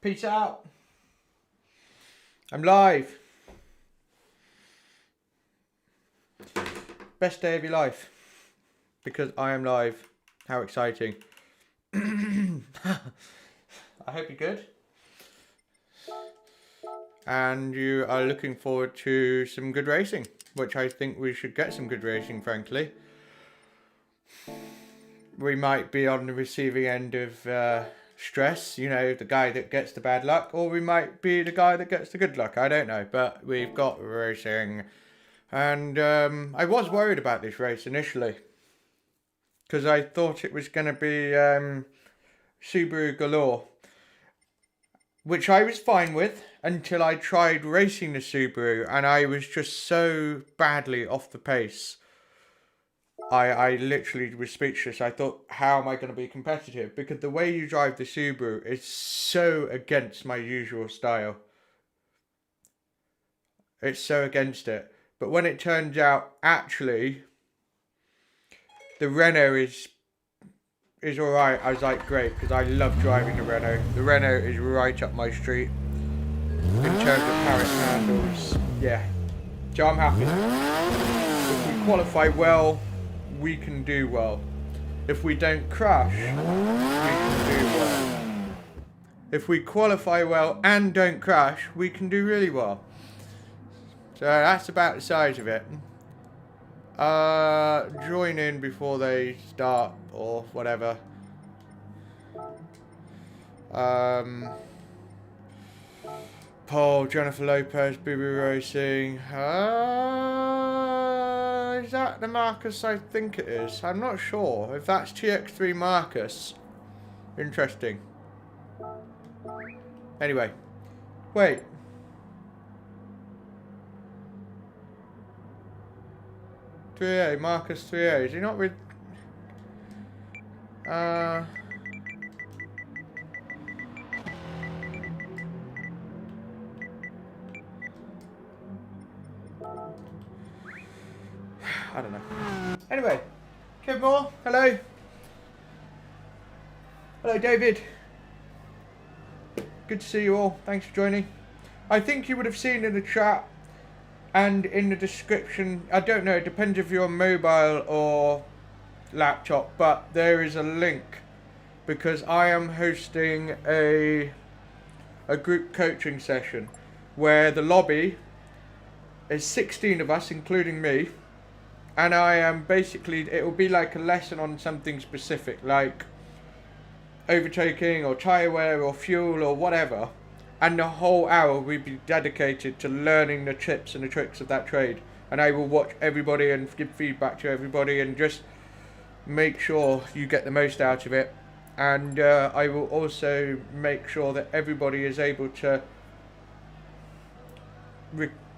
Peace out. I'm live. Best day of your life. Because I am live. How exciting. I hope you're good. And you are looking forward to some good racing. Which I think we should get some good racing, frankly. We might be on the receiving end of stress, you know, the guy that gets the bad luck, or we might be the guy that gets the good luck, I don't know, but we've got racing. And I was worried about this race initially, because I thought it was going to be Subaru galore, which I was fine with until I tried racing the Subaru, and I was just so badly off the pace. I literally was speechless. I thought, how am I going to be competitive? Because the way you drive the Subaru is so against my usual style. It's so against it. But when it turns out, actually, the Renault is alright, I was like, great, because I love driving the Renault. The Renault is right up my street in terms of how it handles. Yeah. So I'm happy. If we qualify well, we can do well. If we don't crash, we can do well. If we qualify well and don't crash, we can do really well. So that's about the size of it. Join in before they start or whatever. Paul, Jennifer Lopez, BB Racing. Is that the Marcus? I think it is. I'm not sure. If that's TX3 Marcus. Interesting. Anyway. Wait. Marcus 3A. Is he not with... I don't know. Anyway, Kev Moore, hello. Hello, David. Good to see you all. Thanks for joining. I think you would have seen in the chat and in the description, I don't know, it depends if you're on mobile or laptop, but there is a link because I am hosting a group coaching session where the lobby is 16 of us, including me. And I am basically, it will be like a lesson on something specific, like overtaking or tyre wear or fuel or whatever. And the whole hour will be dedicated to learning the tips and the tricks of that trade. And I will watch everybody and give feedback to everybody and just make sure you get the most out of it. And I will also make sure that everybody is able to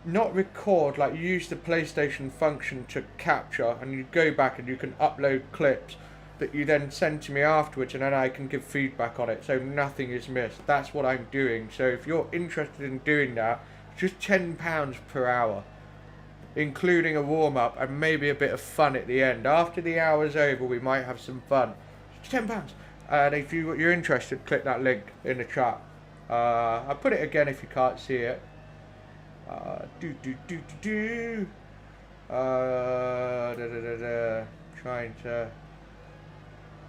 not record, like use the PlayStation function to capture, and you go back and you can upload clips that you then send to me afterwards, and then I can give feedback on it so nothing is missed. That's what I'm doing. So if you're interested in doing that, just £10 per hour, including a warm-up and maybe a bit of fun at the end. After the hour's over, we might have some fun. It's £10. And if you're interested, click that link in the chat. I'll put it again if you can't see it. Trying to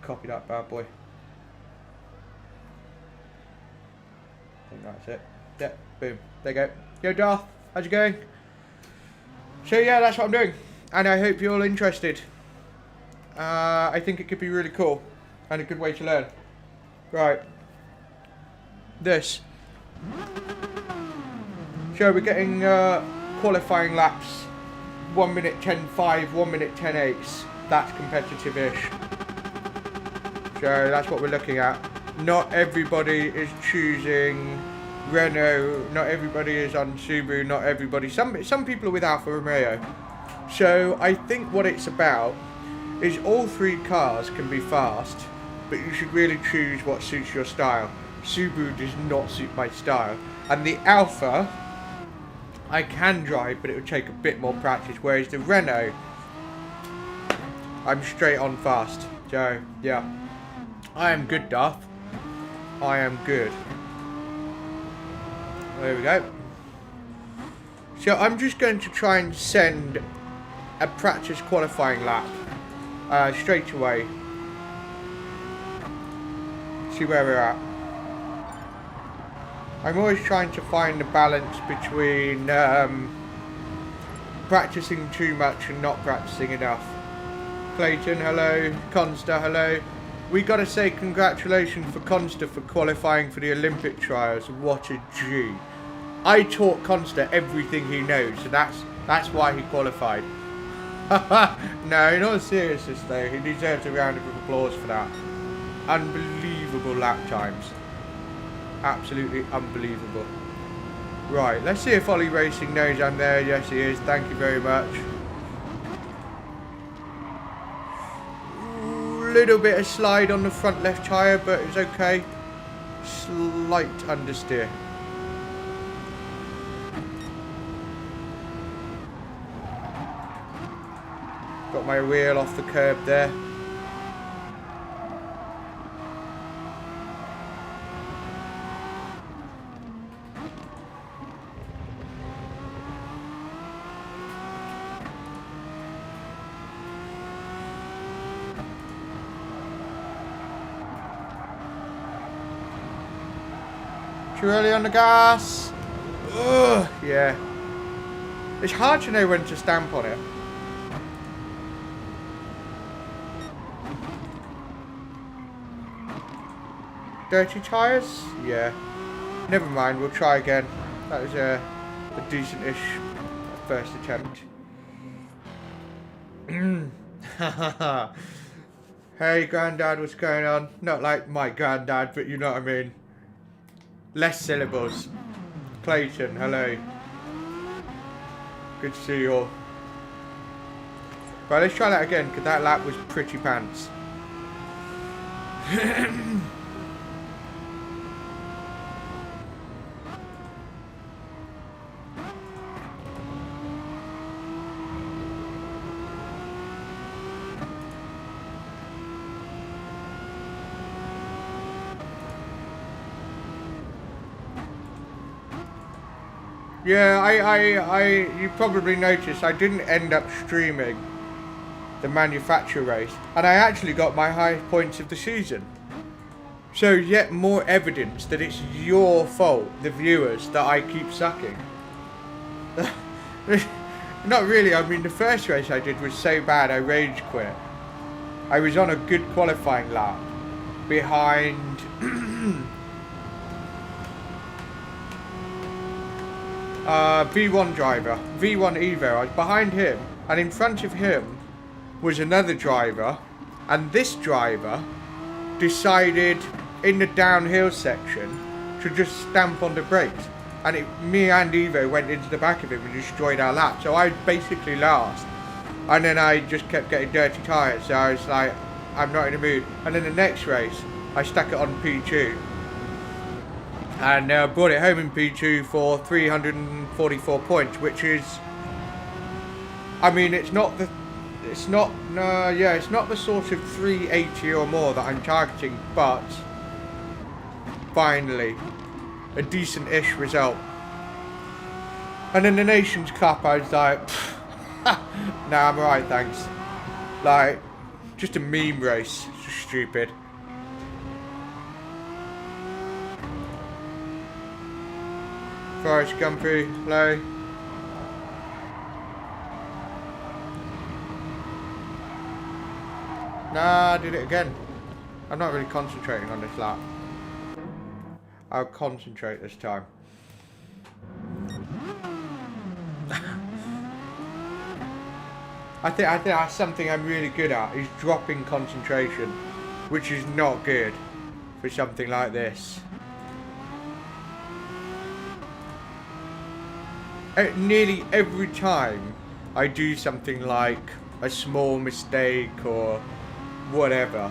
copy that bad boy. I think that's it. Yeah, boom. There you go. Yo, Darth, how's it going? So yeah, that's what I'm doing, and I hope you're all interested. I think it could be really cool and a good way to learn. Right. This. So we're getting qualifying laps, 1 minute 10.5, 1 minute 10.8. That's competitive-ish. So that's what we're looking at. Not everybody is choosing Renault, not everybody is on Subaru, not everybody. Some people are with Alfa Romeo. So I think what it's about is all three cars can be fast, but you should really choose what suits your style. Subaru does not suit my style. And the Alfa, I can drive, but it would take a bit more practice. Whereas the Renault, I'm straight on fast. So, yeah. I am good, Darth. I am good. There we go. So I'm just going to try and send a practice qualifying lap straight away. See where we're at. I'm always trying to find the balance between practicing too much and not practicing enough. Clayton, hello. Consta, hello. We gotta say congratulations for Consta for qualifying for the Olympic trials. What a G. I taught Consta everything he knows, so that's why he qualified. No, in all seriousness though, he deserves a round of applause for that. Unbelievable lap times. Absolutely unbelievable. Right, let's see if Ollie Racing knows I'm there. Yes, he is. Thank you very much. Little bit of slide on the front left tyre, but it's okay. Slight understeer. Got my wheel off the curb there. Too early on the gas. Ugh, yeah. It's hard to know when to stamp on it. Dirty tyres? Yeah. Never mind, we'll try again. That was a decent-ish first attempt. Hey, Grandad, what's going on? Not like my granddad, but you know what I mean. Less syllables. Clayton, hello. Good to see you all. Right, let's try that again, because that lap was pretty pants. Yeah, you probably noticed I didn't end up streaming the manufacturer race, and I actually got my highest points of the season. So yet more evidence that it's your fault, the viewers, that I keep sucking. Not really, I mean the first race I did was so bad I rage quit. I was on a good qualifying lap, behind... V1 driver, V1 Evo. I was behind him, and in front of him was another driver, and this driver decided in the downhill section to just stamp on the brakes, and me and Evo went into the back of him and destroyed our lap. So I was basically last, and then I just kept getting dirty tyres, so I was like, I'm not in the mood. And then the next race I stuck it on P2 and brought it home in P2 for 344 points, which is, I mean, it's not the sort of 380 or more that I'm targeting, but finally a decent-ish result. And in the Nations Cup I was like, nah, I'm alright, thanks. Like, just a meme race. It's just stupid. Forest Gumpy, hello. Nah, I did it again. I'm not really concentrating on this lap. I'll concentrate this time. I think that's something I'm really good at, is dropping concentration, which is not good for something like this. Nearly every time I do something like a small mistake or whatever,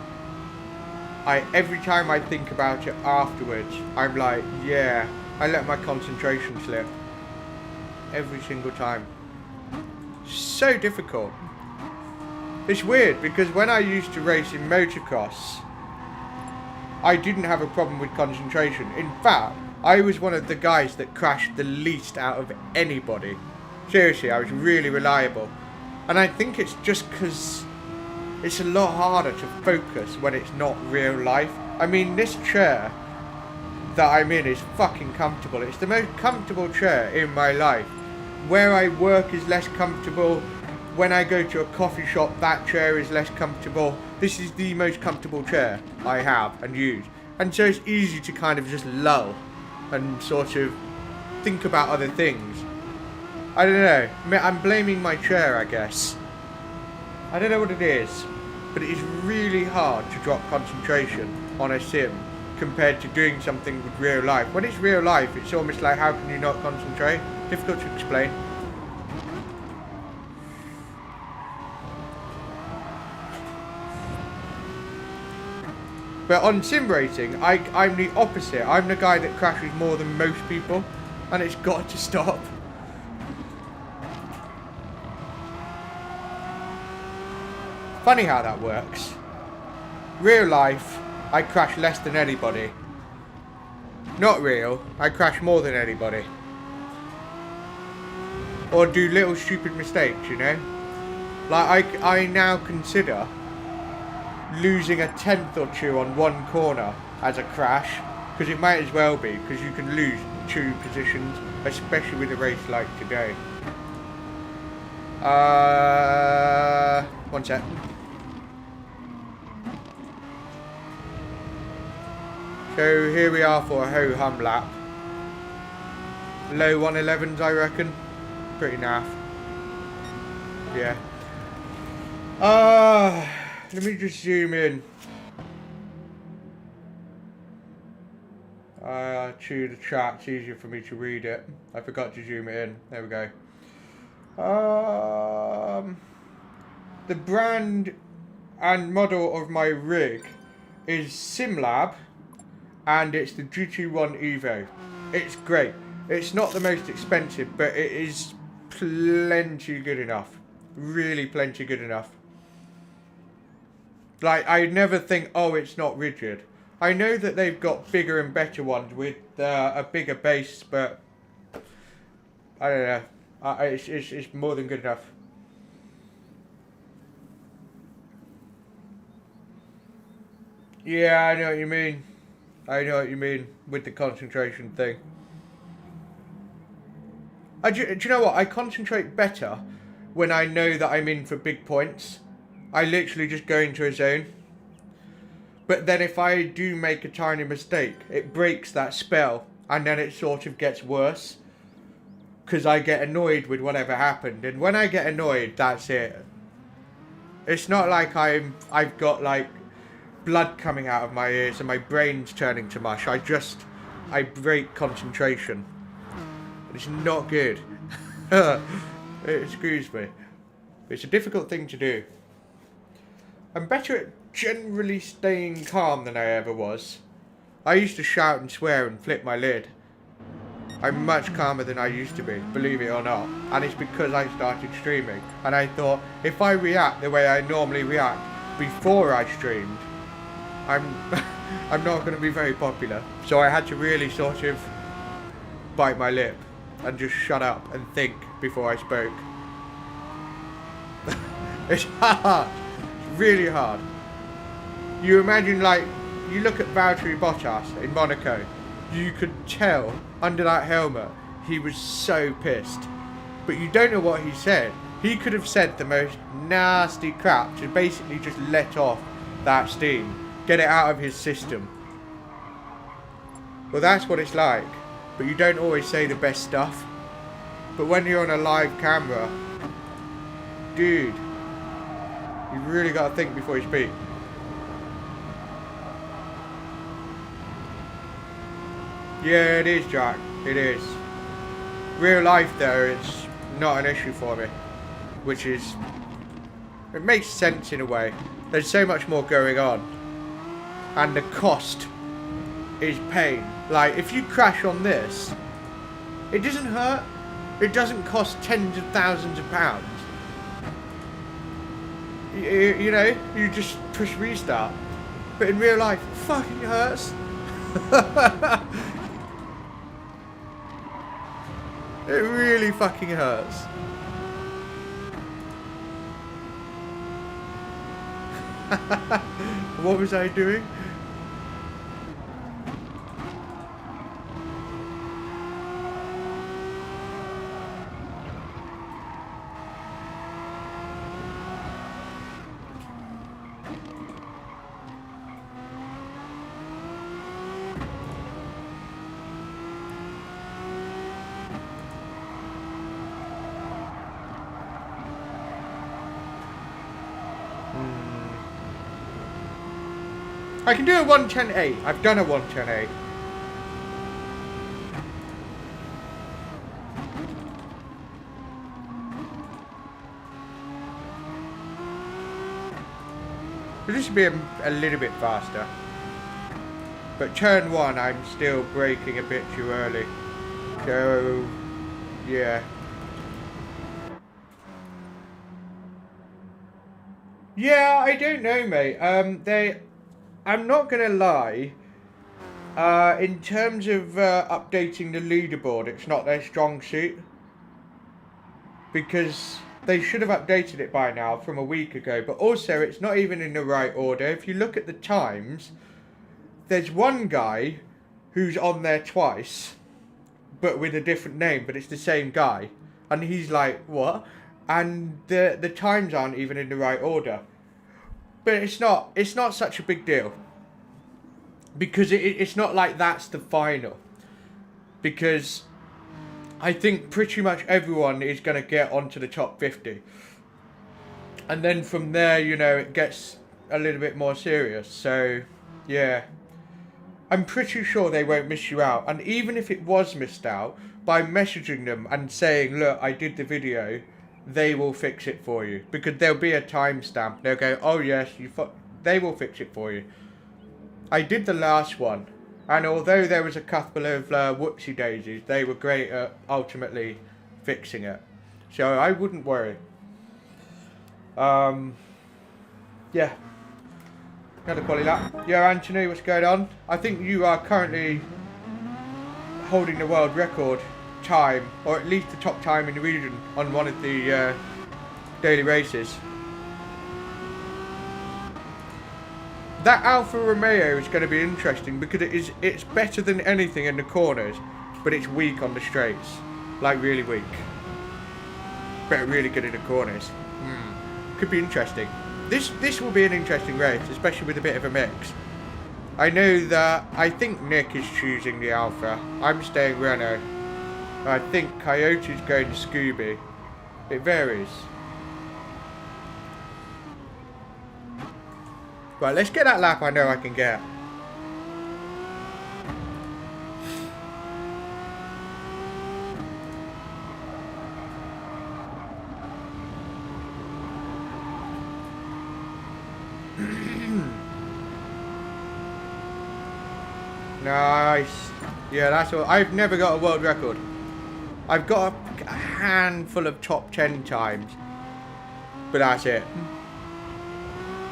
every time I think about it afterwards, I'm like, yeah, I let my concentration slip. Every single time. So difficult. It's weird because when I used to race in motocross, I didn't have a problem with concentration. In fact, I was one of the guys that crashed the least out of anybody. Seriously, I was really reliable. And I think it's just because it's a lot harder to focus when it's not real life. I mean, this chair that I'm in is fucking comfortable. It's the most comfortable chair in my life. Where I work is less comfortable. When I go to a coffee shop, that chair is less comfortable. This is the most comfortable chair I have and use. And so it's easy to kind of just lull and sort of think about other things. I don't know. I'm blaming my chair, I guess. I don't know what it is, but it is really hard to drop concentration on a sim compared to doing something with real life. When it's real life, it's almost like, how can you not concentrate? Difficult to explain. But on sim racing, I'm the opposite. I'm the guy that crashes more than most people, and it's got to stop. Funny how that works. Real life, I crash less than anybody. Not real, I crash more than anybody. Or do little stupid mistakes, you know? Like, I now consider losing a tenth or two on one corner as a crash, because it might as well be, because you can lose 2 positions, especially with a race like today. One sec. So here we are for a ho-hum lap. Low 111s, I reckon. Pretty naff. Yeah. Let me just zoom in. To the chat, it's easier for me to read it. I forgot to zoom it in. There we go. The brand and model of my rig is SimLab, and it's the GT1 Evo. It's great. It's not the most expensive, but it is plenty good enough. Really plenty good enough. Like, I never think, oh, it's not rigid. I know that they've got bigger and better ones with a bigger base, but I don't know. It's more than good enough. Yeah, I know what you mean. I know what you mean with the concentration thing. Do you know what? I concentrate better when I know that I'm in for big points. I literally just go into a zone. But then if I do make a tiny mistake, it breaks that spell, and then it sort of gets worse. Because I get annoyed with whatever happened. And when I get annoyed, that's it. It's not like I've got like blood coming out of my ears and my brain's turning to mush. I break concentration. It's not good. Excuse me. It's a difficult thing to do. I'm better at generally staying calm than I ever was. I used to shout and swear and flip my lid. I'm much calmer than I used to be, believe it or not. And it's because I started streaming. And I thought, if I react the way I normally react before I streamed, I'm not going to be very popular. So I had to really sort of bite my lip and just shut up and think before I spoke. It's hard. It's really hard. You imagine, like, you look at Valtteri Bottas in Monaco. You could tell under that helmet he was so pissed. But you don't know what he said. He could have said the most nasty crap to basically just let off that steam. Get it out of his system. Well, that's what it's like. But you don't always say the best stuff. But when you're on a live camera, dude, you've really got to think before you speak. Yeah, it is, Jack. It is. Real life, though, it's not an issue for me. Which is... it makes sense in a way. There's so much more going on. And the cost is pain. Like, if you crash on this, it doesn't hurt. It doesn't cost tens of thousands of pounds. You know, you just push restart. But in real life, it fucking hurts. It really fucking hurts. What was I doing? I can do a 110.8. I've done a 110.8. This should be a little bit faster. But turn 1, I'm still braking a bit too early. So, yeah. Yeah, I don't know, mate. I'm not gonna lie. In terms of updating the leaderboard, it's not their strong suit. Because they should have updated it by now from a week ago. But also, it's not even in the right order. If you look at the times, there's one guy who's on there twice, but with a different name, but it's the same guy. And he's like, what? And the times aren't even in the right order. But it's not such a big deal. Because it's not like that's the final. Because I think pretty much everyone is going to get onto the top 50. And then from there, you know, it gets a little bit more serious. So, yeah. I'm pretty sure they won't miss you out. And even if it was missed out, by messaging them and saying, look, I did the video, they will fix it for you. Because there'll be a timestamp. They'll go, oh yes, they will fix it for you. I did the last one. And although there was a couple of whoopsie daisies, they were great at ultimately fixing it. So I wouldn't worry. Yeah. Another quality lap. Yeah, Anthony, what's going on? I think you are currently holding the world record time, or at least the top time in the region on one of the daily races. That Alfa Romeo is going to be interesting because it's better than anything in the corners, but it's weak on the straights, like really weak. But really good in the corners. Could be interesting. This will be an interesting race, especially with a bit of a mix. I know that I think Nick is choosing the Alfa. I'm staying Renault. I think Coyote's going to Scooby. It varies. Right, let's get that lap I know I can get. Nice. Yeah, that's all. I've never got a world record. I've got a handful of top 10 times. But that's it.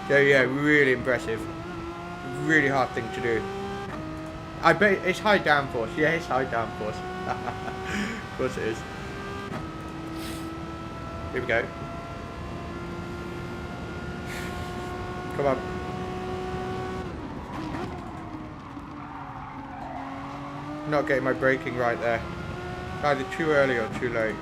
So yeah, really impressive. Really hard thing to do. I bet it's high downforce. Yeah, it's high downforce. Of course it is. Here we go. Come on. Not getting my braking right there. Either too early or too late.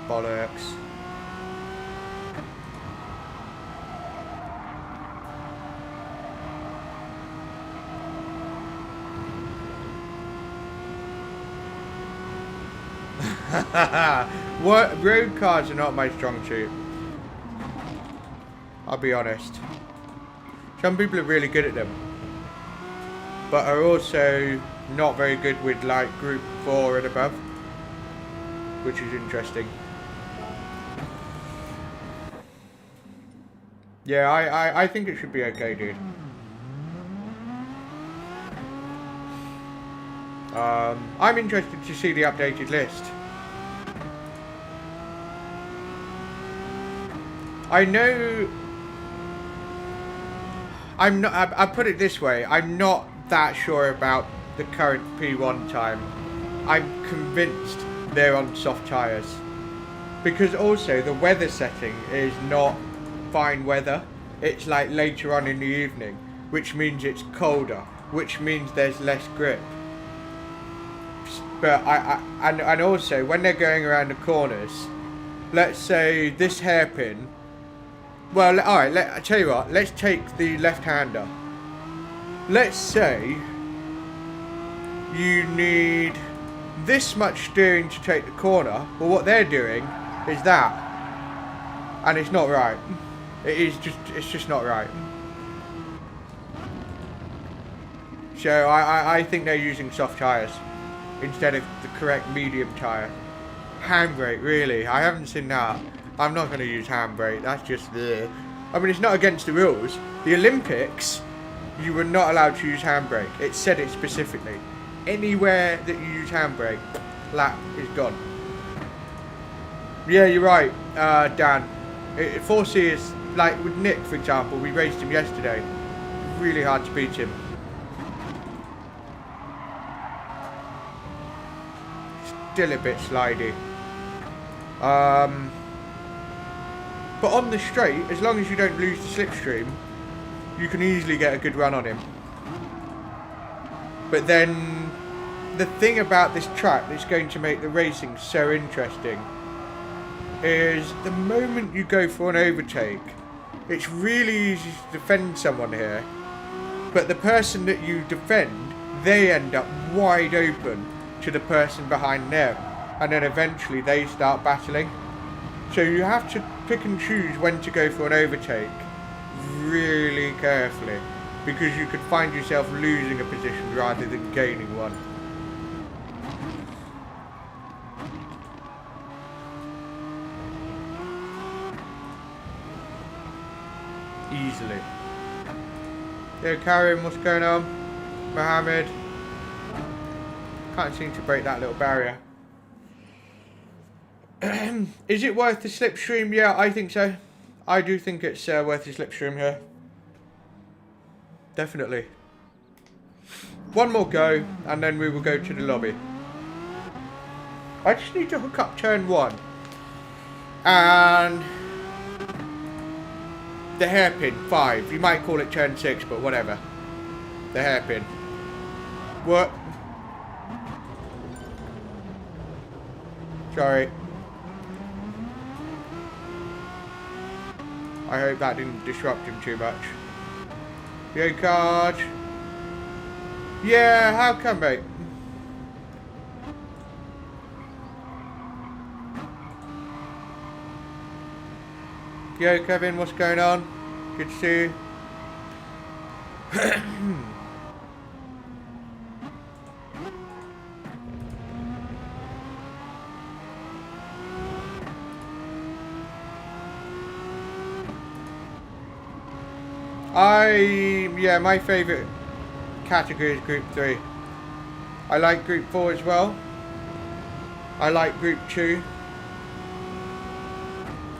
Bollocks. What, road cars are not my strong suit. I'll be honest. Some people are really good at them, but are also not very good with like group 4 and above, which is interesting. Yeah, I think it should be okay, dude. I'm interested to see the updated list. I know... I'm not... I put it this way. I'm not that sure about the current P1 time. I'm convinced they're on soft tyres. Because also, the weather setting is not fine weather. It's like later on in the evening, which means it's colder, which means there's less grip. But and also, when they're going around the corners, let's say this hairpin... Well, alright, I tell you what, let's take the left-hander. Let's say you need this much steering to take the corner. Well, what they're doing is that. And it's not right. It's just not right. So I think they're using soft tyres instead of the correct medium tyre. Handbrake, really? I haven't seen that. I'm not going to use handbrake. That's just the... I mean, it's not against the rules. The Olympics, you were not allowed to use handbrake. It said it specifically. Anywhere that you use handbrake, lap is gone. Yeah, you're right, Dan. 4C is, like with Nick, for example, we raced him yesterday. Really hard to beat him. Still a bit slidey. But on the straight, as long as you don't lose the slipstream, you can easily get a good run on him. But then, the thing about this track that's going to make the racing so interesting is the moment you go for an overtake, it's really easy to defend someone here. But the person that you defend, they end up wide open to the person behind them. And then eventually they start battling. So you have to pick and choose when to go for an overtake really carefully, because you could find yourself losing a position rather than gaining one. Easily. Yo, Karim, what's going on? Mohammed. Can't seem to break that little barrier. Is it worth the slipstream? Yeah, I think so. I do think it's worth the slipstream here. Definitely. One more go, and then we will go to the lobby. I just need to hook up turn 1. And the hairpin, 5. You might call it turn 6, but whatever. The hairpin. What? Sorry. I hope that didn't disrupt him too much. Yo, card. Yeah, how come, mate? Yo, Kevin, what's going on? Good to see you. Yeah, my favourite category is Group 3. I like Group 4 as well. I like Group 2.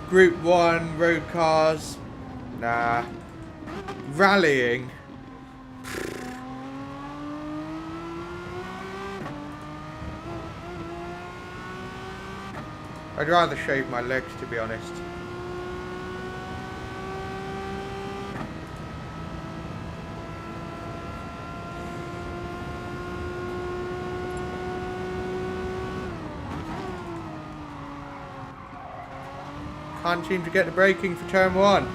Group 1, road cars. Nah. Rallying. I'd rather shave my legs, to be honest. Can't seem to get the braking for turn 1.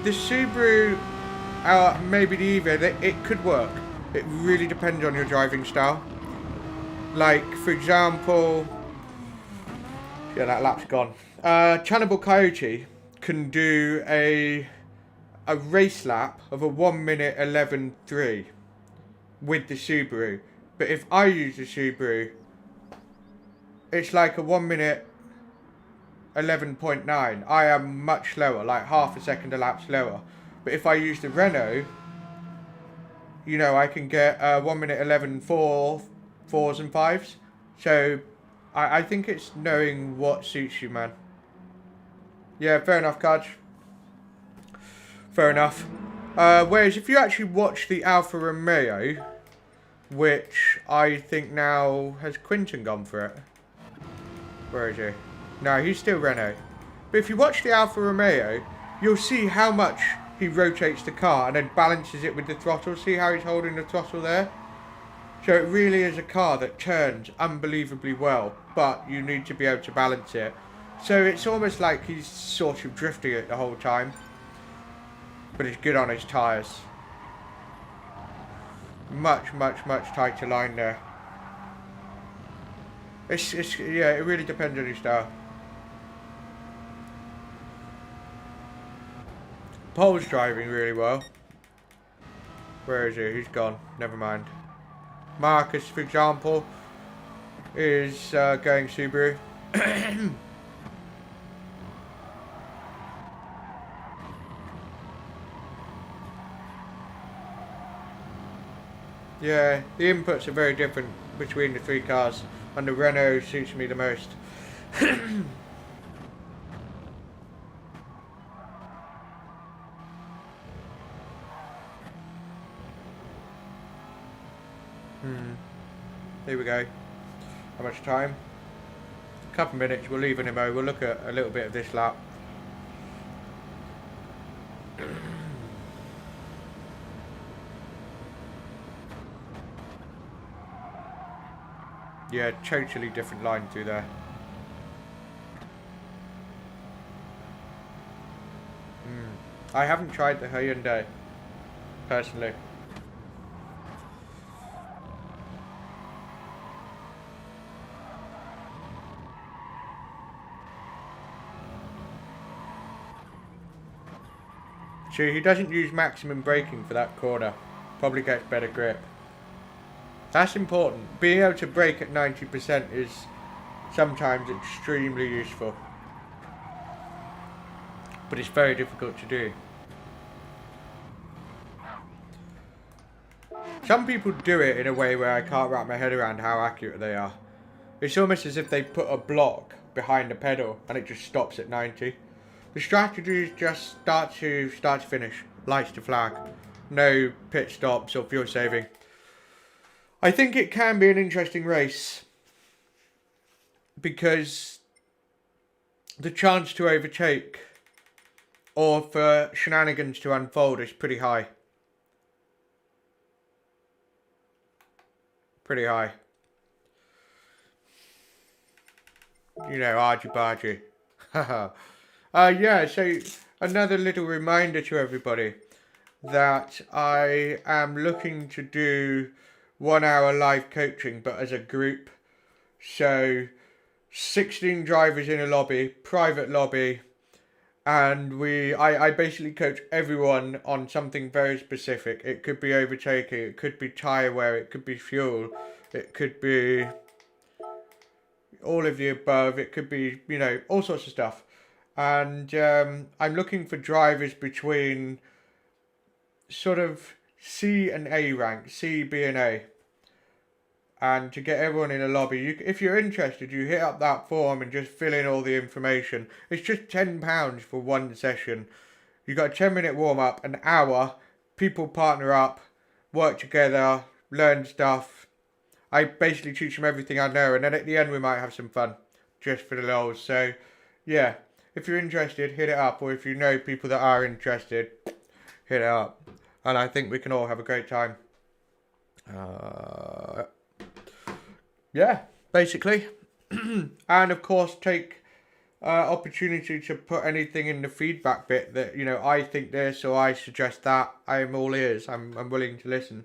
The Subaru, maybe the Evo, it could work. It really depends on your driving style. Like, for example... Yeah, that lap's gone. Cannibal Coyote can do a race lap of a 1 minute 11.3 with the Subaru. But if I use the Subaru... It's like a 1 minute 11.9. I am much slower, like half a second a lap slower. But if I use the Renault, you know, I can get 1 minute 11 4s and 5s. So I think it's knowing what suits you, man. Yeah, fair enough, Kaj. Fair enough. Whereas if you actually watch the Alfa Romeo, which I think now has Quinton gone for it. Where is he? No, he's still Renault. But if you watch the Alfa Romeo, you'll see how much he rotates the car and then balances it with the throttle. See how he's holding the throttle there? So it really is a car that turns unbelievably well, but you need to be able to balance it. So it's almost like he's sort of drifting it the whole time. But it's good on his tyres. Much, much, much tighter line there. Yeah, it really depends on your style. Paul's driving really well. Where is he? He's gone. Never mind. Marcus, for example, is going Subaru. Yeah, the inputs are very different between the three cars, and the Renault suits me the most. Here we go. How much time? A couple minutes, we'll leave an MO. We'll look at a little bit of this lap. Yeah, totally different line through there. I haven't tried the Hyundai, personally. See, he doesn't use maximum braking for that corner. Probably gets better grip. That's important. Being able to brake at 90% is sometimes extremely useful. But it's very difficult to do. Some people do it in a way where I can't wrap my head around how accurate they are. It's almost as if they put a block behind the pedal and it just stops at 90. The strategy is just start to finish, lights to flag. No pit stops or fuel saving. I think it can be an interesting race because the chance to overtake or for shenanigans to unfold is pretty high. Pretty high. You know, argy-bargy. Yeah, so another little reminder to everybody that I am looking to do 1 hour live coaching, but as a group. So 16 drivers in a lobby, private lobby, and I basically coach everyone on something very specific. It could be overtaking, it could be tyre wear, it could be fuel, it could be all of the above, it could be, you know, all sorts of stuff. And I'm looking for drivers between sort of C and A rank, C, B and A. And to get everyone in a lobby, if you're interested, you hit up that form and just fill in all the information. It's just £10 for one session. You got a 10-minute warm-up, an hour, people partner up, work together, learn stuff. I basically teach them everything I know, and then at the end we might have some fun, just for the lols. So, yeah, if you're interested, hit it up, or if you know people that are interested, hit it up. And I think we can all have a great time. Yeah, basically. And of course take opportunity to put anything in the feedback bit that, you know, I think this or I suggest that. I'm all ears. I'm willing to listen.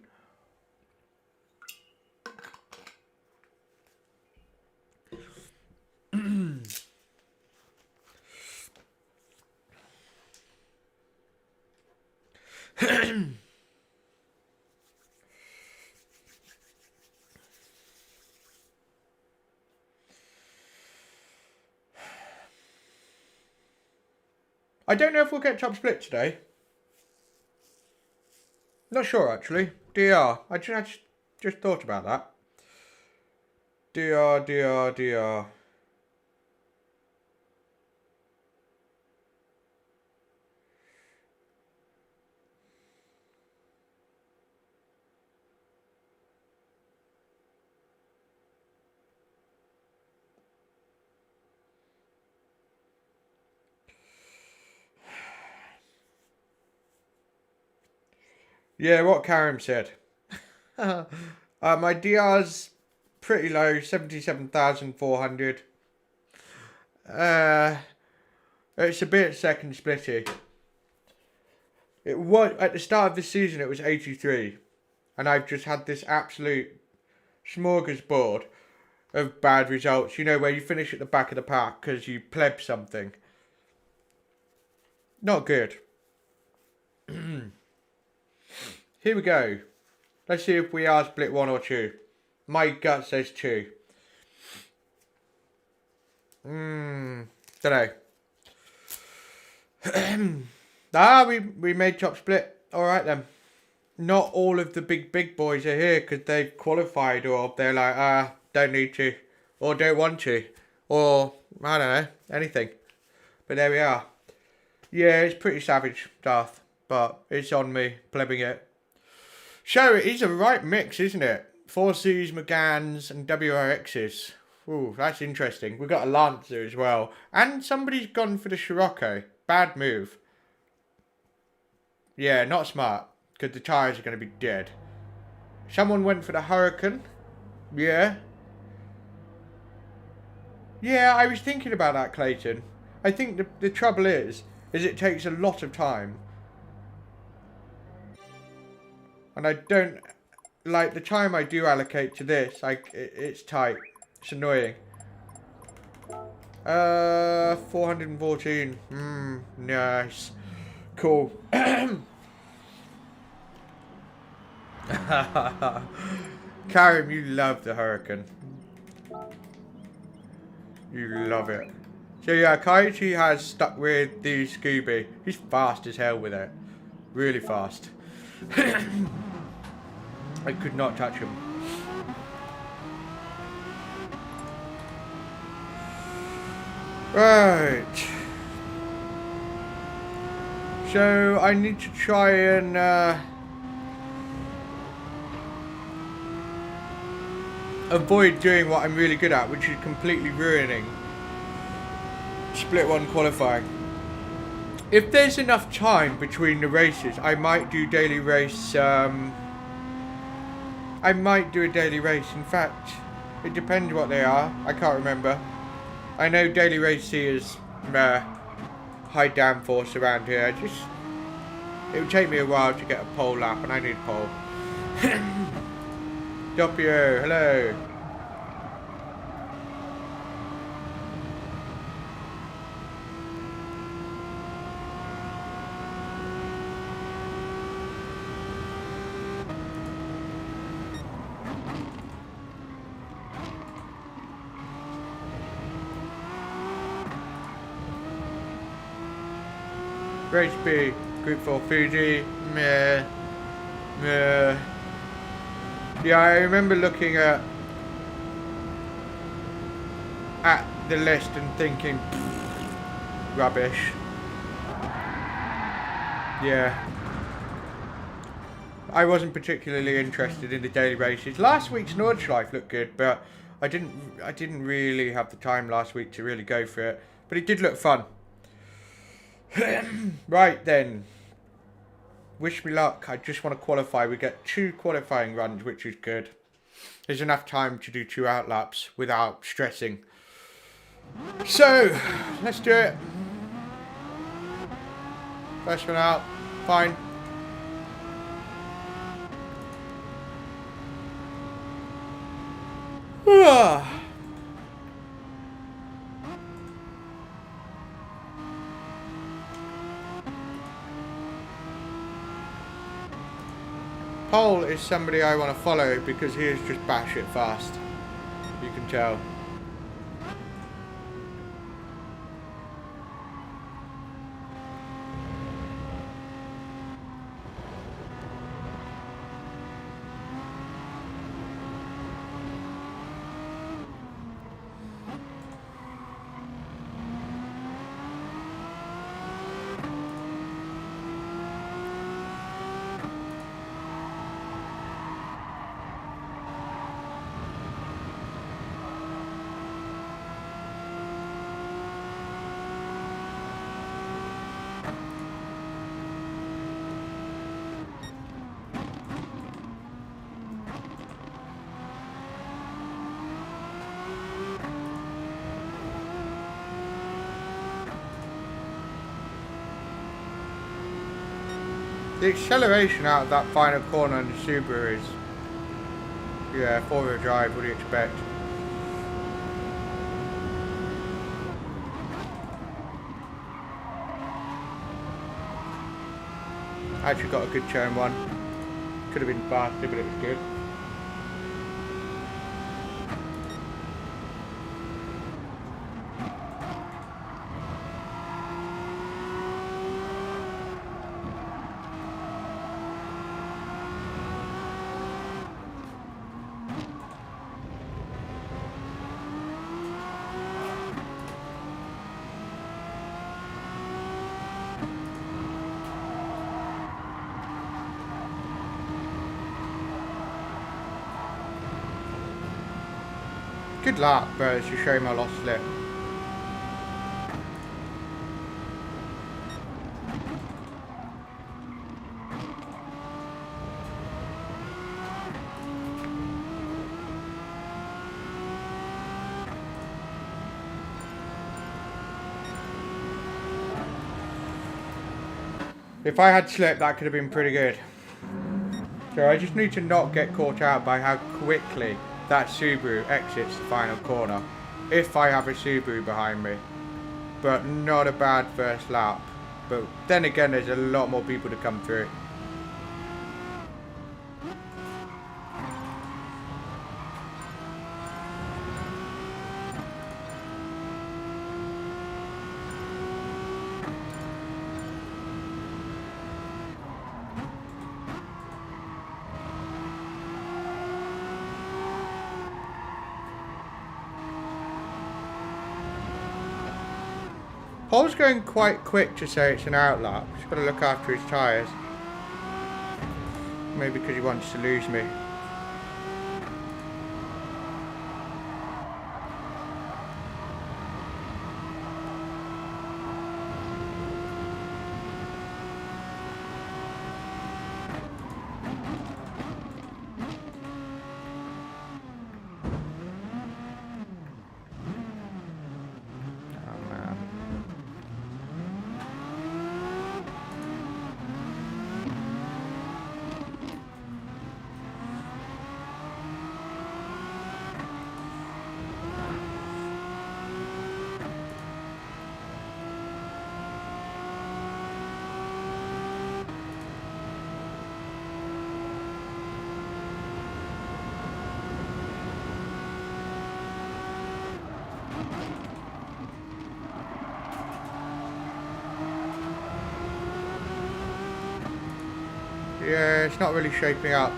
I don't know if we'll get top split today. Not sure actually. DR. I just thought about that. DR. Yeah, what Karim said. My DR's pretty low, 77,400. It's a bit second splitty. It was at the start of the season. It was 83, and I've just had this absolute smorgasbord of bad results. You know, where you finish at the back of the pack because you pleb something. Not good. Here we go. Let's see if we are split 1 or 2. My gut says 2. Don't know. We made top split. Alright then. Not all of the big boys are here because they've qualified, or they're like, don't need to, or don't want to, or I don't know, anything. But there we are. Yeah, it's pretty savage, Darth, but it's on me, plebbing it. So it is a right mix, isn't it? 4Cs, Megans, and WRXs. Ooh, that's interesting. We've got a Lancer as well. And somebody's gone for the Scirocco. Bad move. Yeah, not smart. Because the tyres are going to be dead. Someone went for the Huracan. Yeah. Yeah, I was thinking about that, Clayton. I think the trouble is it takes a lot of time. And I don't, like, the time I do allocate to this, it's tight. It's annoying. 414. Nice. Cool. Karim, you love the Huracan. You love it. So yeah, Kaiji has stuck with the Scooby. He's fast as hell with it. Really fast. I could not touch him. Right. So I need to try and avoid doing what I'm really good at, which is completely ruining split 1 qualifying. If there's enough time between the races, I might do daily race. I might do a daily race. In fact, it depends what they are. I can't remember. I know daily race C is high downforce around here. It would take me a while to get a pole lap, and I need a pole. Doppio, hello. Race B, Group 4 Fuji, meh. Yeah, I remember looking at the list and thinking, rubbish. Yeah. I wasn't particularly interested in the daily races. Last week's Nordschleife looked good, but I didn't really have the time last week to really go for it. But it did look fun. Right then. Wish me luck. I just want to qualify. We get 2 qualifying runs, which is good. There's enough time to do 2 outlaps without stressing. So, let's do it. First one out. Fine. Pole is somebody I want to follow because he is just batshit fast. You can tell. The acceleration out of that final corner on the Subaru is, yeah, four-wheel drive, what do you expect? Actually got a good turn one. Could have been faster, but it was good. Good lap, but it's a shame I lost slip. If I had slip, that could have been pretty good. So I just need to not get caught out by how quickly that Subaru exits the final corner, if I have a Subaru behind me. But not a bad first lap. But then again, there's a lot more people to come through. Paul's going quite quick to say it's an outlap. He's got to look after his tyres. Maybe because he wants to lose me. Yeah, it's not really shaping up.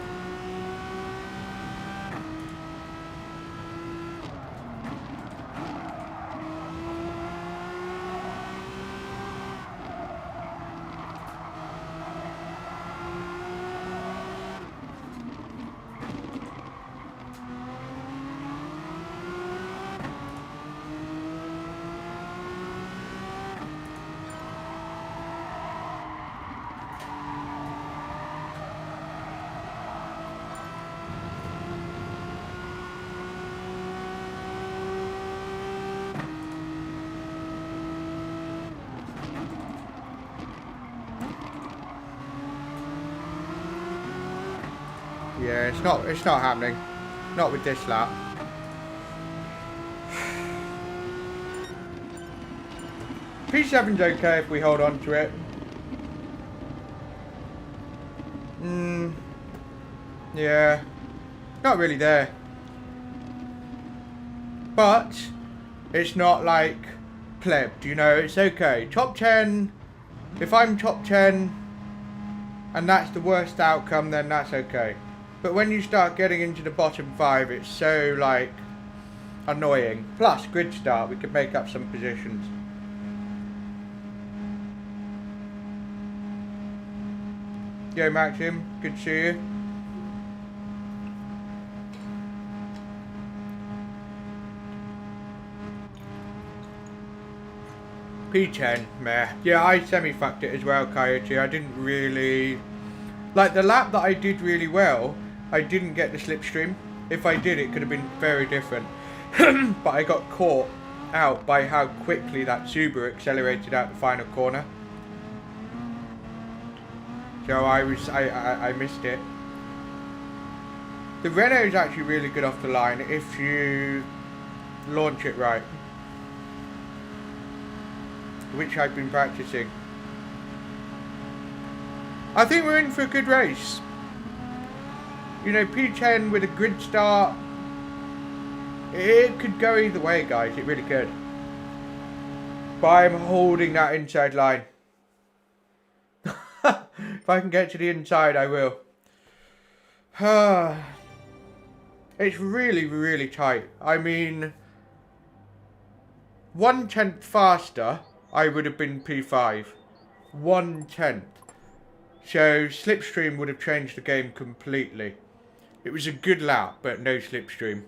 Yeah, it's not happening. Not with this lap. P7's okay if we hold on to it. Yeah. Not really there. But it's not like pleb, you know, it's okay. Top 10, if I'm top 10 and that's the worst outcome, then that's okay. But when you start getting into the bottom 5, it's so, like, annoying. Plus, grid start, we could make up some positions. Yo, Maxim, good to see you. P10, meh. Yeah, I semi-fucked it as well, Coyote. I didn't really... Like, the lap that I did really well, I didn't get the slipstream. If I did, it could have been very different. But I got caught out by how quickly that Subaru accelerated out the final corner. So I missed it. The Renault is actually really good off the line if you launch it right, which I've been practicing. I think we're in for a good race. You know, P10 with a grid start, it could go either way, guys. It really could. But I'm holding that inside line. If I can get to the inside, I will. It's really, really tight. I mean, 1/10 faster, I would have been P5. 1/10. So slipstream would have changed the game completely. It was a good lap, but no slipstream.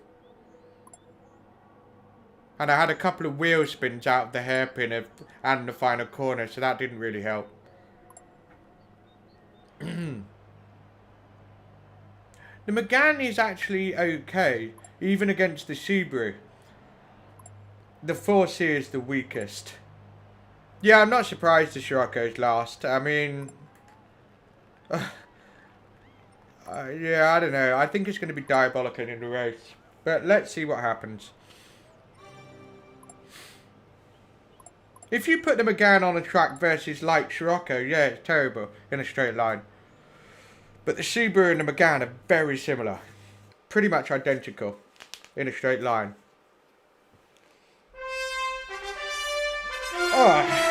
And I had a couple of wheel spins out of the hairpin and the final corner, so that didn't really help. The Megane is actually okay, even against the Subaru. The 4C is the weakest. Yeah, I'm not surprised the Sparco's last. I mean... yeah, I don't know. I think it's going to be diabolical in the race. But let's see what happens. If you put the Megane on a track versus light Sparco, yeah, it's terrible in a straight line. But the Subaru and the Megane are very similar. Pretty much identical in a straight line. Oh.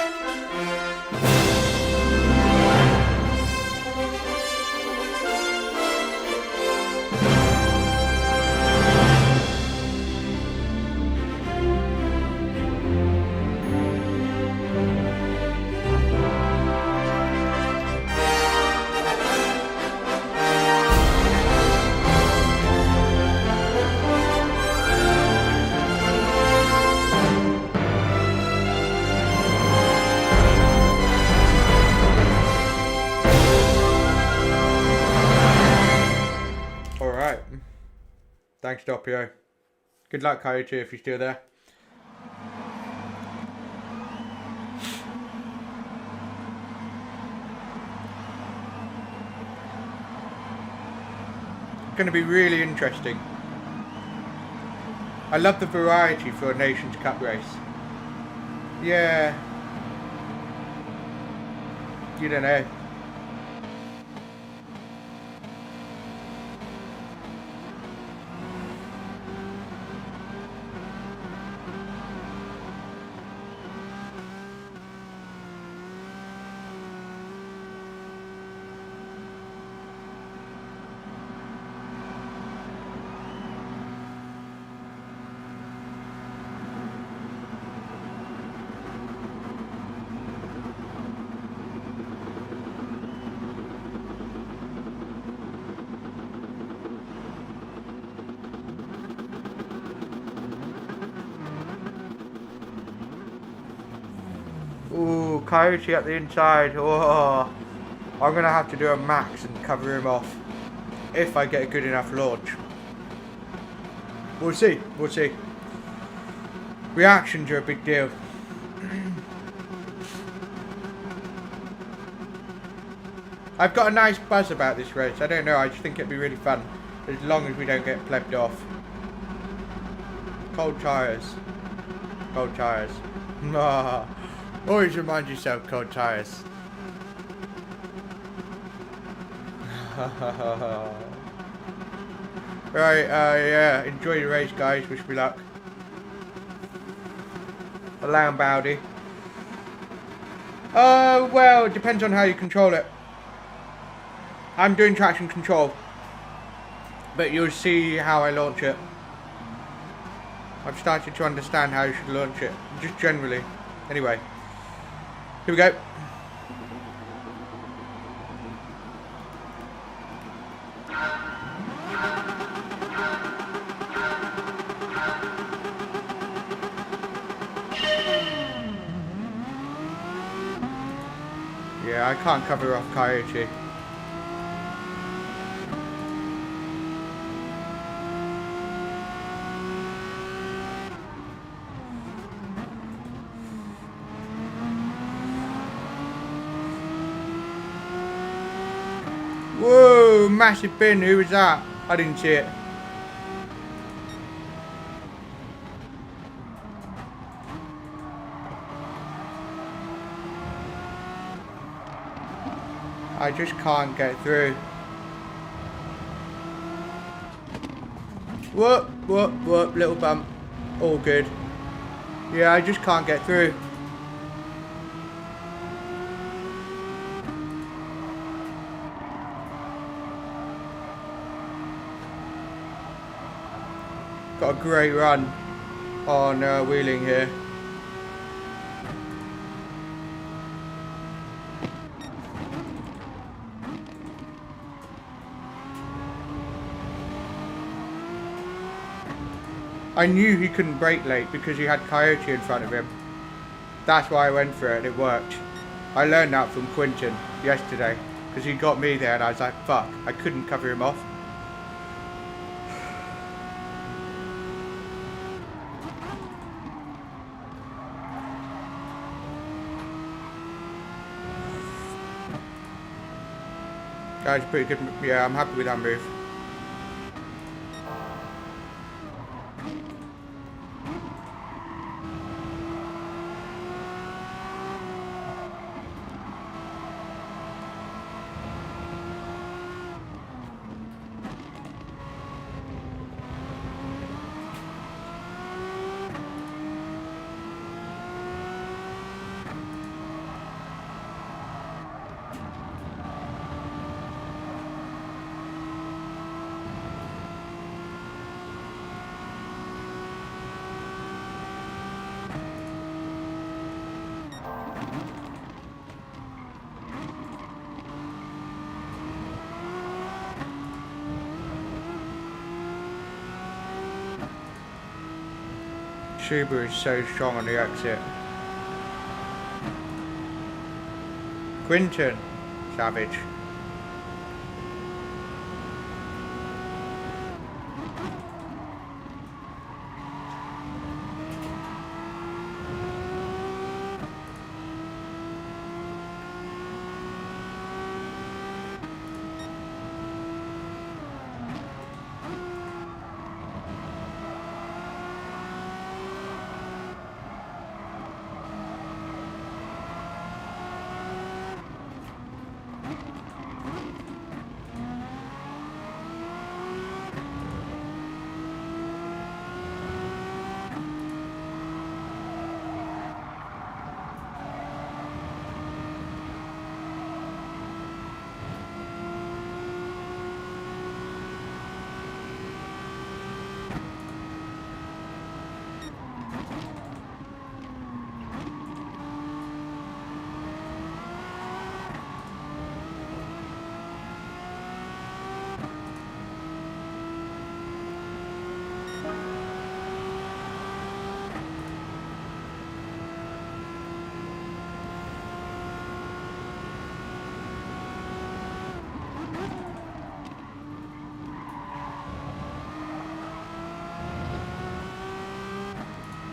Thanks, Doppio. Good luck, Coyote, if you're still there. It's going to be really interesting. I love the variety for a Nations Cup race. Yeah. You don't know. Ooh, Coyote at the inside. Oh, I'm going to have to do a max and cover him off if I get a good enough launch. We'll see. We'll see. Reactions are a big deal. I've got a nice buzz about this race. I don't know. I just think it'd be really fun as long as we don't get plebbed off. Cold tyres. Cold tyres. Always remind yourself, cold tyres. Right, yeah, enjoy your race, guys. Wish me luck. Allow Bowdy. Well, it depends on how you control it. I'm doing traction control, but you'll see how I launch it. I've started to understand how you should launch it, just generally. Anyway, here we go. Yeah, I can't cover off Coyote. massive bin. Who was that? I didn't see it. I just can't get through. Whoop, whoop, whoop, little bump. All good. Yeah, I just can't get through. Got a great run on wheeling here. I knew he couldn't brake late because he had Coyote in front of him. That's why I went for it, and it worked. I learned that from Quinton yesterday because he got me there and I was like, fuck, I couldn't cover him off. That was pretty good. Yeah, I'm happy with that move. Subaru is so strong on the exit. Quinton, savage.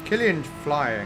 Killian's flying.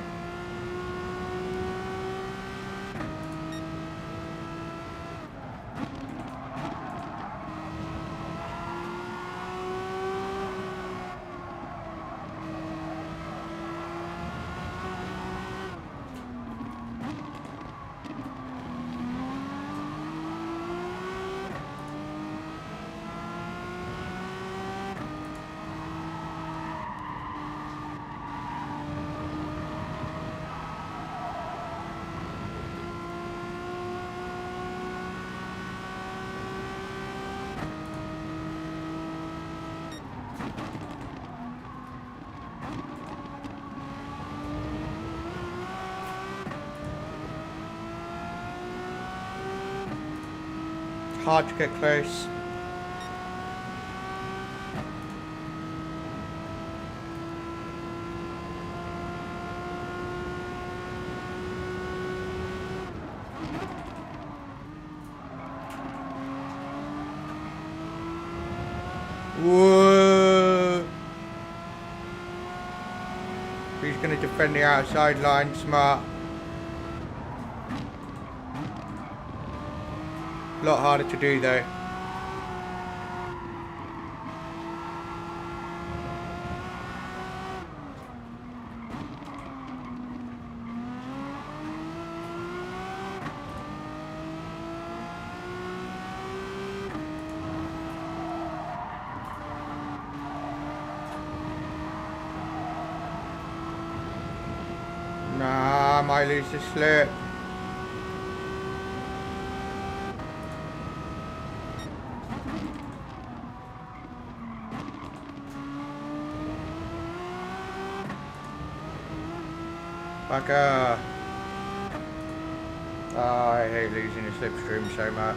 Hard to get close. Whoa! He's going to defend the outside line, smart. A lot harder to do though. might lose the slip. Bugger. Oh, I hate losing the slipstream so much.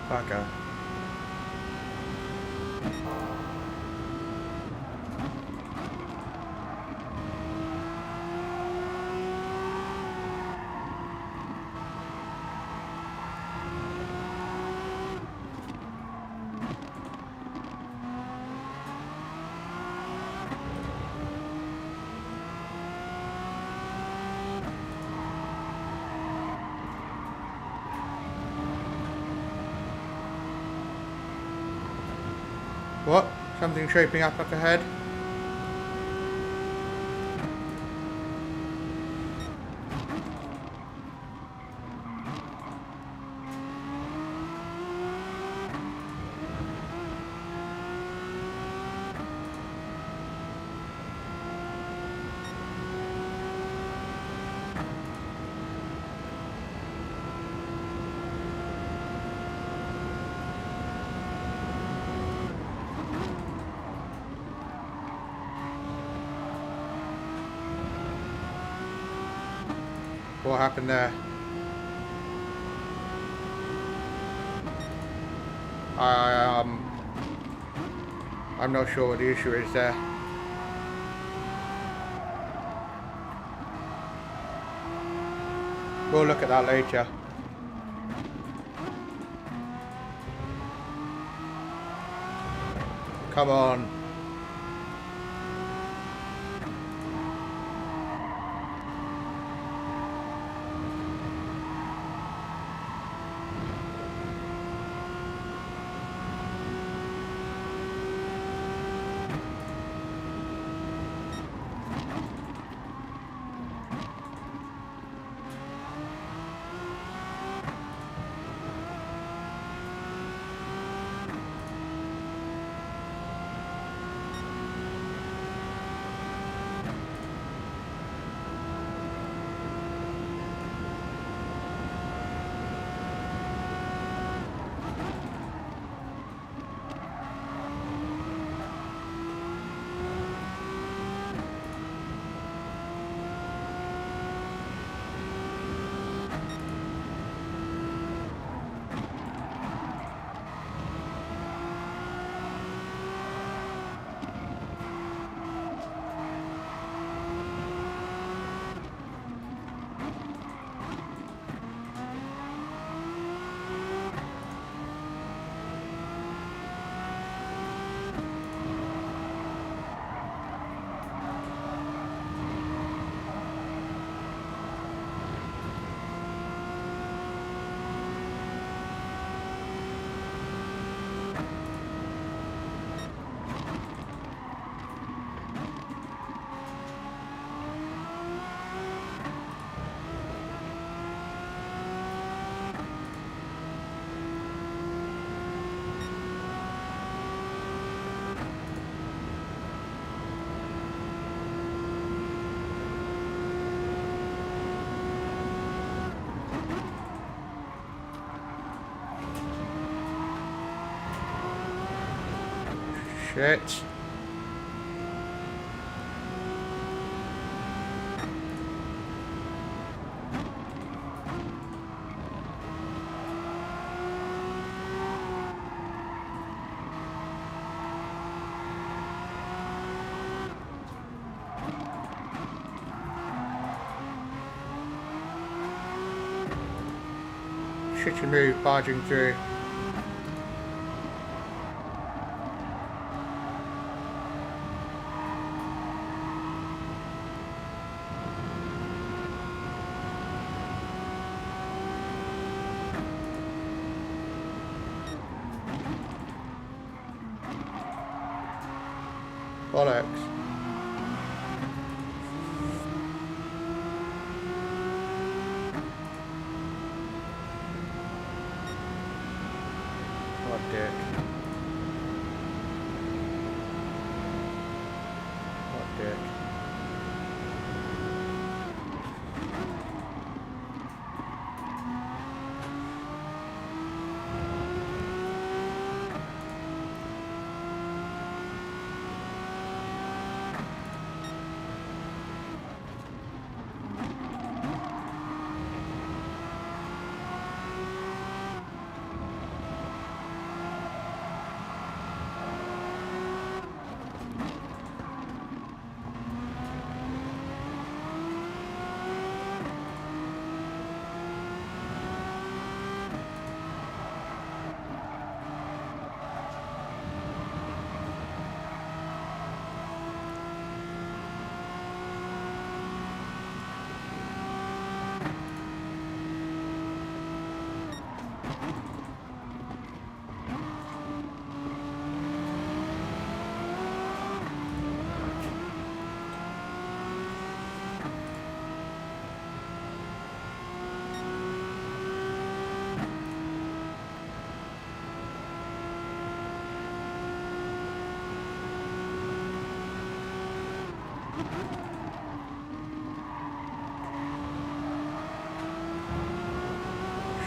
Bugger. What? Something shaping up ahead? What happened there? I'm not sure what the issue is there. We'll look at that later. Come on. Shit. Shitty move, barging through. Bollocks. What a dick. What a dick.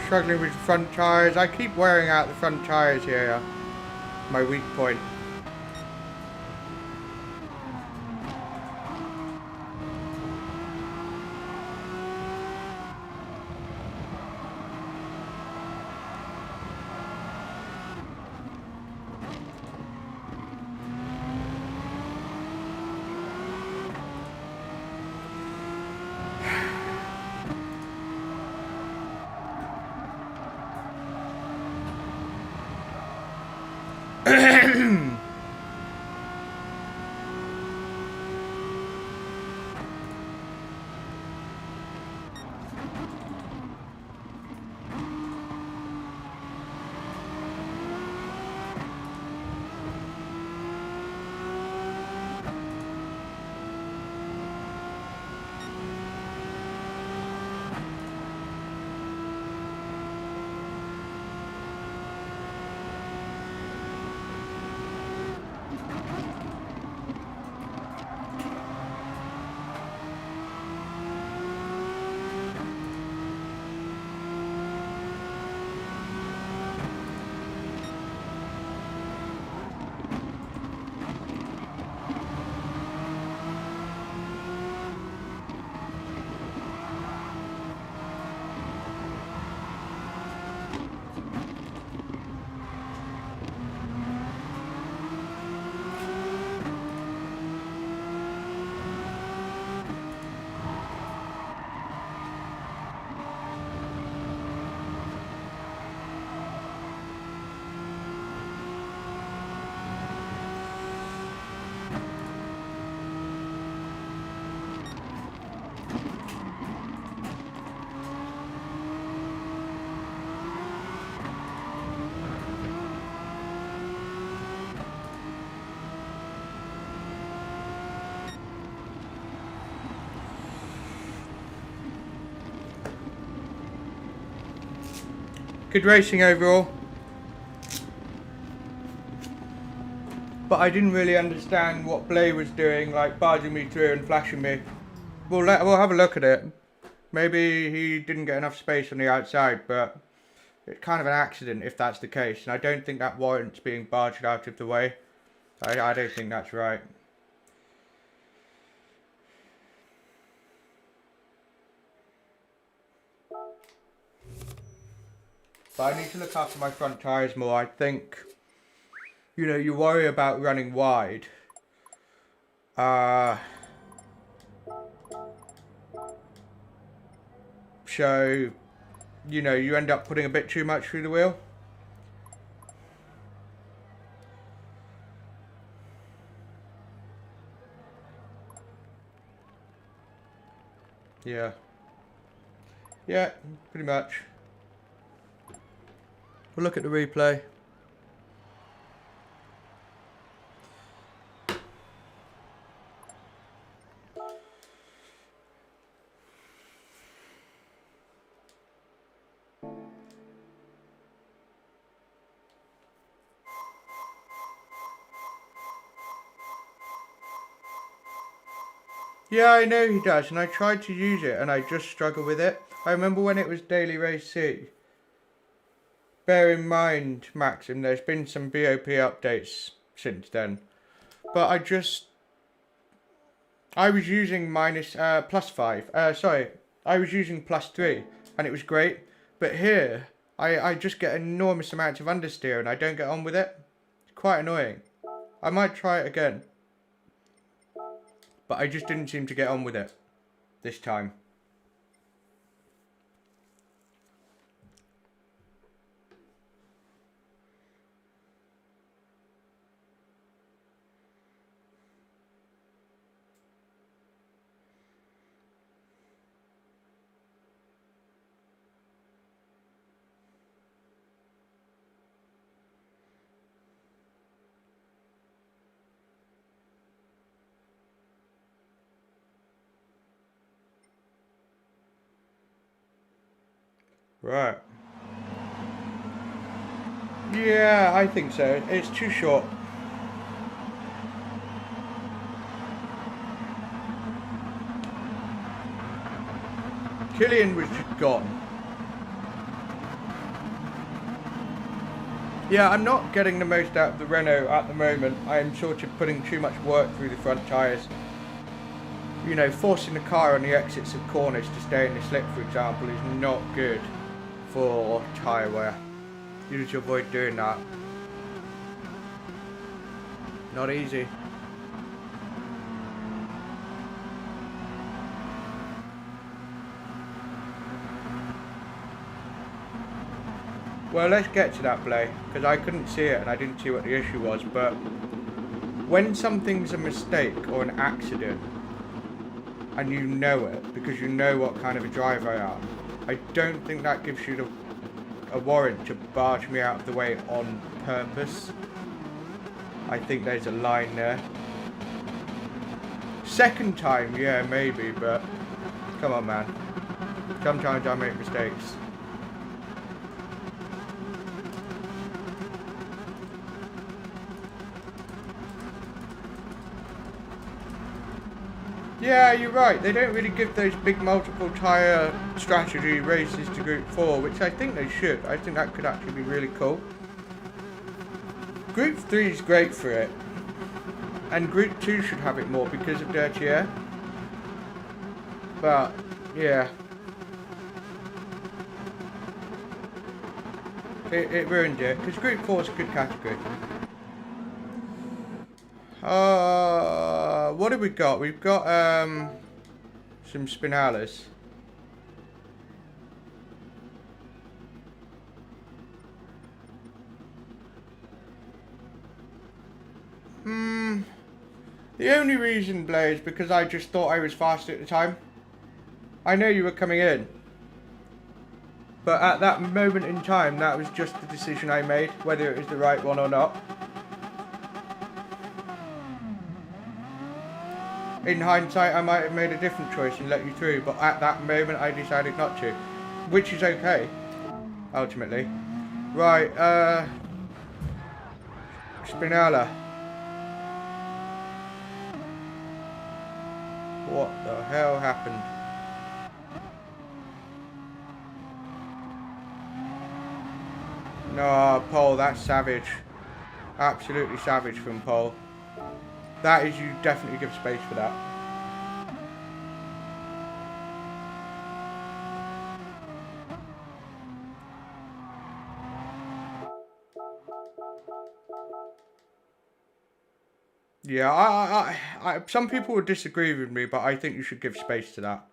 Struggling with the front tyres. I keep wearing out the front tyres here. My weak point. Good racing overall. But I didn't really understand what Blay was doing, like barging me through and flashing me. We'll have a look at it. Maybe he didn't get enough space on the outside, but it's kind of an accident if that's the case. And I don't think that warrants being barged out of the way. I don't think that's right. But I need to look after my front tyres more. I think, you know, you worry about running wide. So, you know, you end up putting a bit too much through the wheel. Yeah. Yeah, pretty much. We'll look at the replay. Yeah, I know he does, and I tried to use it, and I just struggle with it. I remember when it was Daily Race C. Bear in mind, Maxim, there's been some BOP updates since then. But I was using +5. Sorry, I was using +3, and it was great. But here, I just get enormous amounts of understeer, and I don't get on with it. It's quite annoying. I might try it again. But I just didn't seem to get on with it this time. Right. Yeah, I think so. It's too short. Killian was just gone. Yeah, I'm not getting the most out of the Renault at the moment. I'm sort of putting too much work through the front tyres. You know, forcing the car on the exits of corners to stay in the slip, for example, is not good for tyre wear. You need to avoid doing that. Not easy. Well, let's get to that play, because I couldn't see it and I didn't see what the issue was, but when something's a mistake or an accident, and you know it, because you know what kind of a driver I am, I don't think that gives you a warrant to barge me out of the way on purpose. I think there's a line there. Second time, yeah, maybe, but come on, man. Sometimes I make mistakes. Yeah, you're right. They don't really give those big multiple tyre strategy races to Group 4, which I think they should. I think that could actually be really cool. Group 3 is great for it. And Group 2 should have it more because of dirty air. But, yeah. It ruined it, because Group 4 is a good category. What have we got? We've got some spinalas. The only reason, Blair, is because I just thought I was faster at the time. I know you were coming in. But at that moment in time, that was just the decision I made, whether it was the right one or not. In hindsight, I might have made a different choice and let you through, but at that moment, I decided not to. Which is okay, ultimately. Right, Spinala. What the hell happened? No, Paul, that's savage. Absolutely savage from Paul. That is, you definitely give space for that. Yeah, some people would disagree with me, but I think you should give space to that.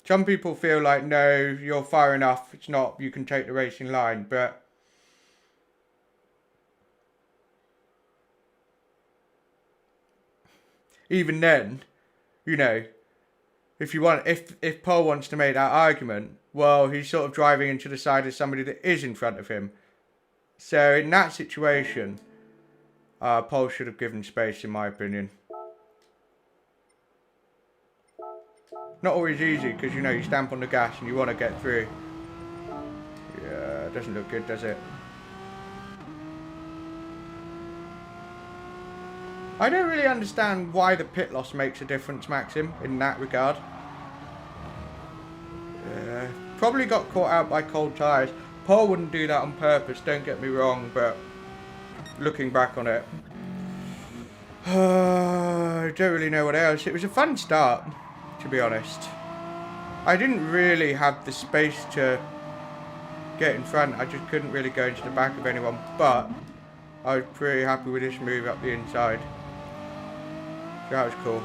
Some people feel like, no, you're far enough, it's not, you can take the racing line, but even then, you know, if Paul wants to make that argument, well, he's sort of driving into the side of somebody that is in front of him. So in that situation, Paul should have given space, in my opinion. Not always easy, because, you know, you stamp on the gas and you want to get through. Yeah, it doesn't look good, does it? I don't really understand why the pit loss makes a difference, Maxim, in that regard. Probably got caught out by cold tyres. Paul wouldn't do that on purpose, don't get me wrong, but looking back on it, I don't really know what else. It was a fun start, to be honest. I didn't really have the space to get in front. I just couldn't really go into the back of anyone, but I was pretty happy with this move up the inside. So that was cool.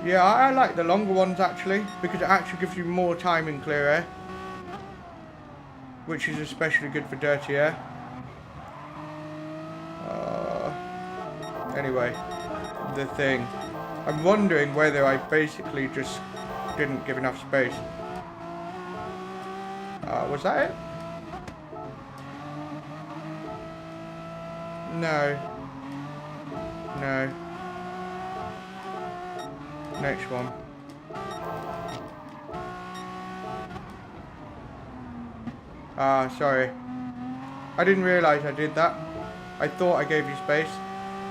Yeah, I like the longer ones actually, because it actually gives you more time in clear air, which is especially good for dirty air. Anyway, the thing. I'm wondering whether I basically just didn't give enough space. Was that it? No. No. Next one. Sorry. I didn't realise I did that. I thought I gave you space.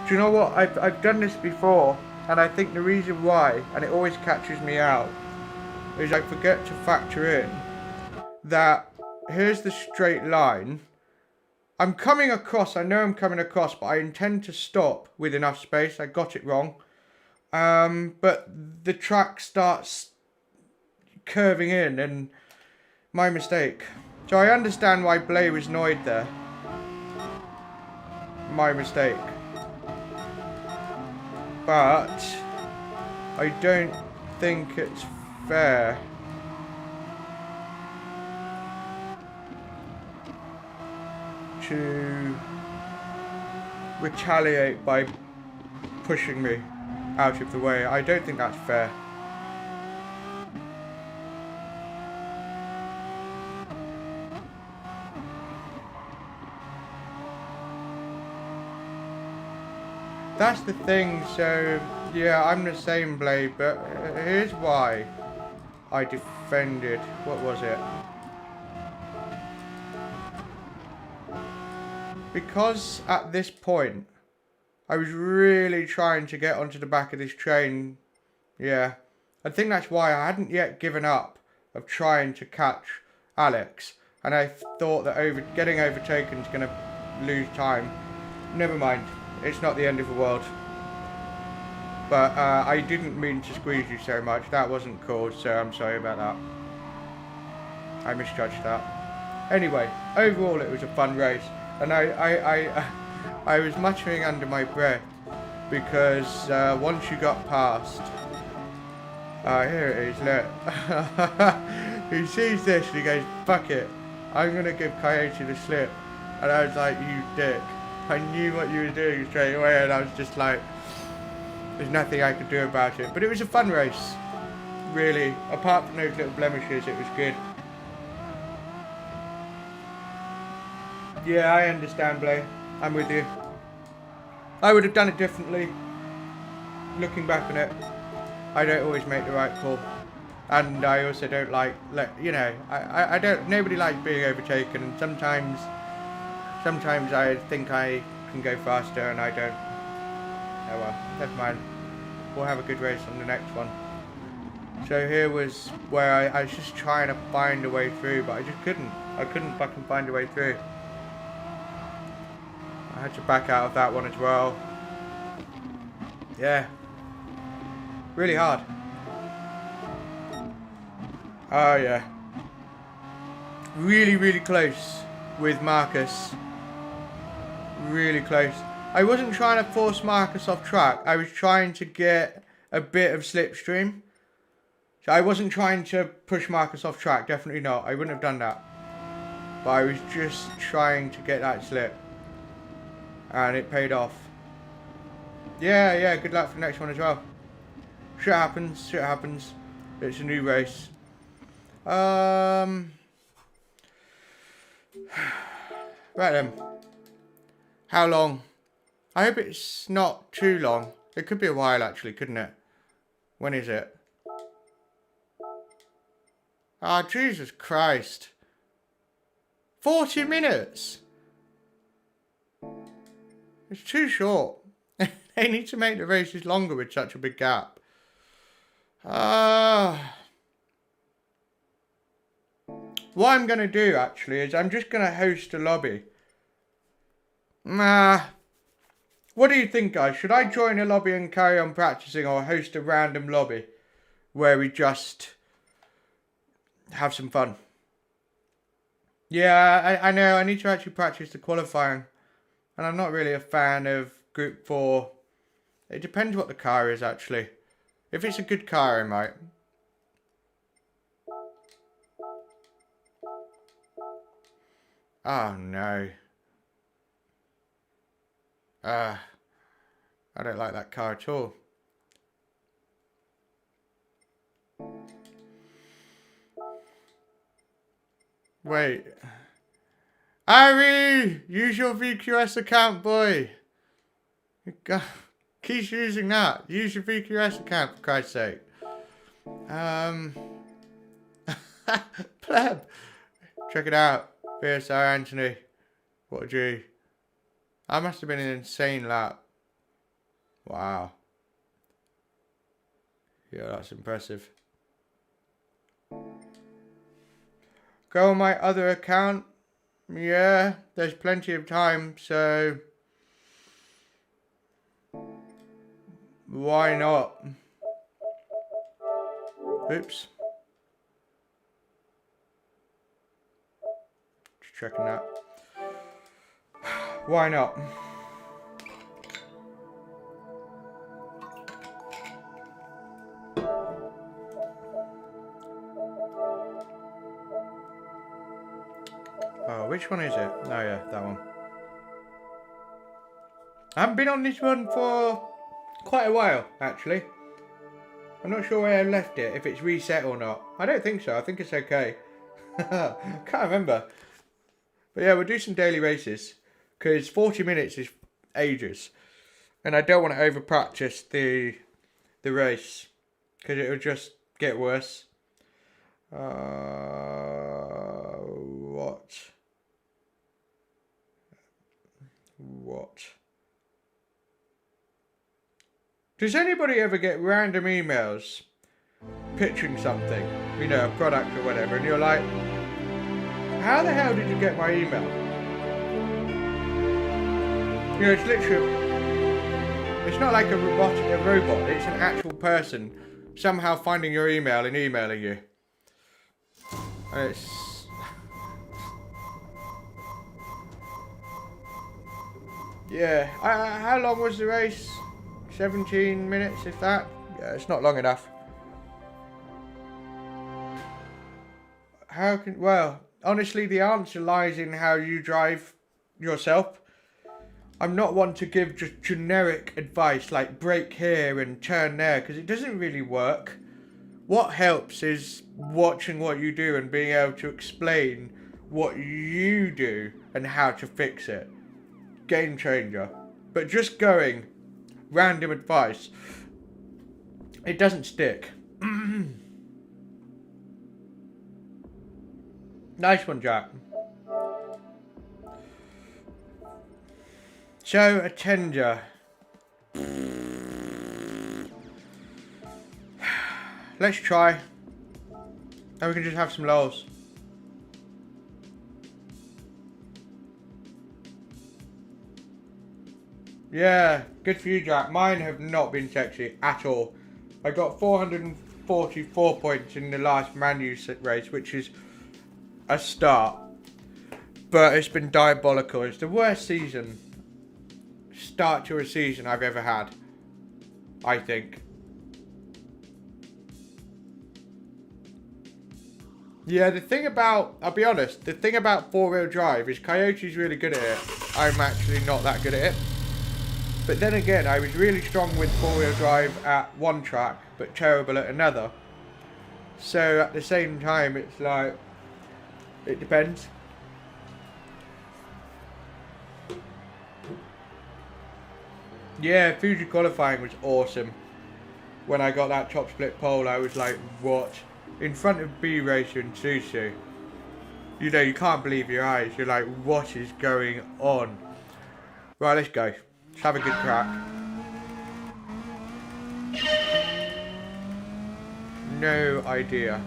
Do you know what? I've done this before, and I think the reason why, and it always catches me out, is I forget to factor in that here's the straight line. I'm coming across, I know I'm coming across, but I intend to stop with enough space. I got it wrong. But the track starts curving in, and my mistake. So I understand why Blay was annoyed there. My mistake. But I don't think it's fair to retaliate by pushing me out of the way. I don't think that's fair. That's the thing, so yeah, I'm the same, Blade, but here's why I defended. What was it? Because at this point, I was really trying to get onto the back of this train. Yeah, I think that's why I hadn't yet given up of trying to catch Alex. And I thought that getting overtaken is going to lose time. Never mind, it's not the end of the world. But I didn't mean to squeeze you so much. That wasn't cool, so I'm sorry about that. I misjudged that. Anyway, overall it was a fun race. And I was muttering under my breath because once you got past, here it is, look. He sees this and he goes, fuck it, I'm going to give Coyote the slip. And I was like, you dick. I knew what you were doing straight away, and I was just like, there's nothing I could do about it. But it was a fun race, really. Apart from those little blemishes, it was good. Yeah, I understand, Blay. I'm with you. I would have done it differently. Looking back on it, I don't always make the right call. And I also don't like you know, I don't, nobody likes being overtaken, and sometimes I think I can go faster and I don't. Oh well, never mind. We'll have a good race on the next one. So here was where I was just trying to find a way through, but I just couldn't. I couldn't fucking find a way through. I had to back out of that one as well. Yeah. Really hard. Oh yeah. Really, really close with Marcus. Really close. I wasn't trying to force Marcus off track. I was trying to get a bit of slipstream. So I wasn't trying to push Marcus off track. Definitely not. I wouldn't have done that. But I was just trying to get that slip. And it paid off. Yeah, good luck for the next one as well. Shit happens, shit happens. It's a new race. Right then. How long? I hope it's not too long. It could be a while actually, couldn't it? When is it? Ah, Jesus Christ. 40 minutes? It's too short. They need to make the races longer with such a big gap. What I'm going to do, actually, is I'm just going to host a lobby. What do you think, guys? Should I join a lobby and carry on practicing, or host a random lobby where we just have some fun? Yeah, I know. I need to actually practice the qualifying. And I'm not really a fan of Group 4. It depends what the car is, actually. If it's a good car, I might. Oh, no. I don't like that car at all. Wait. Ari! Use your VQS account, boy. God, keep using that. Use your VQS account, for Christ's sake. Pleb. Check it out. VSR Anthony. What a G. That must have been an insane lap. Wow. Yeah, that's impressive. Go on my other account. Yeah, there's plenty of time, so why not? Oops. Just checking that. Why not? Oh, which one is it? Oh yeah, that one. I haven't been on this one for quite a while, actually. I'm not sure where I left it, if it's reset or not. I don't think so, I think it's okay. Can't remember. But yeah, we'll do some daily races, because 40 minutes is ages. And I don't want to over practice the race, because it will just get worse. What? Does anybody ever get random emails pitching something, you know, a product or whatever, and you're like, how the hell did you get my email? You know, it's literally, it's not like a robot, it's an actual person somehow finding your email and emailing you. And it's... Yeah, how long was the race? 17 minutes, if that? Yeah, it's not long enough. How can... Well, honestly, the answer lies in how you drive yourself. I'm not one to give just generic advice, like brake here and turn there, because it doesn't really work. What helps is watching what you do and being able to explain what you do and how to fix it. Game changer. But just going random advice, it doesn't stick. Nice one, Jack. So, a tender. Let's try. And we can just have some lols. Yeah, good for you, Jack. Mine have not been sexy at all. I got 444 points in the last Manu race, which is a start. But it's been diabolical. It's the worst start to a season I've ever had, I think. Yeah, the thing about, I'll be honest, the thing about four-wheel drive is Coyote's really good at it. I'm actually not that good at it. But then again, I was really strong with four-wheel drive at one track, but terrible at another. So at the same time, it's like, it depends. Yeah, Fuji qualifying was awesome. When I got that top split pole, I was like, what? In front of B Racer and Susu. You know, you can't believe your eyes. You're like, what is going on? Right, let's go. Let's have a good crack. No idea.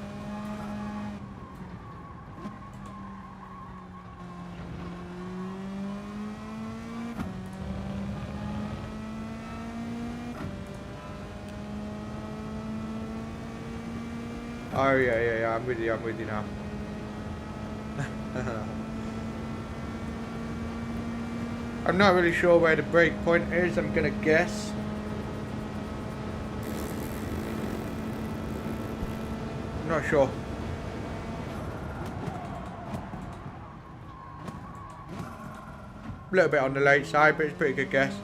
Oh yeah, I'm with you now. I'm not really sure where the brake point is, I'm gonna guess. I'm not sure. A little bit on the late side, but it's a pretty good guess.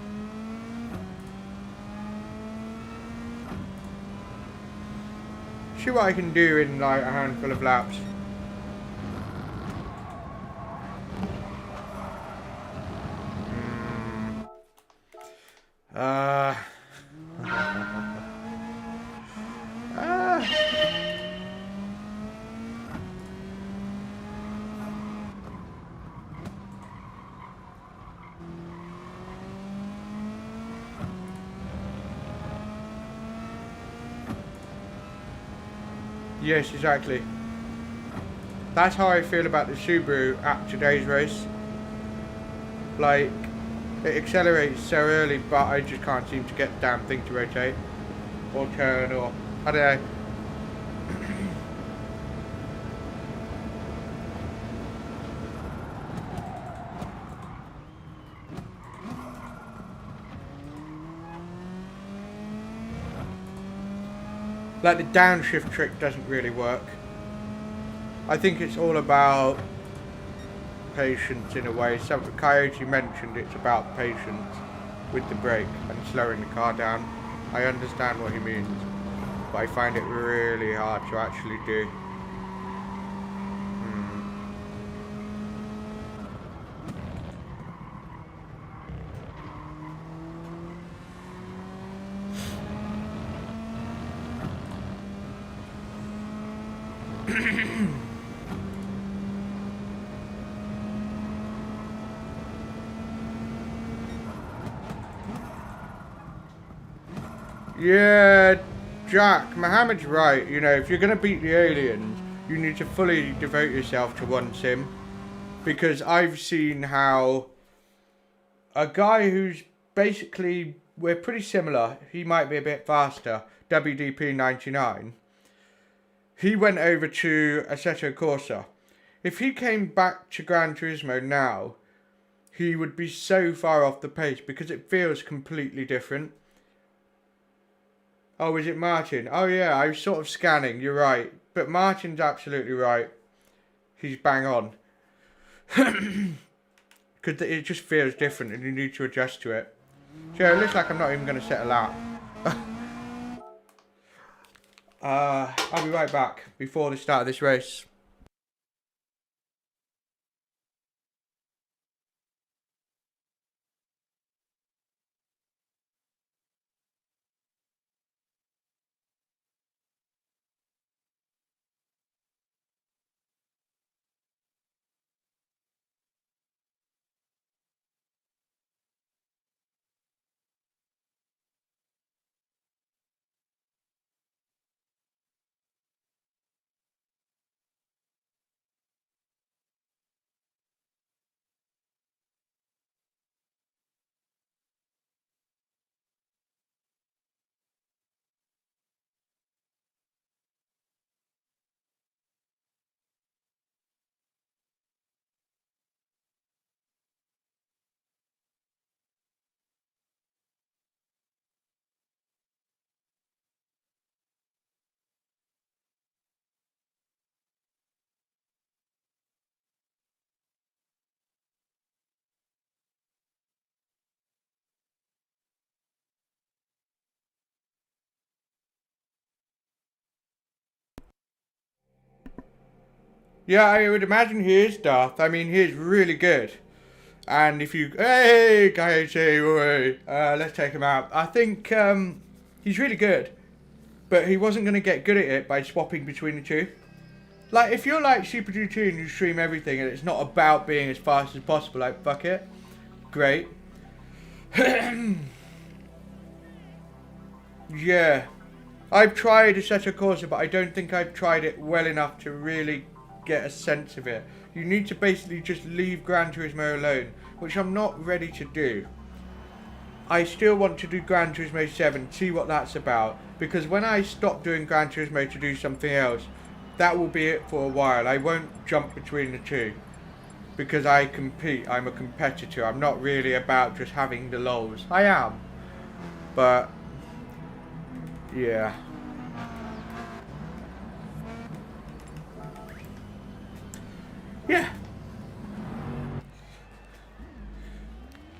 See what I can do in like a handful of laps. Yes, exactly. That's how I feel about the Subaru at today's race. Like, it accelerates so early, but I just can't seem to get the damn thing to rotate or turn, or I don't know. Like, the downshift trick doesn't really work. I think it's all about patience in a way. So Coyote mentioned it's about patience with the brake and slowing the car down. I understand what he means, but I find it really hard to actually do. Yeah, Jack, Mohammed's right. You know, if you're going to beat the aliens, you need to fully devote yourself to one sim. Because I've seen how a guy who's basically, we're pretty similar, he might be a bit faster, WDP99, he went over to Assetto Corsa. If he came back to Gran Turismo now, he would be so far off the pace because it feels completely different. Oh, is it Martin? Oh yeah, I was sort of scanning, you're right. But Martin's absolutely right. He's bang on. Because it just feels different and you need to adjust to it. So yeah, it looks like I'm not even going to set a lap. I'll be right back before the start of this race. Yeah, I would imagine he is daft. I mean, he is really good. And if you... Hey, Coyote, let's take him out. I think he's really good. But he wasn't going to get good at it by swapping between the two. Like, if you're like Super GT and you stream everything and it's not about being as fast as possible, like, fuck it. Great. Yeah. I've tried Assetto Corsa, but I don't think I've tried it well enough to really get a sense of it. You need to basically just leave Gran Turismo alone, which I'm not ready to do. I still want to do Gran Turismo 7, see what that's about, because when I stop doing Gran Turismo to do something else, that will be it for a while. I won't jump between the two, because I compete, I'm a competitor. I'm not really about just having the lols. I am, but yeah. Yeah.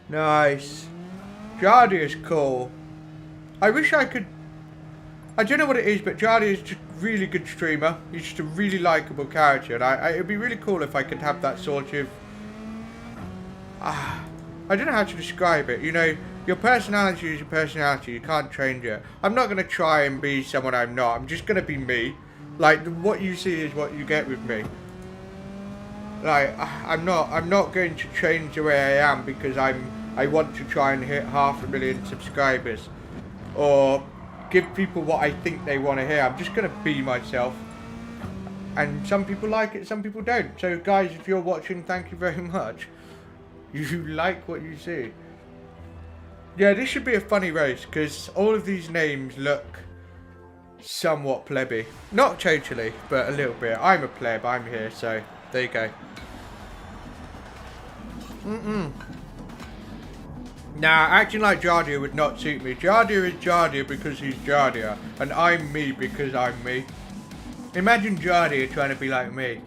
Nice. Jardy is cool. I wish I could... I don't know what it is, but Jardy is just a really good streamer. He's just a really likeable character. And it'd be really cool if I could have that sort of... I don't know how to describe it. You know, your personality is your personality. You can't change it. I'm not going to try and be someone I'm not. I'm just going to be me. Like, what you see is what you get with me. Like, I'm not going to change the way I am because I want to try and hit 500,000 subscribers or give people what I think they want to hear. I'm just going to be myself. And some people like it, some people don't. So guys, if you're watching, thank you very much. You like what you see. Yeah, this should be a funny race because all of these names look somewhat plebby. Not totally, but a little bit. I'm a pleb, I'm here, so there you go. Nah, acting like Jardia would not suit me. Jardia is Jardia because he's Jardia, and I'm me because I'm me. Imagine Jardia trying to be like me.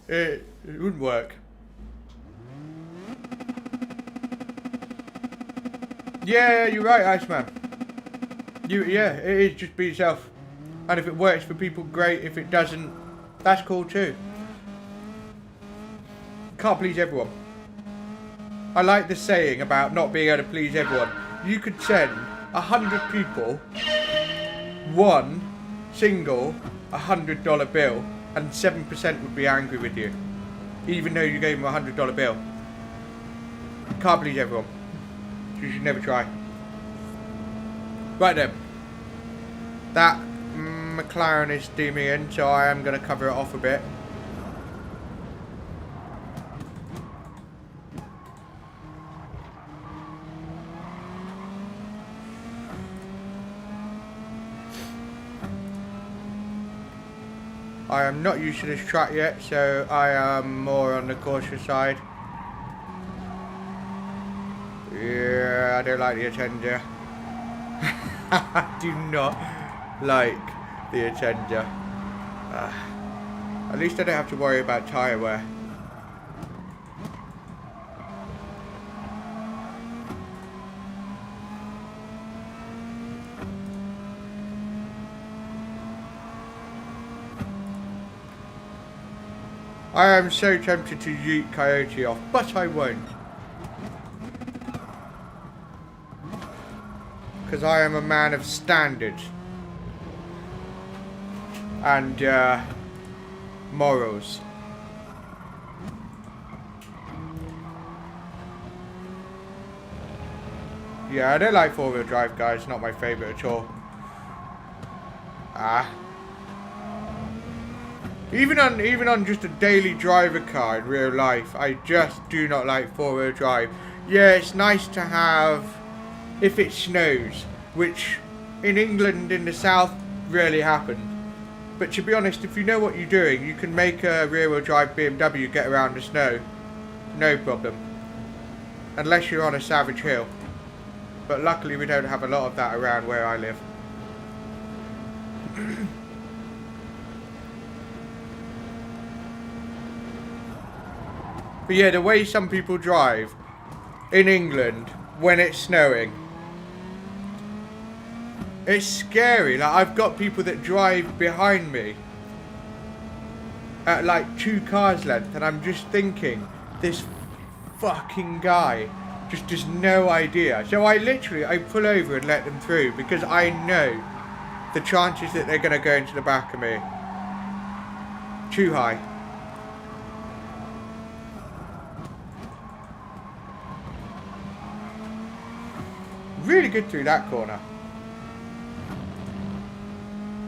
It wouldn't work. Yeah, you're right, Iceman. Yeah, it is just be yourself. And if it works for people, great. If it doesn't, that's cool too. Can't please everyone. I like the saying about not being able to please everyone. You could send 100 people one single $100 bill and 7% would be angry with you, even though you gave them a $100 bill. Can't please everyone. You should never try. Right then. That McLaren is steaming in, so I am going to cover it off a bit. I am not used to this track yet, so I am more on the cautious side. Yeah, I don't like the attender. I do not like the attender. At least I don't have to worry about tyre wear. I am so tempted to yeet Coyote off, but I won't. Because I am a man of standards. And, morals. Yeah, I don't like four-wheel drive, guys. Not my favourite at all. Even on just a daily driver car in real life, I just do not like four-wheel drive. Yeah, it's nice to have if it snows, which in England in the south rarely happens. But to be honest, if you know what you're doing, you can make a rear-wheel drive BMW get around the snow. No problem. Unless you're on a savage hill. But luckily we don't have a lot of that around where I live. But yeah, the way some people drive in England when it's snowing, it's scary. Like, I've got people that drive behind me at like 2 cars length, and I'm just thinking, this fucking guy just has no idea. So I pull over and let them through because I know the chances that they're going to go into the back of me too high. really good through that corner.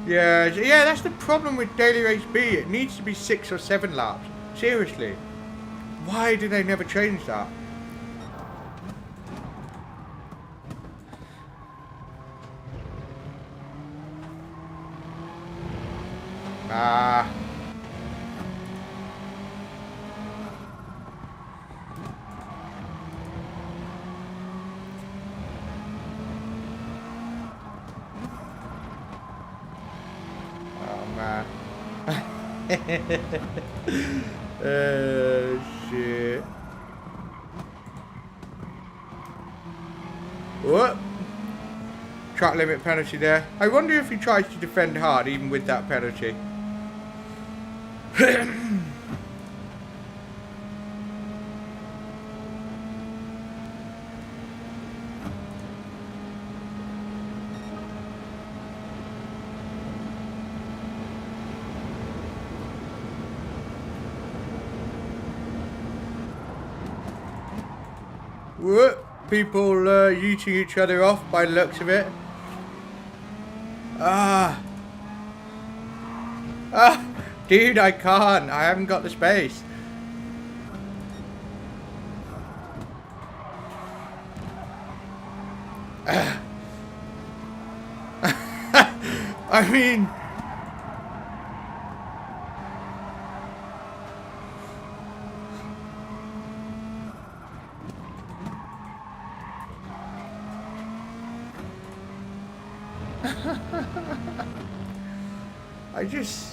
Yeah, that's the problem with Daily Race B. It needs to be 6 or 7 laps. Seriously. Why did they never change that? Ah. Oh shit. What? Track limit penalty there. I wonder if he tries to defend hard even with that penalty. What? People yeeting each other off by the looks of it. Dude, I can't. I haven't got the space. I mean... I just...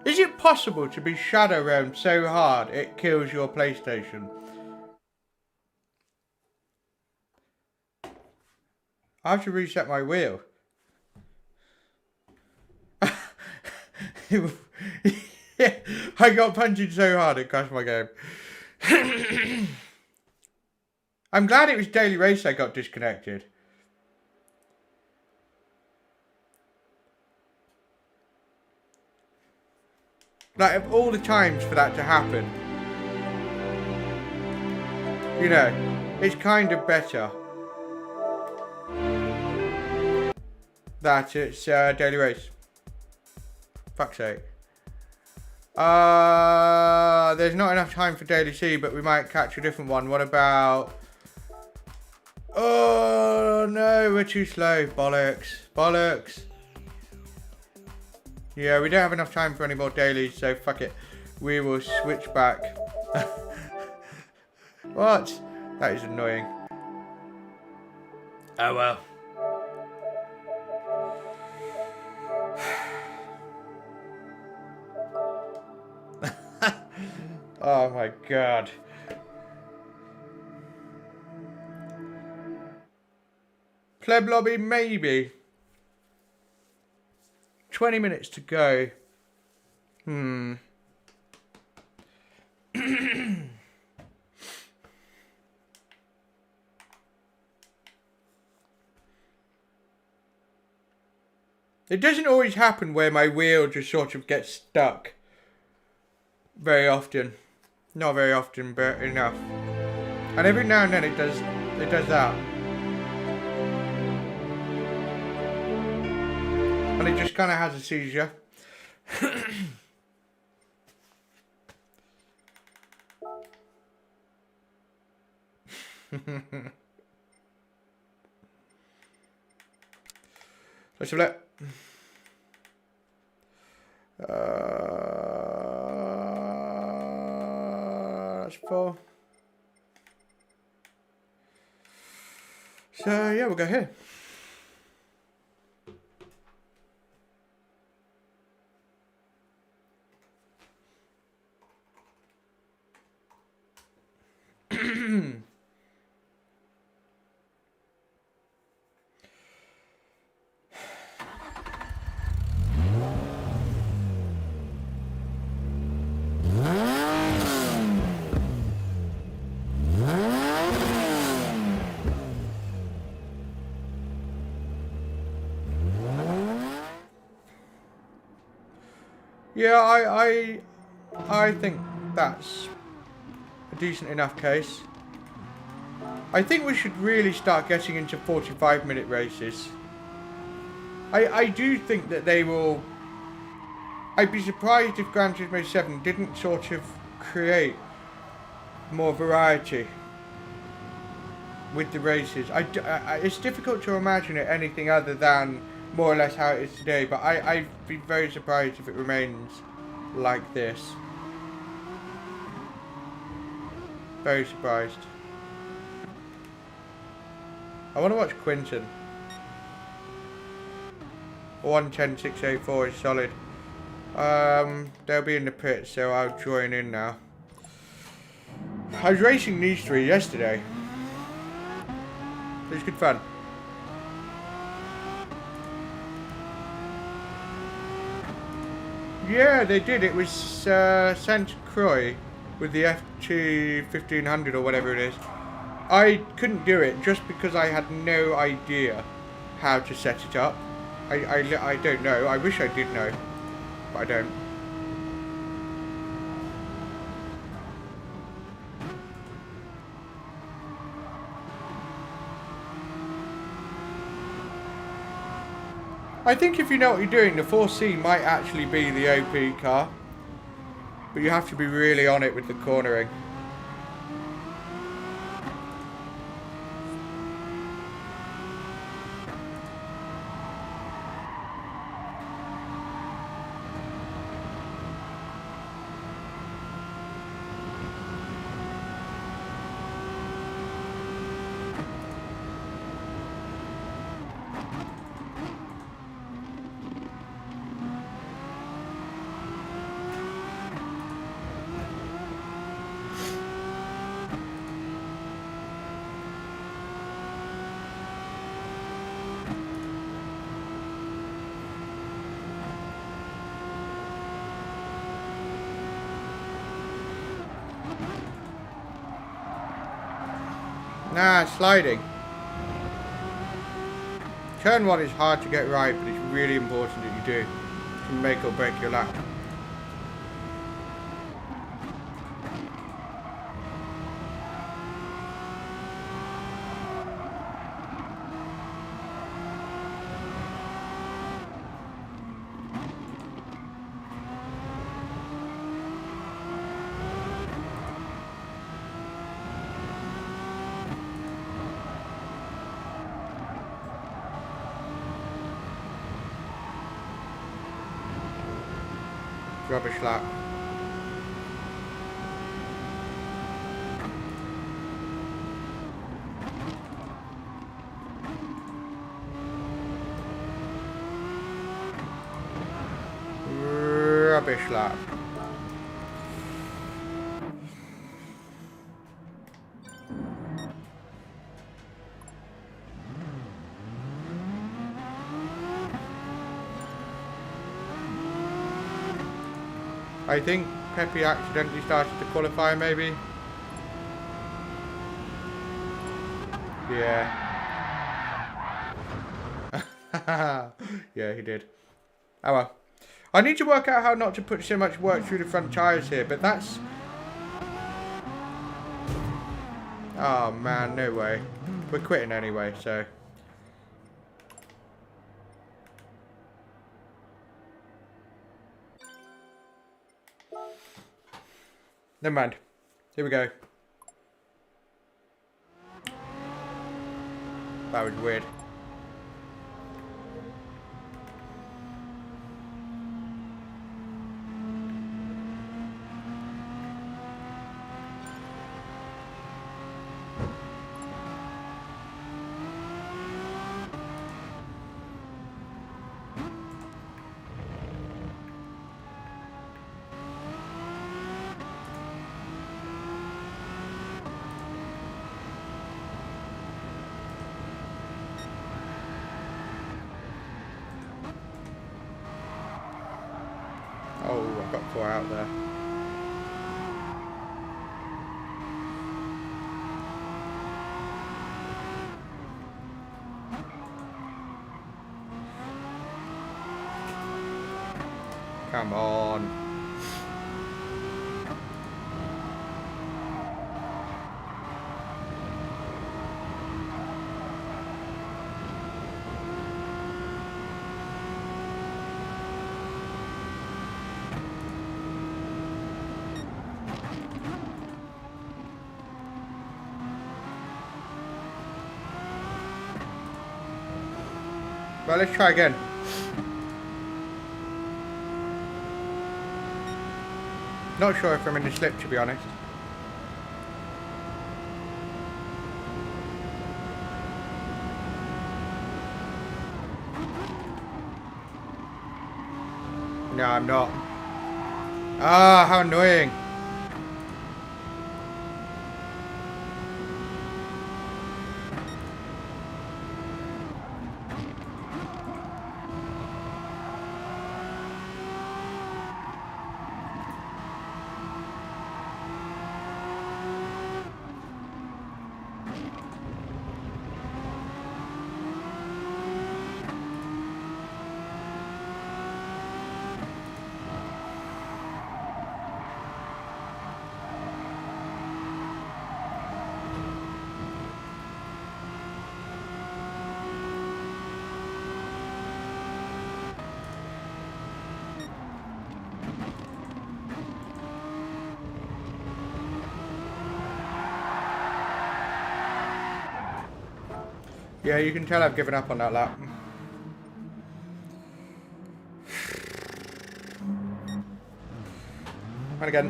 Is it possible to be shadow roamed so hard it kills your PlayStation? I have to reset my wheel. I got punched so hard it crashed my game. I'm glad it was Daily Race I got disconnected. Like, of all the times for that to happen, you know, it's kind of better that it's Daily Race. Fuck's sake. There's not enough time for Daily C, but we might catch a different one. What about... Oh, no, we're too slow. Bollocks. Bollocks. Yeah, we don't have enough time for any more dailies, so fuck it. We will switch back. What? That is annoying. Oh well. Oh my god. Club lobby, maybe. 20 minutes to go. It doesn't always happen where my wheel just sort of gets stuck. Very often. Not very often, but enough. And every now and then it does that. And it just kind of has a seizure. Let's have a look. That's 4. So yeah, we'll go here. Yeah, I think that's a decent enough case. I think we should really start getting into 45-minute races. I do think that they will... I'd be surprised if Gran Turismo 7 didn't sort of create more variety with the races. It's difficult to imagine it anything other than more or less how it is today, but I'd be very surprised if it remains like this. Very surprised. I want to watch Quinton. 1:10.684 is solid. They'll be in the pit, so I'll join in now. I was racing these three yesterday. It was good fun. Yeah, they did. It was Santa Croix with the FT 1500 or whatever it is. I couldn't do it just because I had no idea how to set it up. I don't know. I wish I did know, but I don't. I think if you know what you're doing, the 4C might actually be the OP car. But you have to be really on it with the cornering. Nah, sliding. Turn 1 is hard to get right, but it's really important that you do. It can make or break your lap. Rubbish lap. Rubbish lap. I think Pepe accidentally started to qualify, maybe. Yeah. Yeah, he did. Oh well. I need to work out how not to put so much work through the front tyres here, but that's... Oh man, no way. We're quitting anyway, so... Never mind. Here we go. That was weird. Oh, I got caught out there. Come on. Well, let's try again. Not sure if I'm in the slip, to be honest. No, I'm not. Ah, how annoying. Yeah, you can tell I've given up on that lap. And again.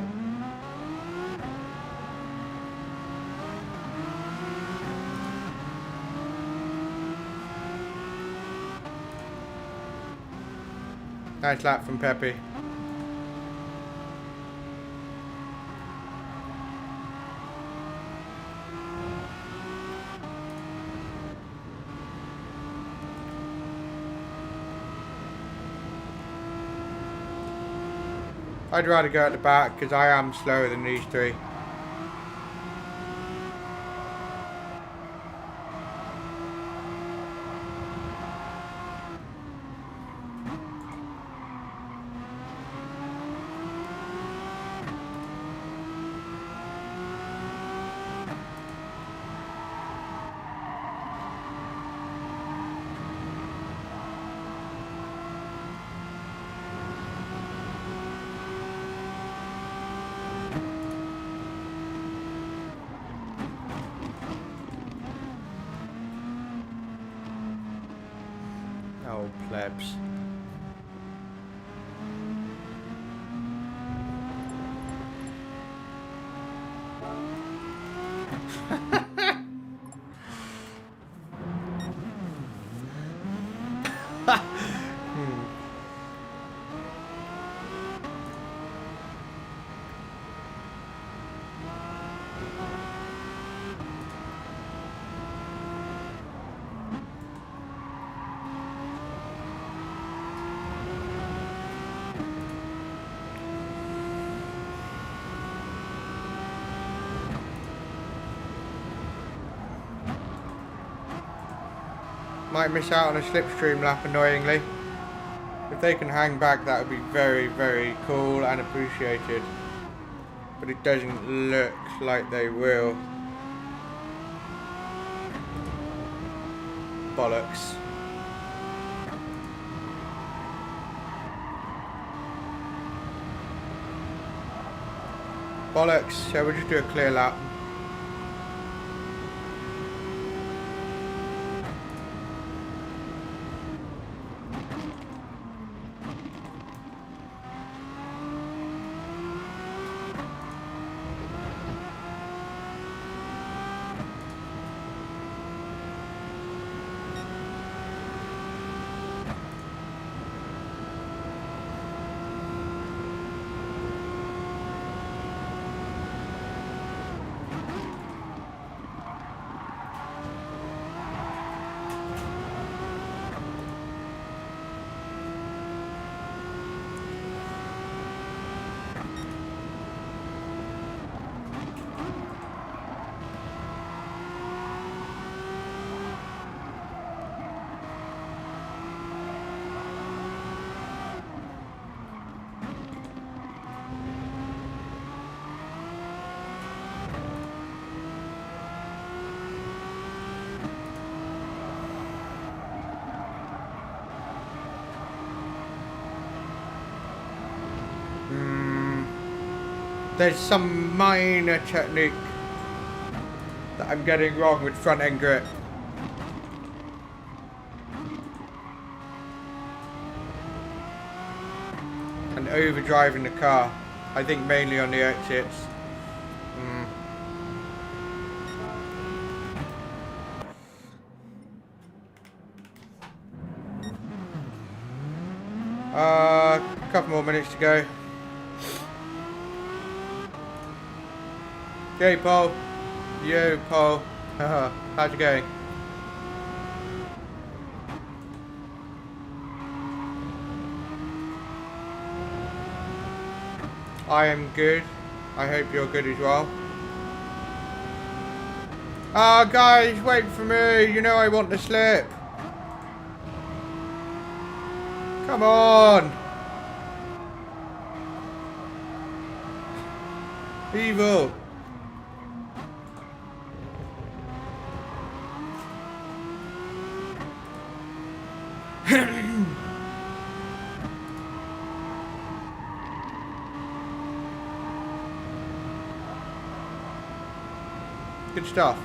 Nice lap from Pepe. I'd rather go at the back because I am slower than these three. Oh, plebs. Might miss out on a slipstream lap, annoyingly. If they can hang back, that would be very, very cool and appreciated. But it doesn't look like they will. Bollocks. Bollocks, so we'll just do a clear lap. There's some minor technique that I'm getting wrong with front end grip. And overdriving the car. I think mainly on the exits. A couple more minutes to go. Okay, Paul. Yo, Paul. How's it going? I am good. I hope you're good as well. Ah, guys, wait for me. You know I want the slip. Come on. Evil. Good stuff.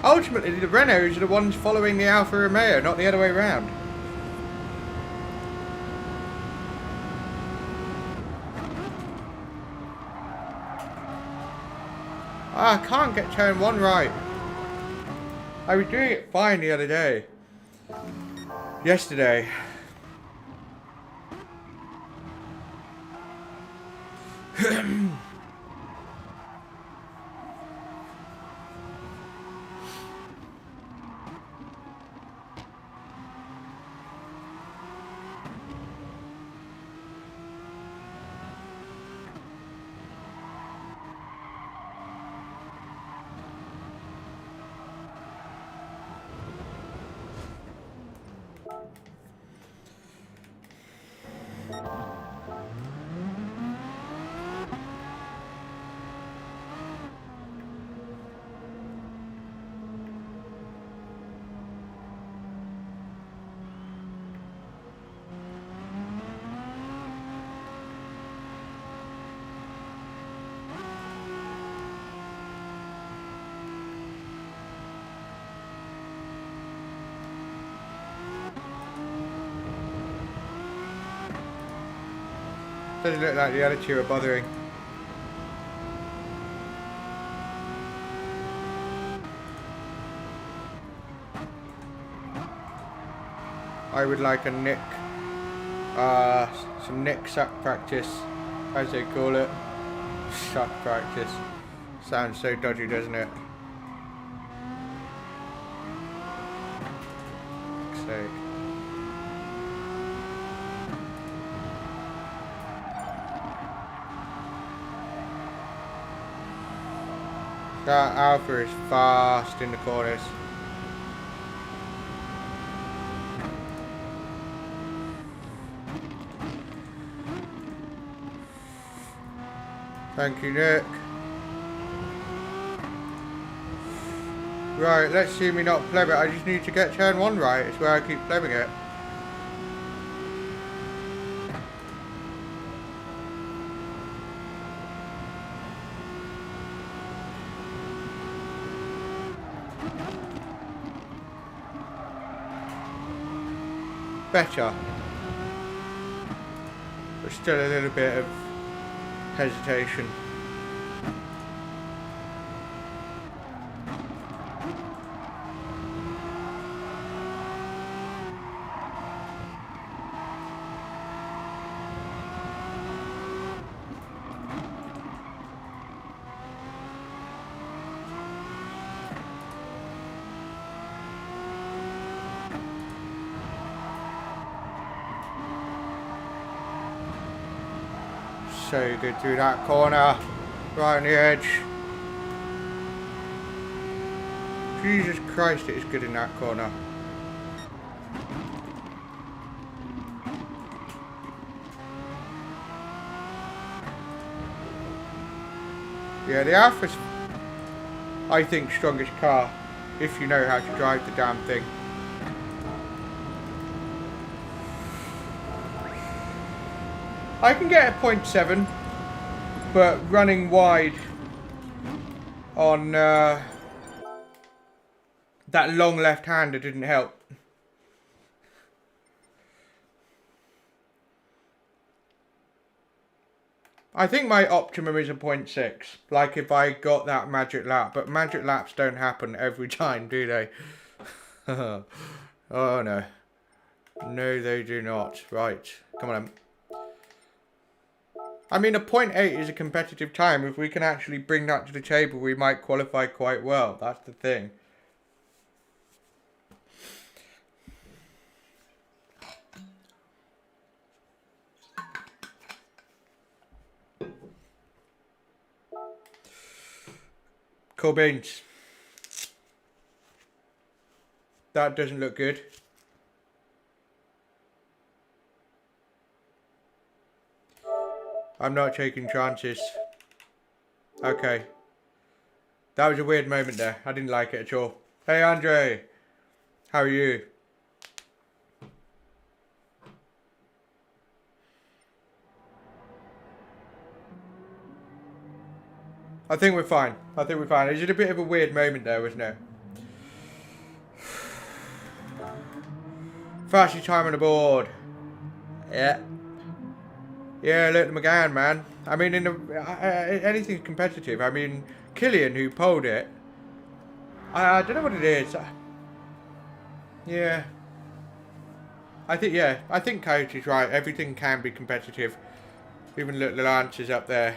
Ultimately, the Renaults are the ones following the Alfa Romeo, not the other way around. I can't get turn 1 right. I was doing it fine the other day. Yesterday. Doesn't look like the other two are bothering. I would like a nick, some nick suck practice, as they call it. Suck practice. Sounds so dodgy, doesn't it? For fuck's sake. That Alpha is fast in the corners. Thank you, Nick. Right, let's see me not pleb it. I just need to get turn 1 right. It's where I keep plebbing it. Better, but still a little bit of hesitation. So good through that corner, right on the edge. Jesus Christ, it is good in that corner. Yeah, the Alpha's, I think, strongest car, if you know how to drive the damn thing. I can get a 0.7, but running wide on that long left-hander didn't help. I think my optimum is a 0.6, like if I got that magic lap, but magic laps don't happen every time, do they? Oh no. No, they do not. Right, come on. I mean, a 0.8 is a competitive time. If we can actually bring that to the table, we might qualify quite well. That's the thing. Cool beans. That doesn't look good. I'm not taking chances. Okay. That was a weird moment there. I didn't like it at all. Hey Andre. How are you? I think we're fine. I think we're fine. Is it a bit of a weird moment there, wasn't it? Fastest time on the board. Yeah. Yeah, let them again, man. I mean, anything's competitive. I mean, Killian, who pulled it, I don't know what it is. Yeah. I think Coyote's right. Everything can be competitive. Even little answers up there.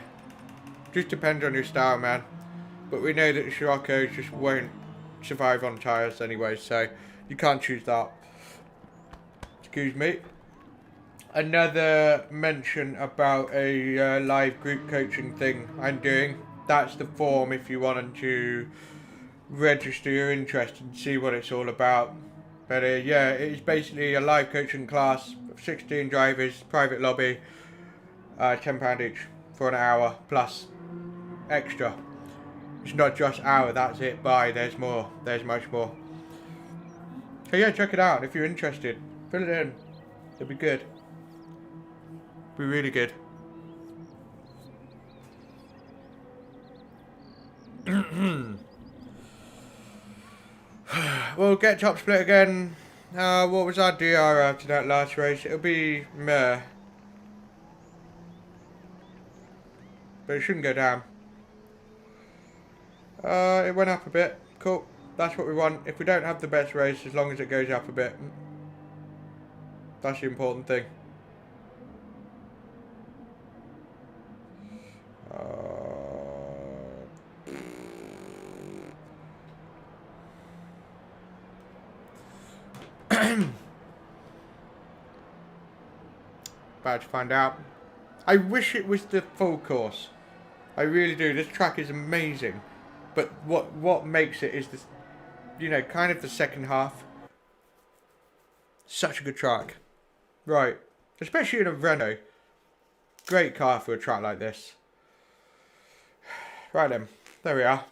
Just depends on your style, man. But we know that the Sparco just won't survive on tyres anyway, so you can't choose that. Excuse me. Another mention about a live group coaching thing I'm doing. That's the form if you wanted to register your interest and see what it's all about. But yeah, it's basically a live coaching class of 16 drivers, private lobby, £10 each for an hour plus extra. It's not just hour, that's it, bye, there's more, there's much more. So yeah, check it out if you're interested. Fill it in, it'll be good. Be really good. We'll get top split again. What was our DR after that last race? It'll be meh. But it shouldn't go down. It went up a bit. Cool. That's what we want. If we don't have the best race, as long as it goes up a bit. That's the important thing. About to find out. I wish it was the full course. I really do. This track is amazing. But what makes it is this, you know, kind of the second half. Such a good track. Right. Especially in a Renault. Great car for a track like this. Right then. There we are.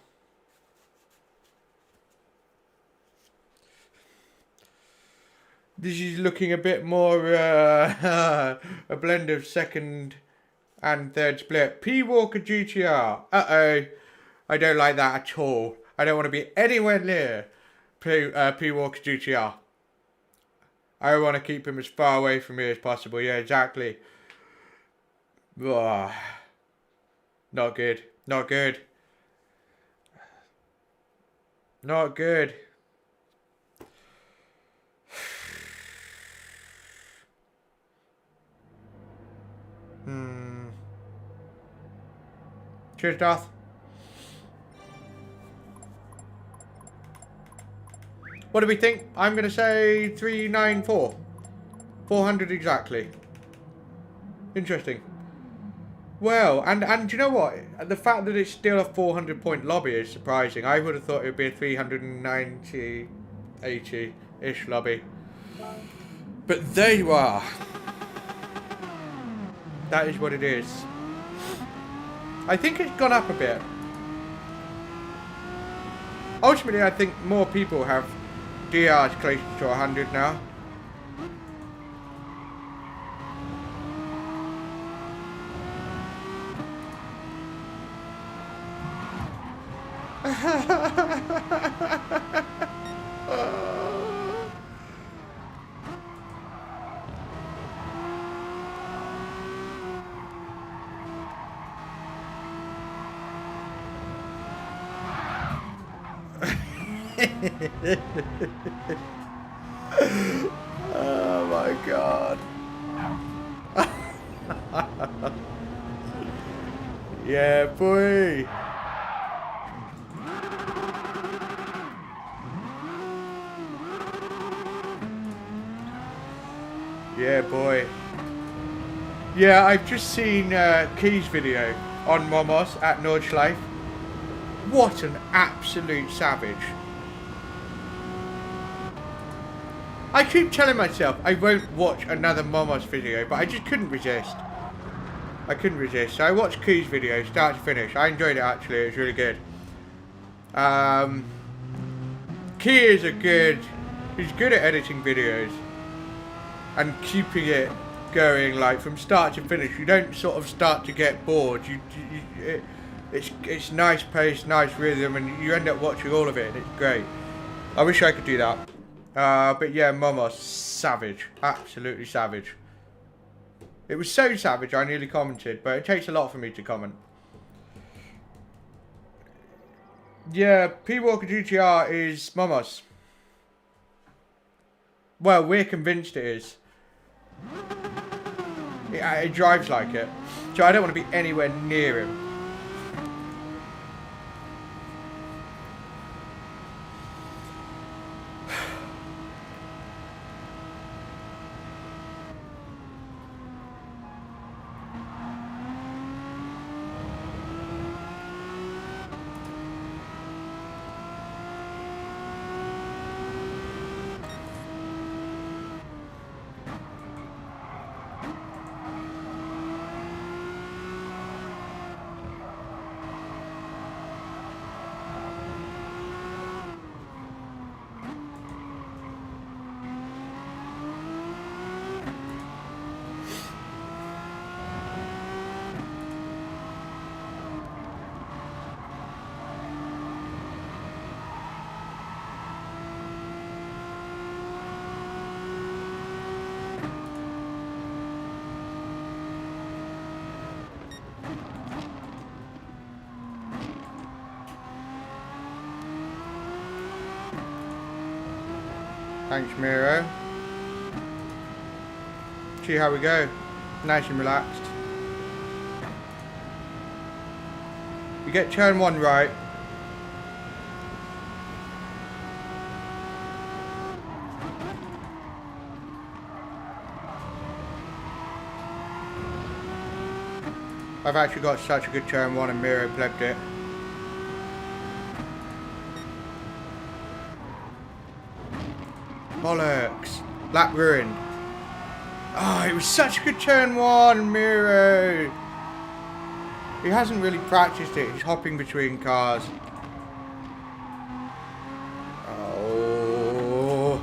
This is looking a bit more a blend of second and third split. P Walker GTR. Uh-oh. I don't like that at all. I don't want to be anywhere near P Walker GTR. I want to keep him as far away from me as possible. Yeah, exactly. Ugh. Not good. Not good. Not good. Cheers, Darth. What do we think? I'm going to say 394. 400 exactly. Interesting. Well, and do you know what? The fact that it's still a 400 point lobby is surprising. I would have thought it would be a 390, 80-ish lobby. But there you are. That is what it is. I think it's gone up a bit. Ultimately, I think more people have DRs closer to 100 now. Oh my god. Yeah, boy. Yeah, boy. Yeah, I've just seen Key's video on Momos at Nordschleife. What an absolute savage. I keep telling myself I won't watch another Momos video, but I just couldn't resist. I couldn't resist. So I watched Key's video, start to finish. I enjoyed it actually, it was really good. Key is he's good at editing videos and keeping it going like from start to finish. You don't sort of start to get bored. It's nice pace, nice rhythm, and you end up watching all of it, and it's great. I wish I could do that. But yeah, Momos, savage, absolutely savage. It was so savage I nearly commented, but it takes a lot for me to comment. Yeah, P Walker GTR is Momos. Well, we're convinced it is. It drives like it. So I don't want to be anywhere near him. Thanks, Miro. See how we go. Nice and relaxed. You get turn one right. I've actually got such a good turn one and Miro blebbed it. Bollocks. Lap ruined. Oh, it was such a good turn one, Miro. He hasn't really practiced it. He's hopping between cars. Oh.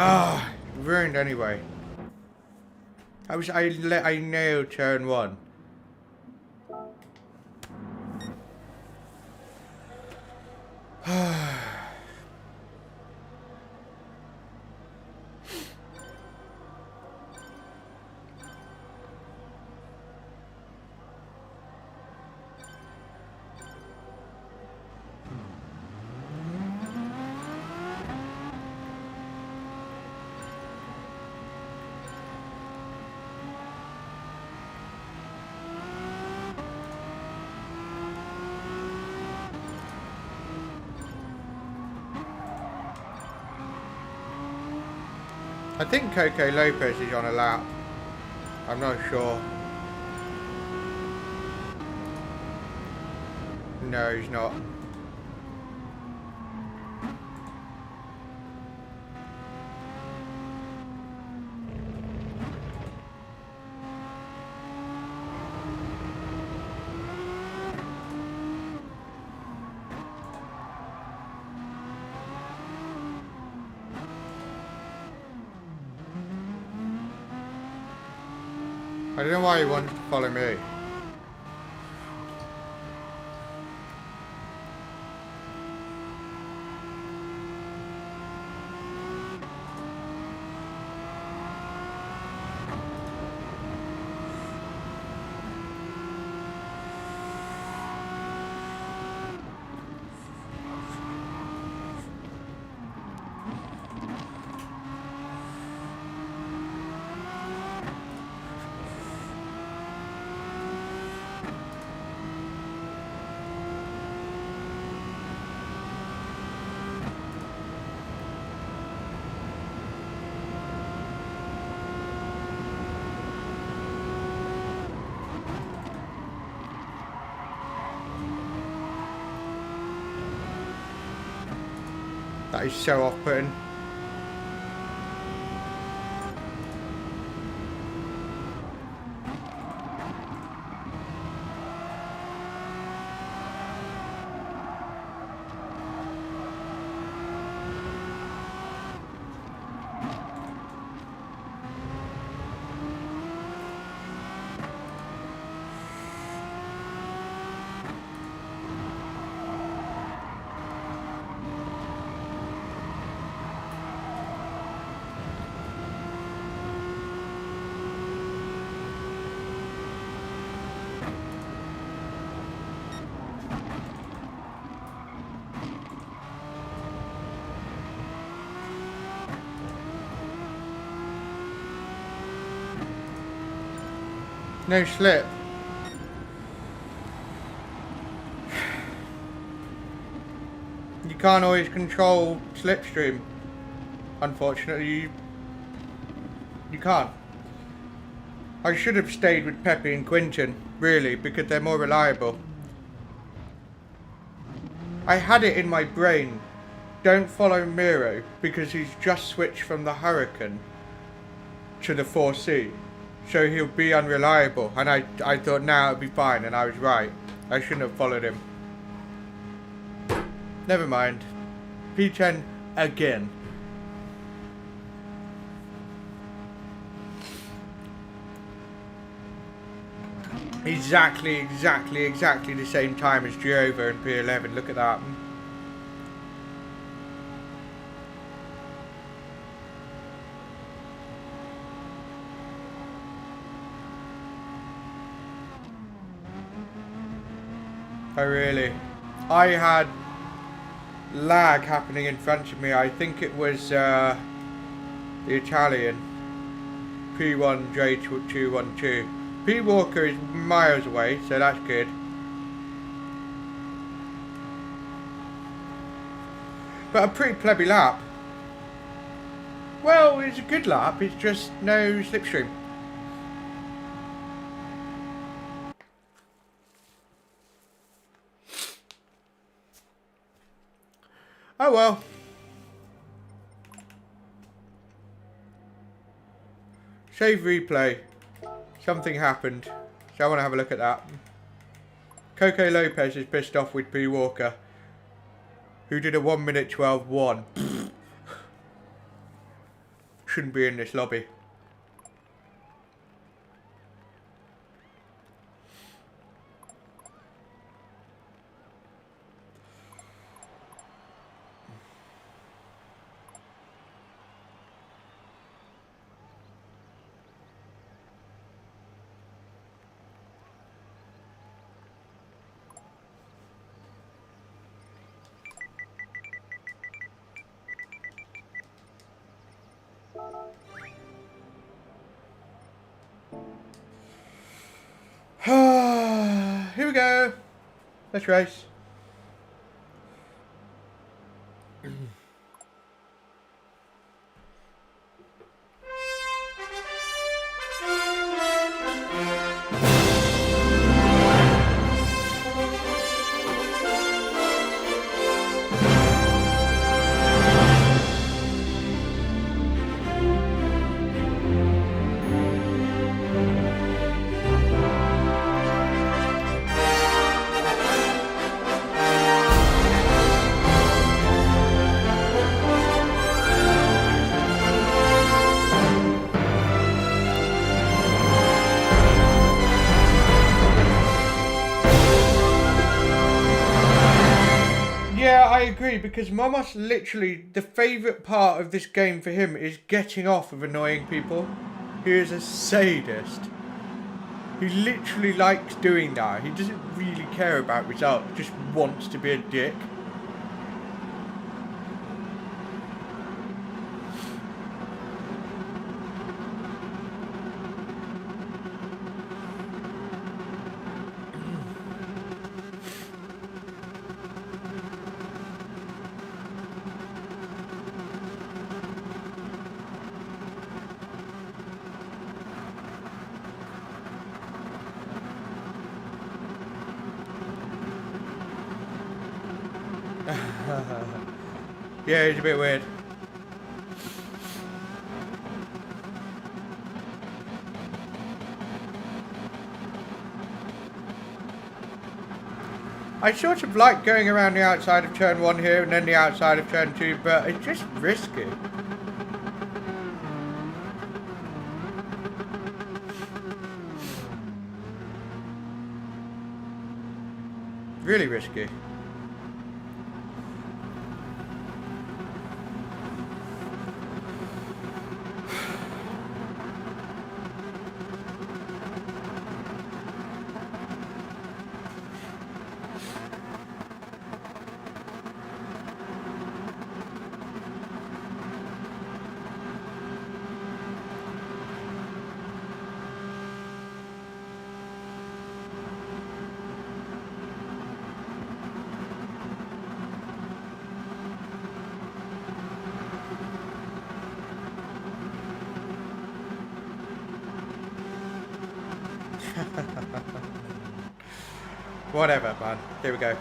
Ah, ruined anyway. I nailed turn one. I think Coco Lopez is on a lap. I'm not sure. No, he's not. I don't know why he wants to follow me. That is so off-putting. No slip. You can't always control slipstream. Unfortunately, you can't. I should have stayed with Pepe and Quinton, really, because they're more reliable. I had it in my brain, don't follow Miro, because he's just switched from the Hurricane to the 4C. So he'll be unreliable, and I thought now it'll be fine, and I was right. I shouldn't have followed him. Never mind. P10 again. Exactly the same time as Giova and P11. Look at that. Oh really? I had lag happening in front of me. I think it was the Italian P1 J212. P Walker is miles away, so that's good. But a pretty plebby lap. Well, it's a good lap, it's just no slipstream. Oh well. Save replay. Something happened. So I want to have a look at that. Coco Lopez is pissed off with P Walker, who did a 1:12.1. Shouldn't be in this lobby. Here we go. Let's race. Yeah, I agree, because Momos literally, the favourite part of this game for him is getting off of annoying people. He is a sadist. He literally likes doing that. He doesn't really care about results, just wants to be a dick. Yeah, he's a bit weird. I sort of like going around the outside of turn 1 here and then the outside of turn 2, but it's just risky. Really risky. Whatever, man. Here we go.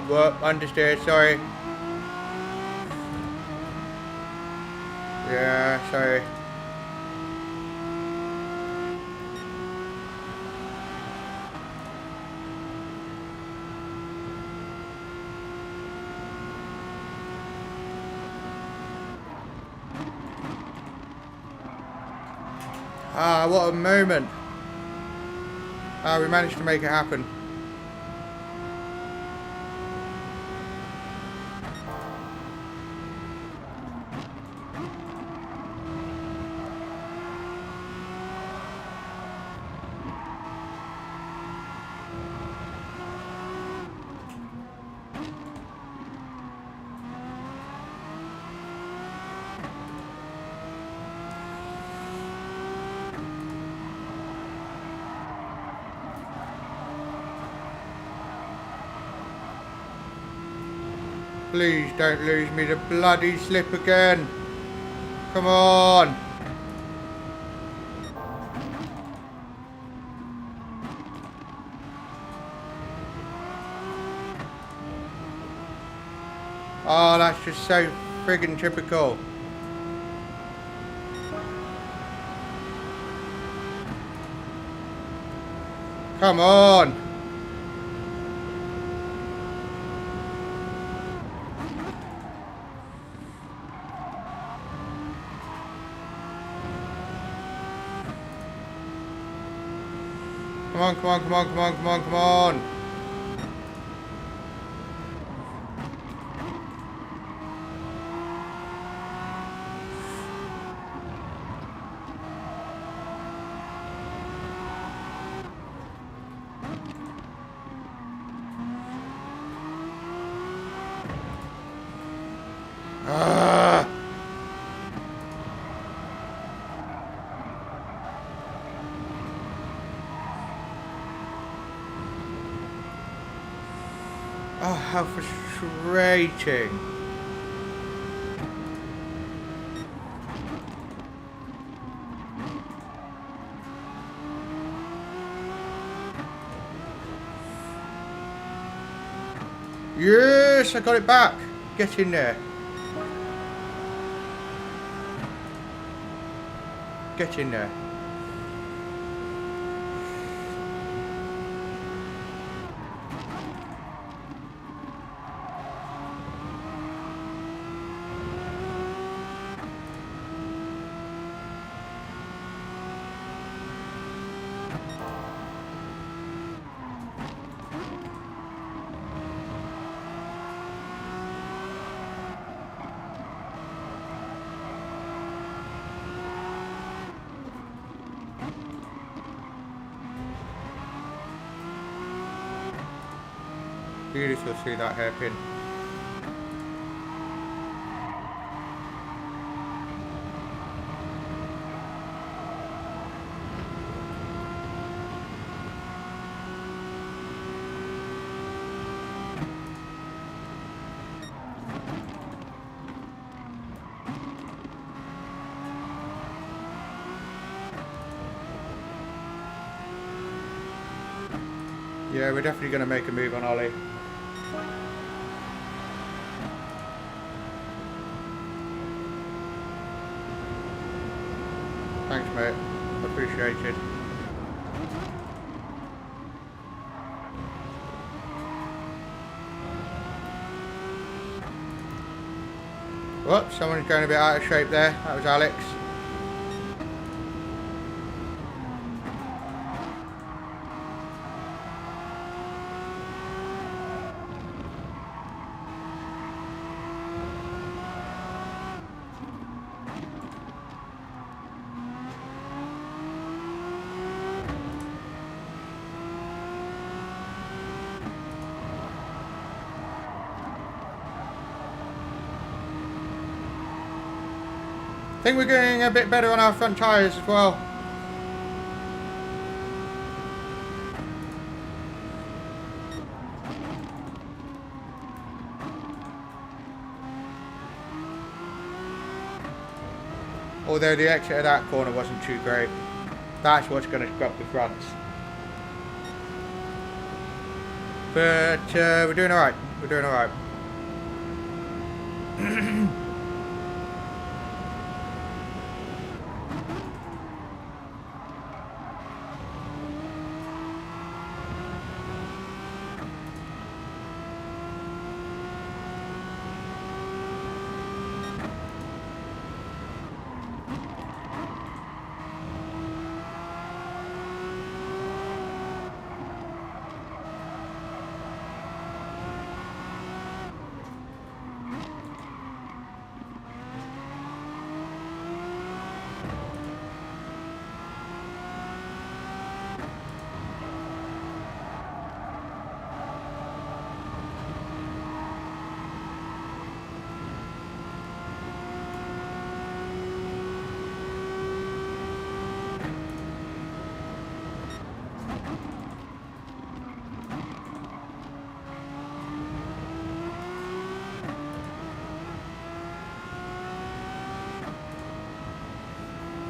Whoop. Understeer, sorry. Yeah, sorry. Ah, what a moment. Ah, we managed to make it happen. Please don't lose me the bloody slip again. Come on. Oh, that's just so friggin' typical. Come on. Come on, come on, come on, come on, come on, come on. Oh, how frustrating. Yes, I got it back. Get in there. Get in there. Beautiful to see that hairpin. Yeah, we're definitely going to make a move on Ollie. Thanks, mate. Appreciated. Whoops, someone's going a bit out of shape there. That was Alex. I think we're getting a bit better on our front tyres as well. Although the exit of that corner wasn't too great. That's what's going to scrub the fronts. But we're doing alright. We're doing alright.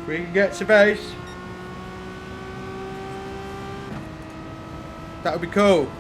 We can get to base. That would be cool.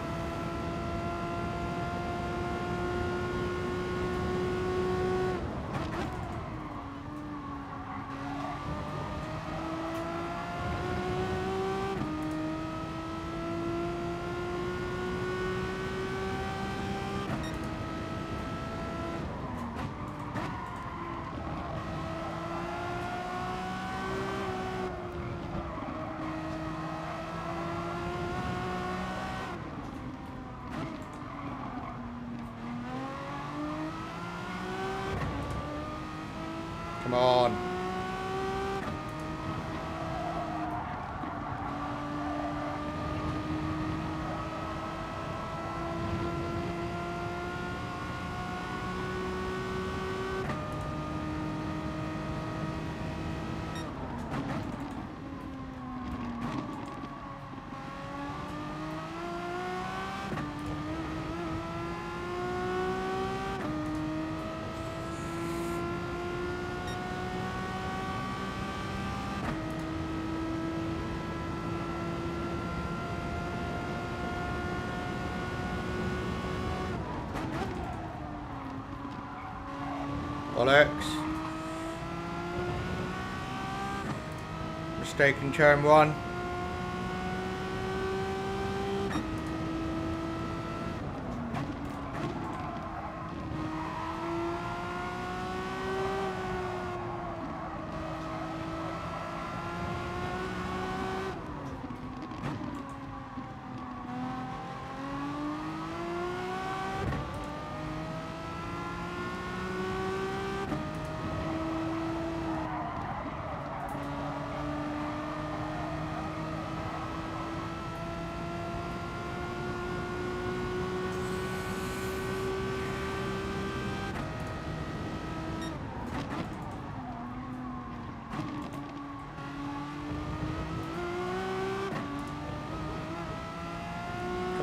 Come on. Bollocks. Mistaken turn one.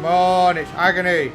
Come on, it's agony.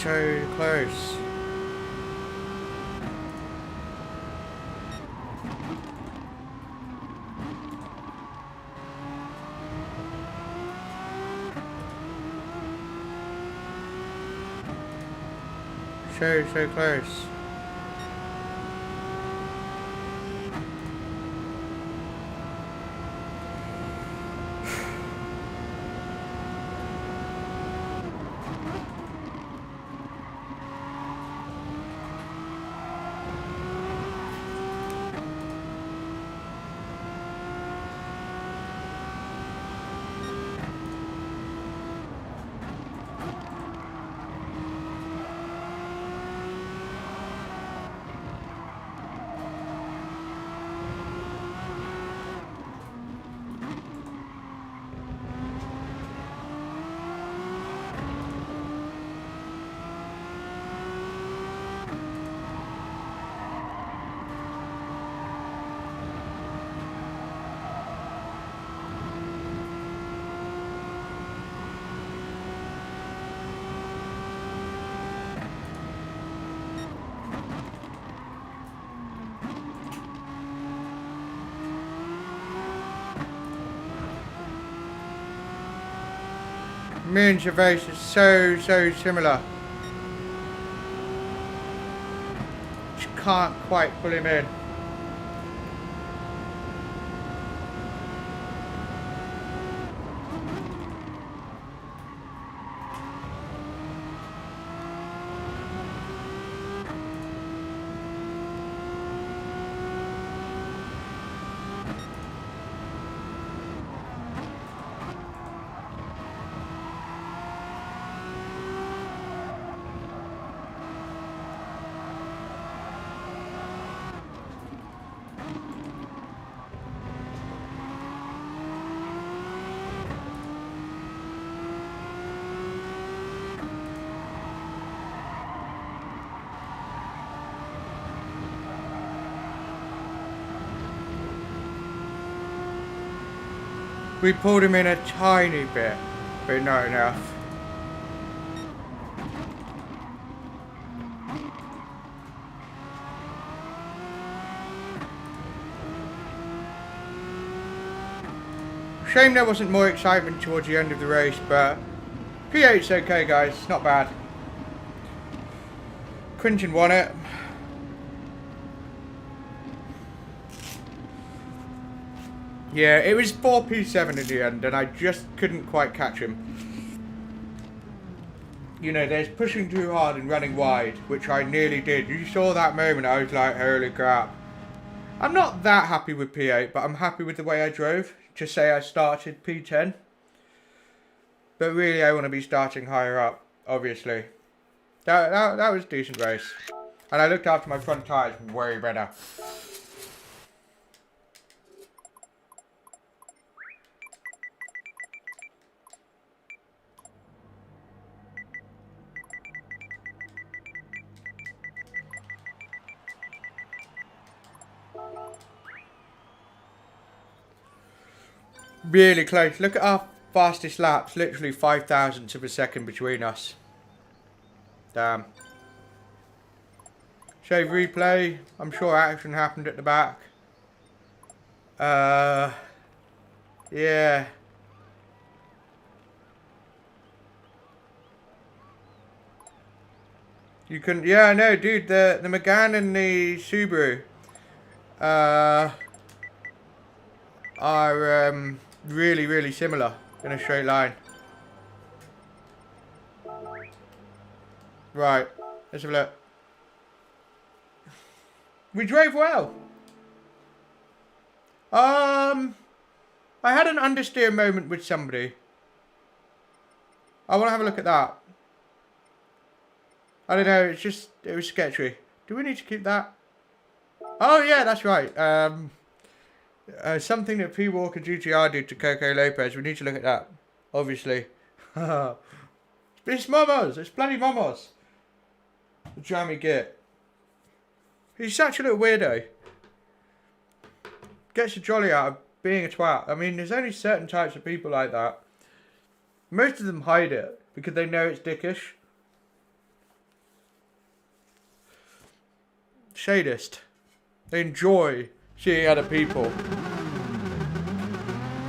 So close. So close. Me and Gervais are so similar. Just can't quite pull him in. We pulled him in a tiny bit, but not enough. Shame there wasn't more excitement towards the end of the race, but P8's okay, guys. It's not bad. Quinton won it. Yeah, it was 4P7 in the end, and I just couldn't quite catch him. You know, there's pushing too hard and running wide, which I nearly did. You saw that moment, I was like, holy crap. I'm not that happy with P8, but I'm happy with the way I drove. To say I started P10. But really, I want to be starting higher up, obviously. That was a decent race. And I looked after my front tyres way better. Really close. Look at our fastest laps. Literally 5 thousandths of a second between us. Damn. Show replay. I'm sure action happened at the back. Yeah. You couldn't. Yeah, no, dude. The Megane and the Subaru are really similar in a straight line. Right. Let's have a look. We drove well. I had an understeer moment with somebody. I want to have a look at that. I don't know, it's just, it was sketchy. Do we need to keep that? Oh yeah, that's right. Something that P. Walker GTR did to Coco Lopez. We need to look at that. Obviously. It's Momos. It's bloody Momos. The jammy git. He's such a little weirdo. Gets a jolly out of being a twat. I mean, there's only certain types of people like that. Most of them hide it because they know it's dickish. Sadist. They enjoy seeing other people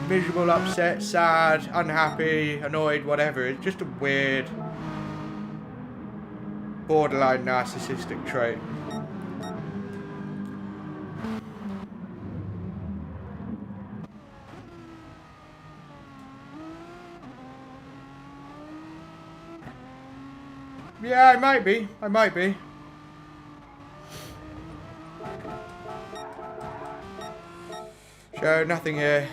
miserable, upset, sad, unhappy, annoyed, whatever. It's just a weird, borderline narcissistic trait. Yeah, I might be. I might be. So, nothing here.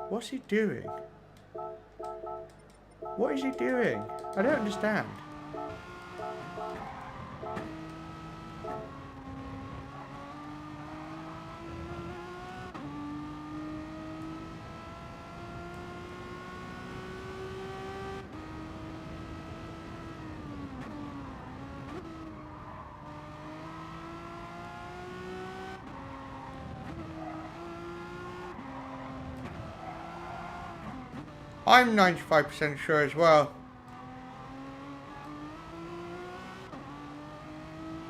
What's he doing? What is he doing? I don't understand. I'm 95% sure as well.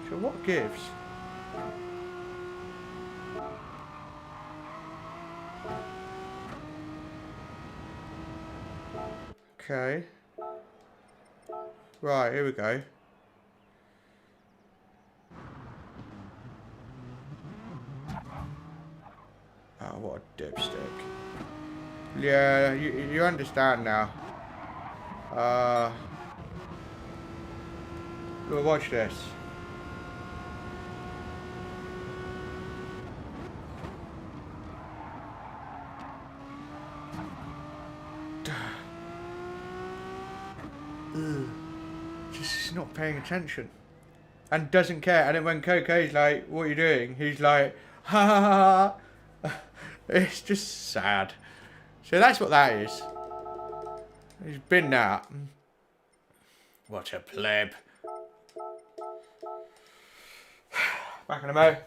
So what gives? Okay. Right, here we go. Oh, what a dipstick. Yeah, you understand now. Well, watch this. Just not paying attention. And doesn't care. And then when Coco's like, what are you doing? He's like, ha ha ha ha. It's just sad. So that's what that is. He's been that. What a pleb. Back in a mo.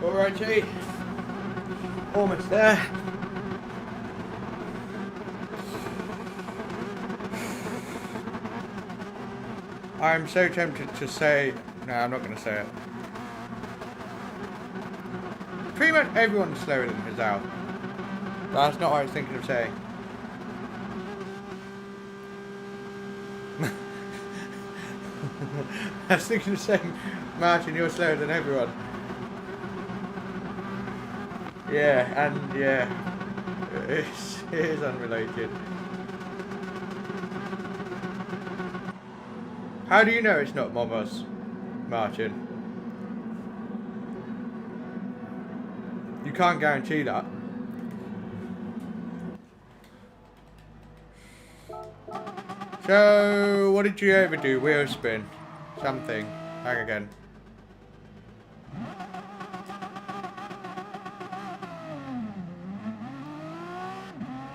Alrighty, almost there. I'm so tempted to say, no, I'm not going to say it. Pretty much everyone's slower than Hazal. That's not what I was thinking of saying. I was thinking of saying, Martin, you're slower than everyone. Yeah, and yeah, it is unrelated. How do you know it's not Momos, Martin? You can't guarantee that. So, what did you ever do? Wheel spin? Something. Back again.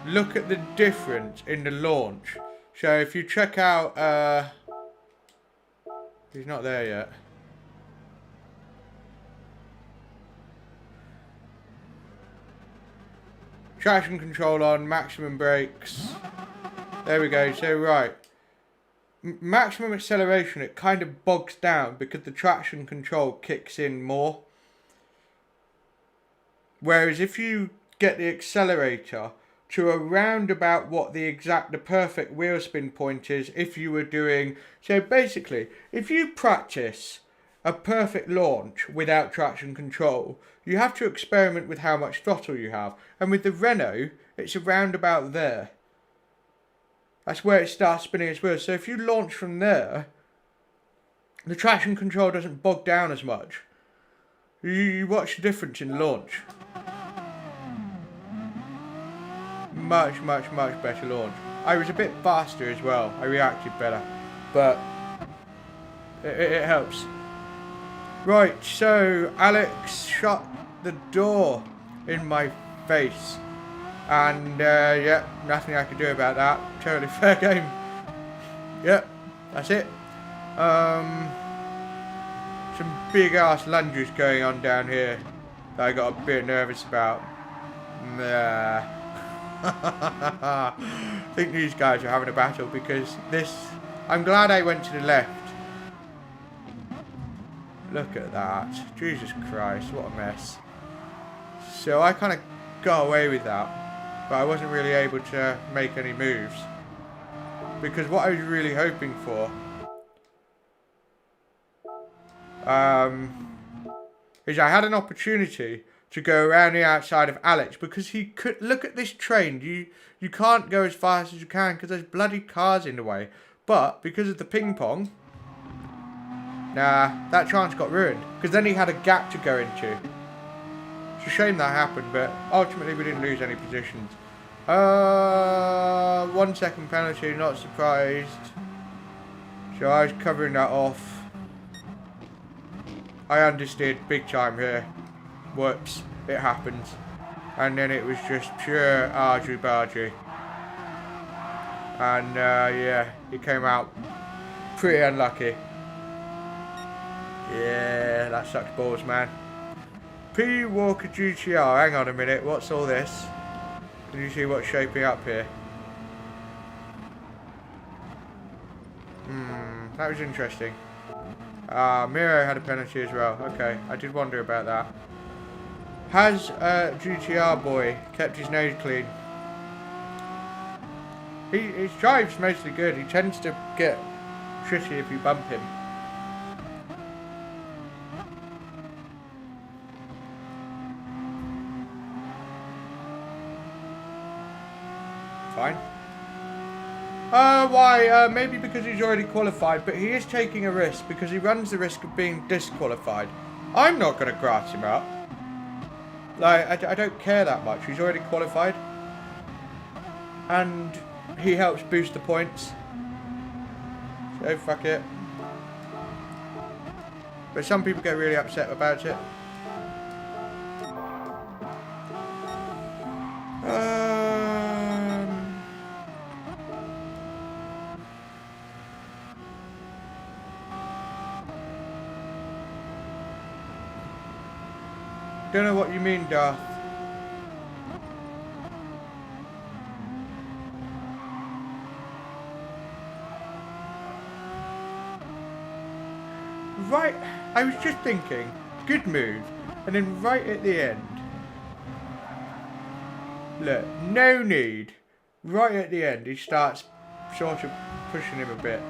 Look at the difference in the launch. So if you check out, he's not there yet. Traction control on, maximum brakes. There we go. So right, maximum acceleration, it kind of bogs down because the traction control kicks in more. Whereas if you get the accelerator to around about what the perfect wheel spin point is, if you were doing, so basically if you practice a perfect launch without traction control, you have to experiment with how much throttle you have, and with the Renault it's around about there. That's where it starts spinning its wheels. So if you launch from there, the traction control doesn't bog down as much. You watch the difference in launch. Much better launch. I was a bit faster as well. I reacted better. But It helps. Right, so Alex shut the door in my face. And, yeah, nothing I could do about that. Totally fair game. Yep, that's it. Some big ass lunges going on down here that I got a bit nervous about. Nah. I think these guys are having a battle because this... I'm glad I went to the left. Look at that. Jesus Christ, what a mess. So I kind of got away with that, but I wasn't really able to make any moves. Because what I was really hoping for is I had an opportunity to go around the outside of Alex, because he could look at this train. You can't go as fast as you can because there's bloody cars in the way. But because of the ping pong, nah, that chance got ruined, because then he had a gap to go into. It's a shame that happened, but ultimately we didn't lose any positions. 1 second penalty, not surprised. So I was covering that off. I understood big time here. Whoops, it happens. And then it was just pure argy-bargy. And yeah, it came out pretty unlucky. Yeah, that sucks balls, man. P. Walker GTR, hang on a minute, what's all this? Can you see what's shaping up here? That was interesting. Miro had a penalty as well. Okay, I did wonder about that. Has GTR boy kept his nose clean? His drive's mostly good. He tends to get shitty if you bump him. Fine. Why? Maybe because he's already qualified, but he is taking a risk because he runs the risk of being disqualified. I'm not going to grass him up. Like, I don't care that much. He's already qualified. And he helps boost the points. So, fuck it. But some people get really upset about it. Don't know what you mean, Darth. Right, I was just thinking, good move, and then right at the end, look, no need, right at the end, he starts sort of pushing him a bit.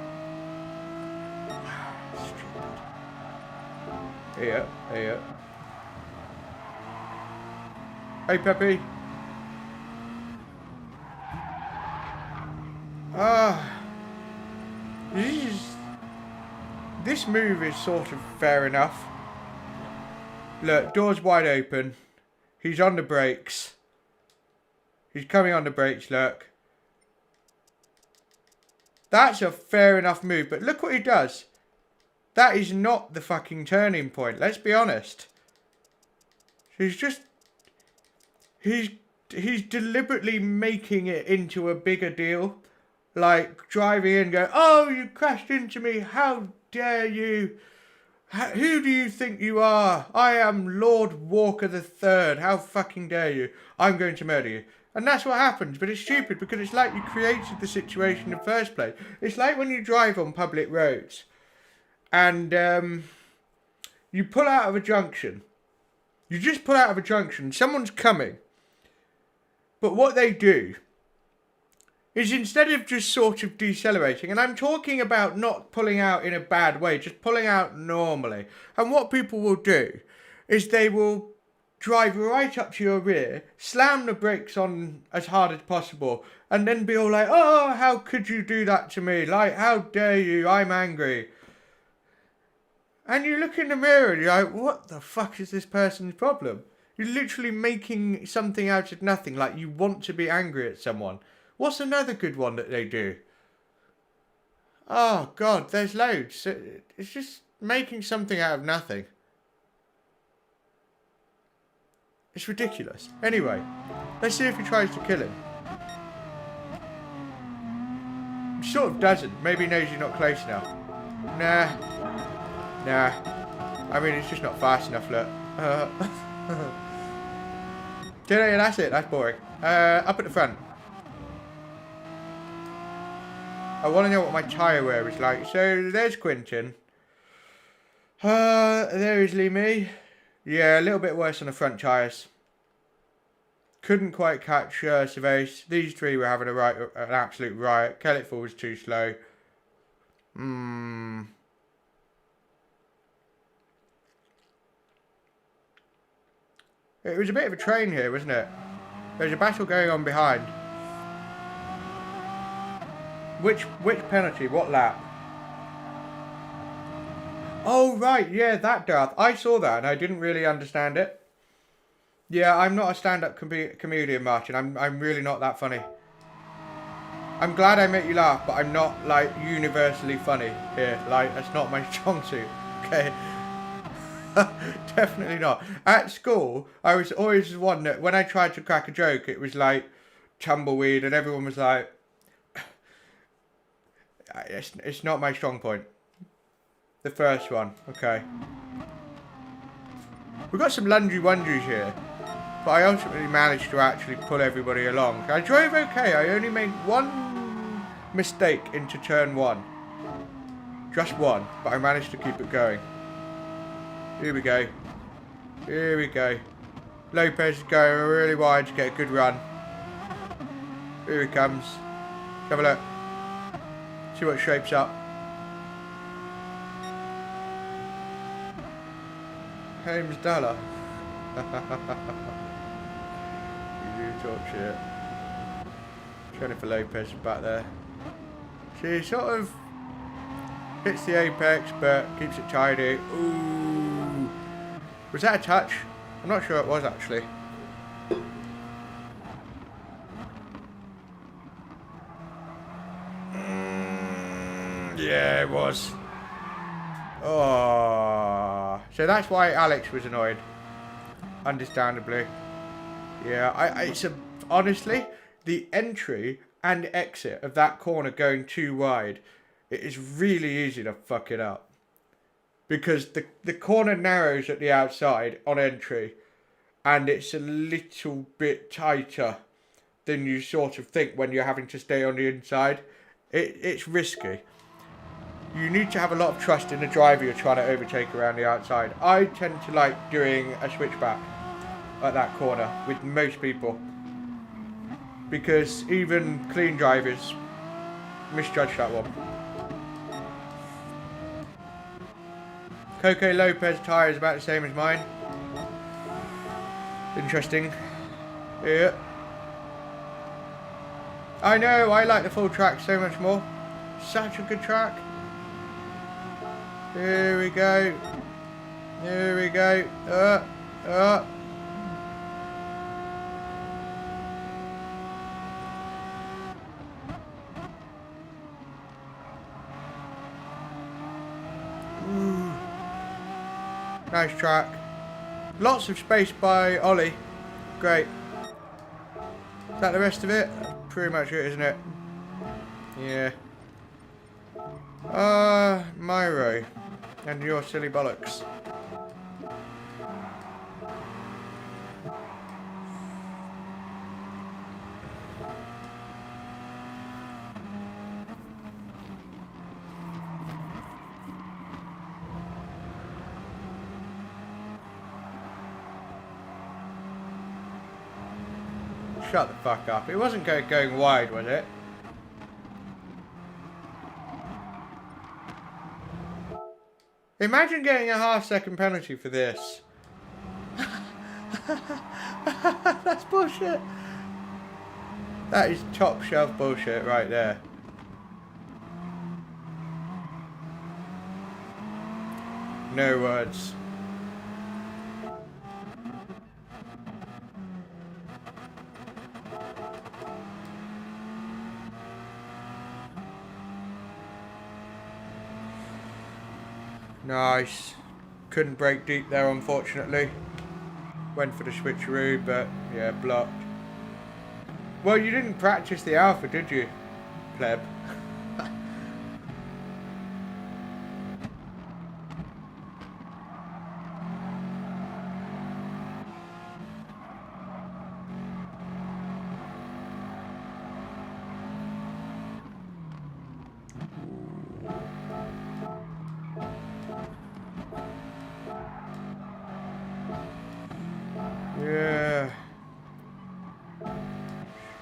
Here, here. Hey, Peppy. This move is sort of fair enough. Look, door's wide open. He's on the brakes. He's coming on the brakes, look. That's a fair enough move, but look what he does. That is not the fucking turning point, let's be honest. He's just... He's deliberately making it into a bigger deal. Like, driving in going, oh, you crashed into me, how dare you? Who do you think you are? I am Lord Walker III, how fucking dare you? I'm going to murder you. And that's what happens, but it's stupid because it's like you created the situation in the first place. It's like when you drive on public roads and you pull out of a junction. You just pull out of a junction, someone's coming. But what they do is instead of just sort of decelerating, and I'm talking about not pulling out in a bad way, just pulling out normally. And what people will do is they will drive right up to your rear, slam the brakes on as hard as possible, and then be all like, oh, how could you do that to me? Like, how dare you? I'm angry. And you look in the mirror and you're like, what the fuck is this person's problem? You're literally making something out of nothing, like you want to be angry at someone. What's another good one that they do? Oh, God, there's loads. It's just making something out of nothing. It's ridiculous. Anyway, let's see if he tries to kill him. He sort of doesn't. Maybe he knows you're not close enough. Nah. Nah. I mean, it's just not fast enough, look. Yeah, that's it. That's boring. Up at the front. I want to know what my tyre wear is like. So, there's Quinton. There is Lee. Yeah, a little bit worse on the front tyres. Couldn't quite catch Cervase. These three were having an absolute riot. Kellitful was too slow. It was a bit of a train here, wasn't it? There's a battle going on behind. Which penalty? What lap? Oh, right. Yeah, that Darth. I saw that and I didn't really understand it. Yeah, I'm not a stand-up comedian, Martin. I'm really not that funny. I'm glad I make you laugh, but I'm not, like, universally funny here. Like, that's not my strong suit. Okay? Definitely not. At school, I was always one that when I tried to crack a joke, it was like tumbleweed and everyone was like, it's not my strong point. The first one. Okay. We've got some lungy-wungies here. But I ultimately managed to actually pull everybody along. I drove okay. I only made one mistake into turn one. Just one. But I managed to keep it going. Here we go. Here we go. Lopez is going really wide to get a good run. Here he comes. Let's have a look. See what shapes up. Holmes Dollar. You talk shit. Jennifer Lopez back there. She sort of hits the apex but keeps it tidy. Ooh. Was that a touch? I'm not sure it was actually. Yeah, it was. Oh. So that's why Alex was annoyed. Understandably. Yeah, honestly, the entry and exit of that corner going too wide, it is really easy to fuck it up. Because the corner narrows at the outside on entry, and it's a little bit tighter than you sort of think when you're having to stay on the inside. It's risky. You need to have a lot of trust in the driver you're trying to overtake around the outside. I tend to like doing a switchback at that corner with most people. Because even clean drivers misjudge that one. Coco Lopez tyre is about the same as mine. Interesting. Yeah. I know, I like the full track so much more. Such a good track. Here we go. Here we go. Ooh. Nice track. Lots of space by Ollie. Great. Is that the rest of it? Pretty much it, isn't it? Yeah. Myro. And your silly bollocks. Shut the fuck up. It wasn't going wide, was it? Imagine getting a half-second penalty for this. That's bullshit. That is top shelf bullshit right there. No words. Nice. Couldn't break deep there, unfortunately. Went for the switcheroo, but yeah, blocked. Well, you didn't practice the alpha, did you, pleb?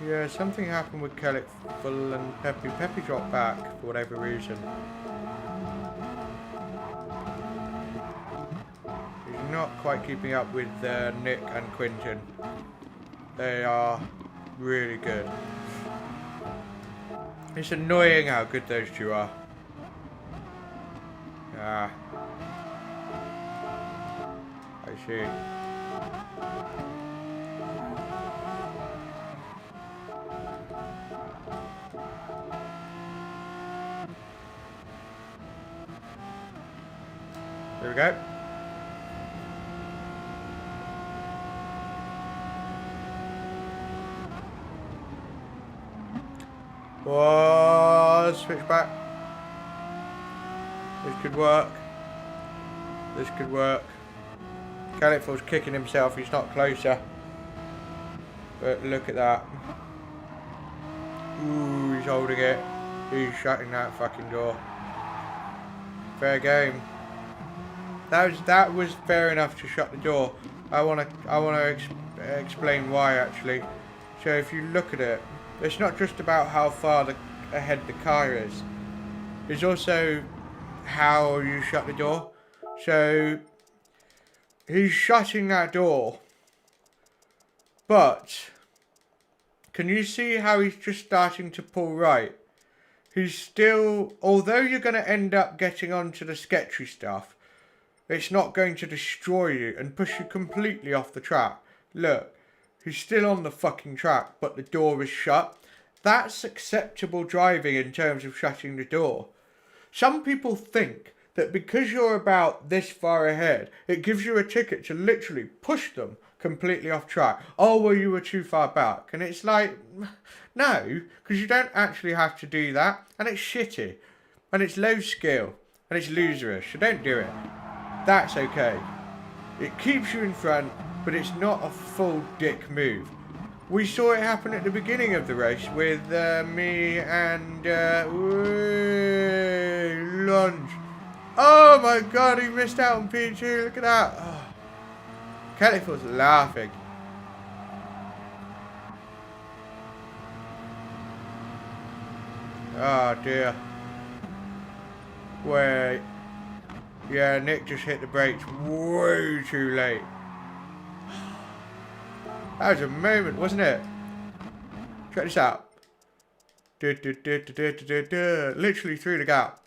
Yeah, something happened with Kellic Full and Peppy. Peppy dropped back for whatever reason. He's not quite keeping up with Nick and Quinton. They are really good. It's annoying how good those two are. Ah. I see. There we go. Whoa, switch back. This could work. This could work. Caliphal's kicking himself, he's not closer. But look at that. Ooh, he's holding it. He's shutting that fucking door. Fair game. That was fair enough to shut the door. I wanna explain why actually. So if you look at it, it's not just about how far ahead the car is. It's also how you shut the door. So he's shutting that door, but can you see how he's just starting to pull right? He's still, although you're going to end up getting onto the sketchy stuff, it's not going to destroy you and push you completely off the track. Look, he's still on the fucking track, but the door is shut. That's acceptable driving in terms of shutting the door. Some people think that because you're about this far ahead, it gives you a ticket to literally push them completely off track. Oh, well, you were too far back. And it's like, no, because you don't actually have to do that. And it's shitty. And it's low skill. And it's loserish. So don't do it. That's okay. It keeps you in front, but it's not a full dick move. We saw it happen at the beginning of the race with me and lunge. Oh my god, he missed out on P2. Look at that. Oh. Caliphal's laughing. Oh dear. Wait. Yeah, Nick just hit the brakes way too late. That was a moment, wasn't it? Check this out. Literally through the gap.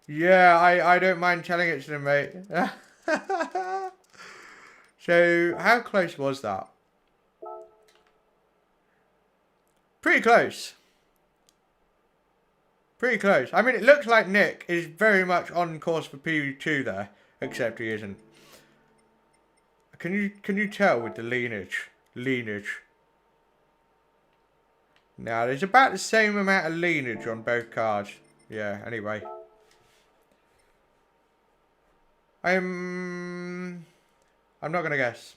Yeah, I don't mind telling it to them, mate. So, how close was that? Pretty close. Pretty close. I mean, it looks like Nick is very much on course for P2 there, except he isn't. Can you tell with the leanage? Now, there's about the same amount of leanage on both cars. Yeah, anyway. I'm not gonna guess.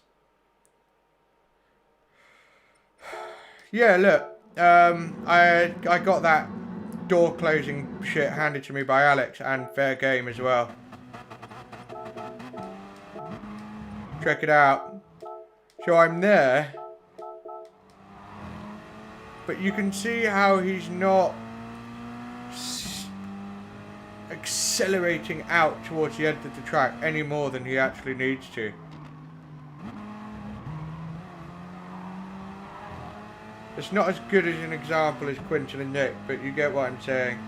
Yeah, look. I got that door closing shit handed to me by Alex, and fair game as well. Check it out. So I'm there, but you can see how he's not accelerating out towards the end of the track any more than he actually needs to. It's not as good as an example as Quinton and Nick, but you get what I'm saying.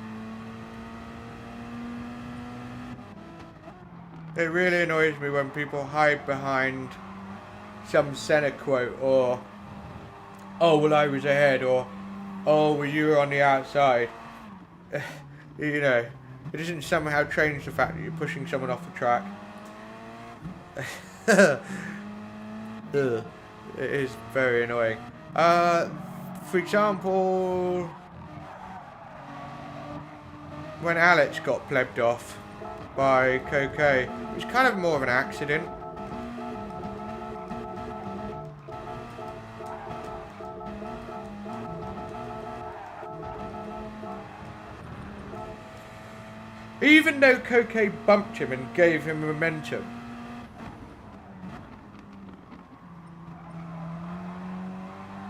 It really annoys me when people hide behind some Senna quote, or oh well I was ahead, or oh well you were on the outside. You know, It doesn't somehow change the fact that you're pushing someone off the track. Ugh. It is very annoying. For example, when Alex got plebbed off by Coco, it was kind of more of an accident. Even though Coco bumped him and gave him momentum,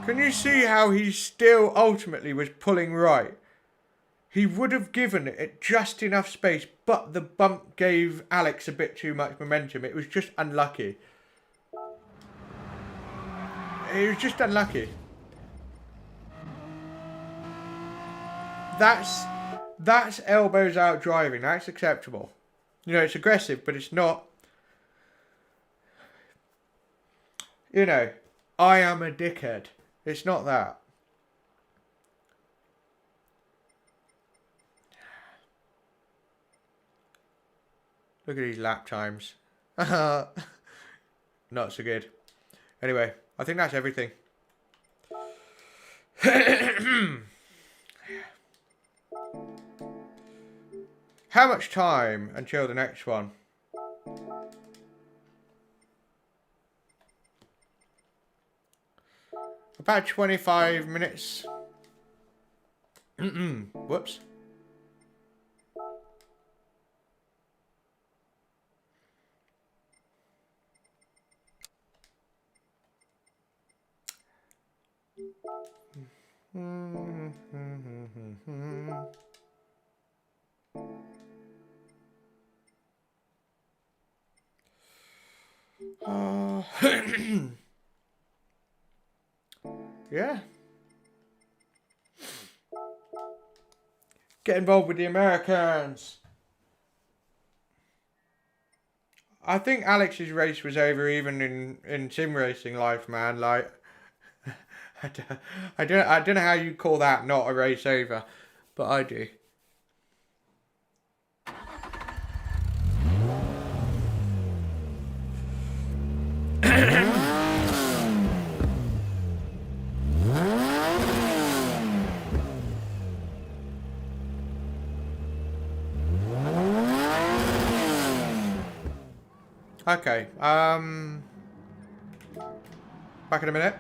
can you see how he still ultimately was pulling right? He would have given it just enough space, but the bump gave Alex a bit too much momentum. It was just unlucky. It was just unlucky. That's elbows out driving. That's acceptable. You know, it's aggressive, but it's not. You know, I am a dickhead. It's not that. Look at these lap times. Not so good. Anyway, I think that's everything. How much time until the next one? About 25 minutes. Whoops. Yeah. Get involved with the Americans. I think Alex's race was over even in sim racing life, man. Like, I don't know how you call that not a race over, but I do. Okay, back in a minute.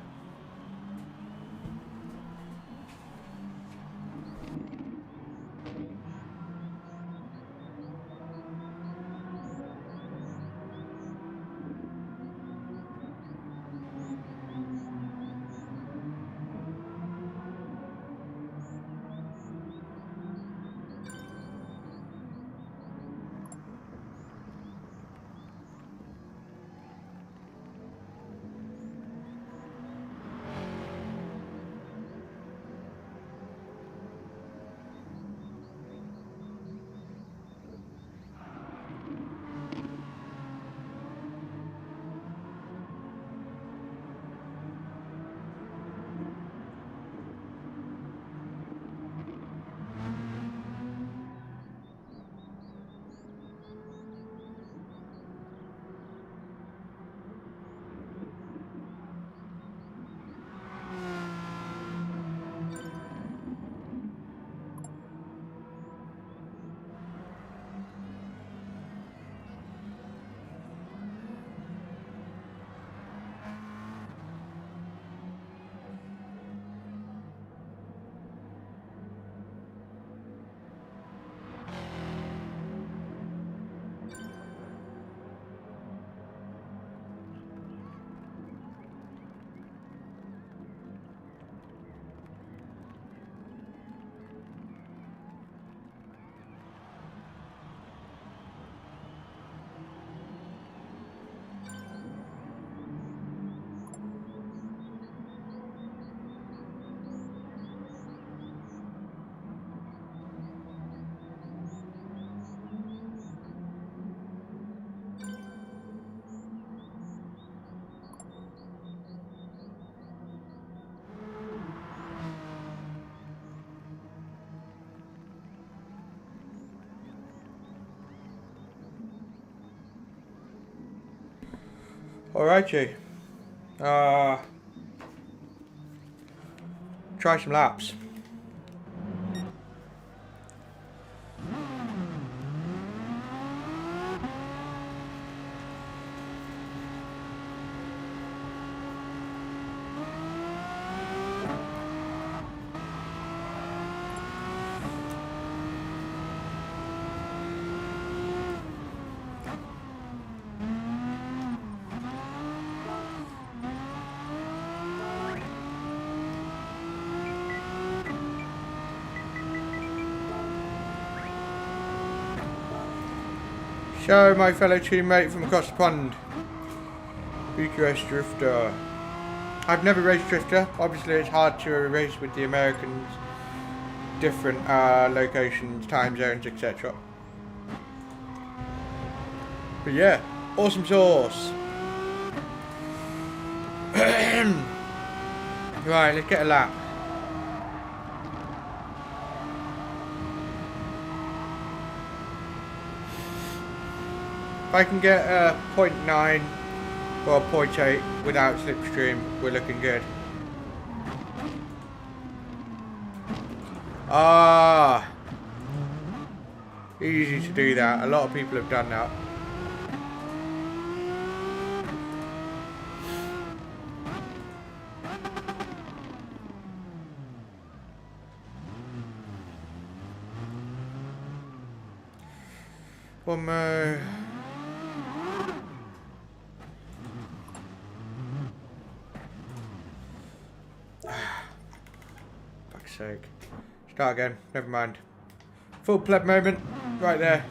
Alrighty. Try some laps. Sho, my fellow teammate from across the pond. BQS Drifter. I've never raced Drifter. Obviously it's hard to race with the Americans. Different locations, time zones, etc. But yeah, awesome sauce. Right, let's get a lap. If I can get a 0.9 or a 0.8 without slipstream, we're looking good. Ah, easy to do that. A lot of people have done that. One more. Fuck's sake. Start again. Never mind. Full pleb moment. Right there.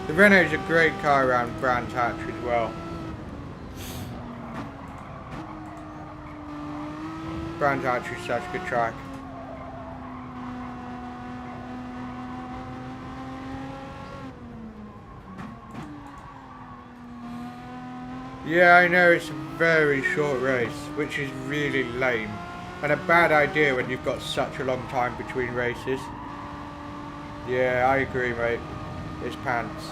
The Renault's a great car around Brands Hatch as well. Brands Hatch is such a good track. Yeah, I know it's a very short race, which is really lame. And a bad idea when you've got such a long time between races. Yeah, I agree, mate. It's pants.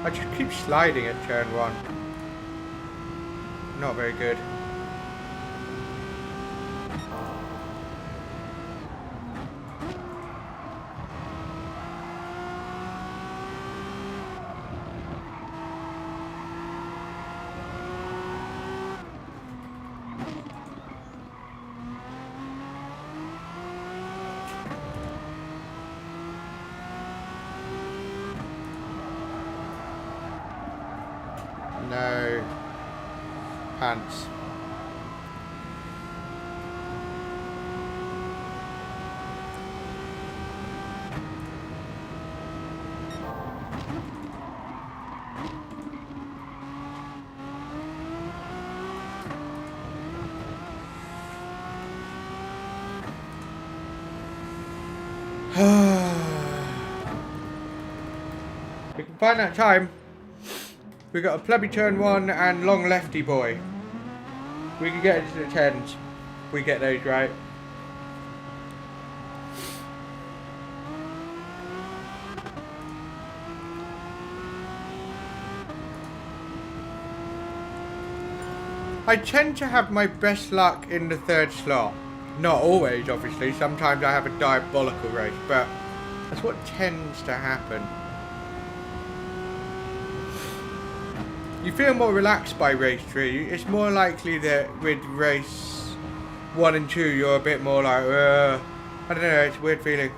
I just keep sliding at turn 1. Not very good. No. Pants. We can find that time. We got a plebby turn 1 and long lefty boy. We can get into the 10s. We get those right. I tend to have my best luck in the 3rd slot. Not always, obviously. Sometimes I have a diabolical race, but that's what tends to happen. You feel more relaxed by race 3. It's more likely that with race 1 and 2 you're a bit more like, I don't know, it's a weird feeling.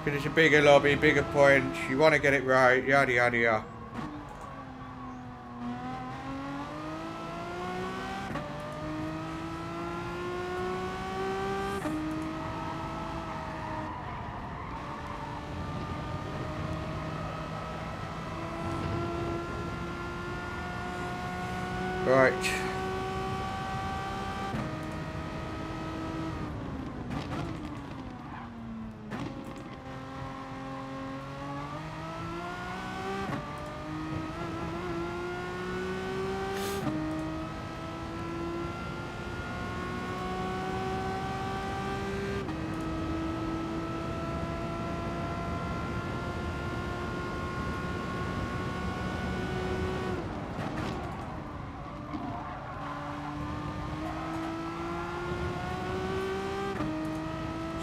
Because it's a bigger lobby, bigger points, you want to get it right, yada yada yada. Right.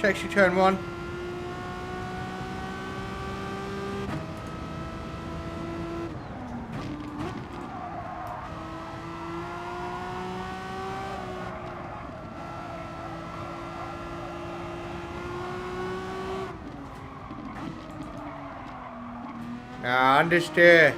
Takes you turn 1. Now understeer.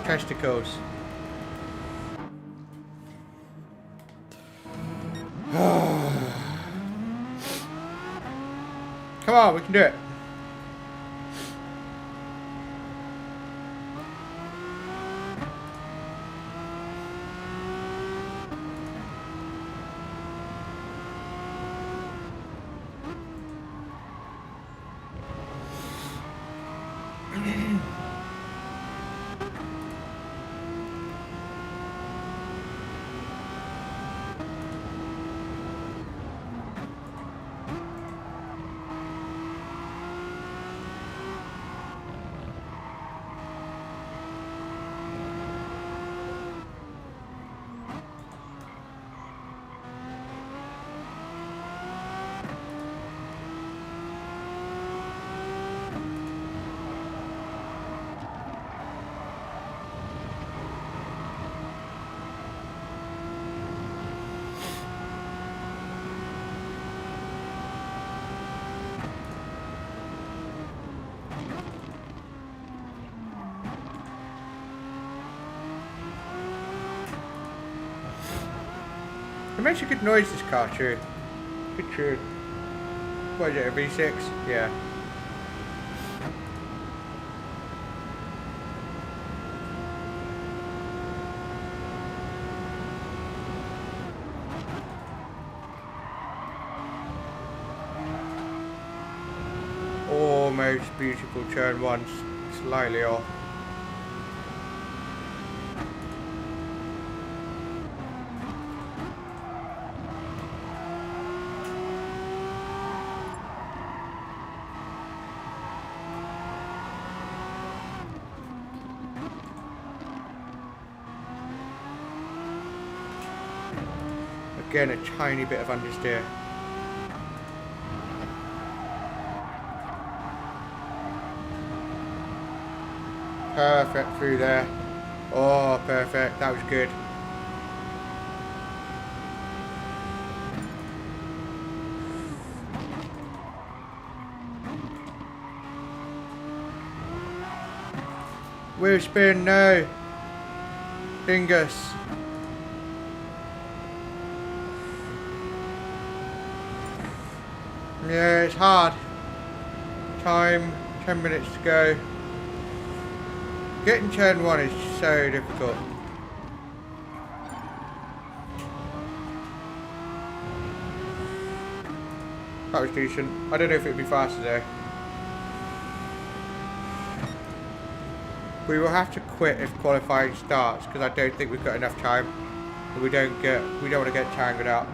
Testicles. Come on, we can do it. It makes a good noise, this car, too. Good tune. What is it, a V6? Yeah. Almost beautiful turn 1, slightly off. Again, a tiny bit of understeer. Perfect through there. Oh, perfect. That was good. Wheel spin, no. Dingus. Yeah, it's hard. Time, 10 minutes to go. Getting turn 1 is so difficult. That was decent. I don't know if it'd be faster though. We will have to quit if qualifying starts because I don't think we've got enough time. And we don't want to get tangled up.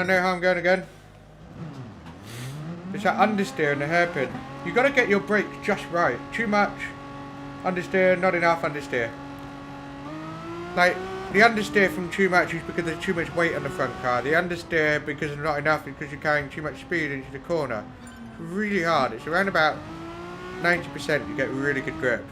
Know how I'm going again. It's that understeer and the hairpin. You got to get your brakes just right. Too much understeer, not enough understeer. Like, the understeer from too much is because there's too much weight on the front car. The understeer because there's not enough is because you're carrying too much speed into the corner. It's really hard. It's around about 90% you get really good grip.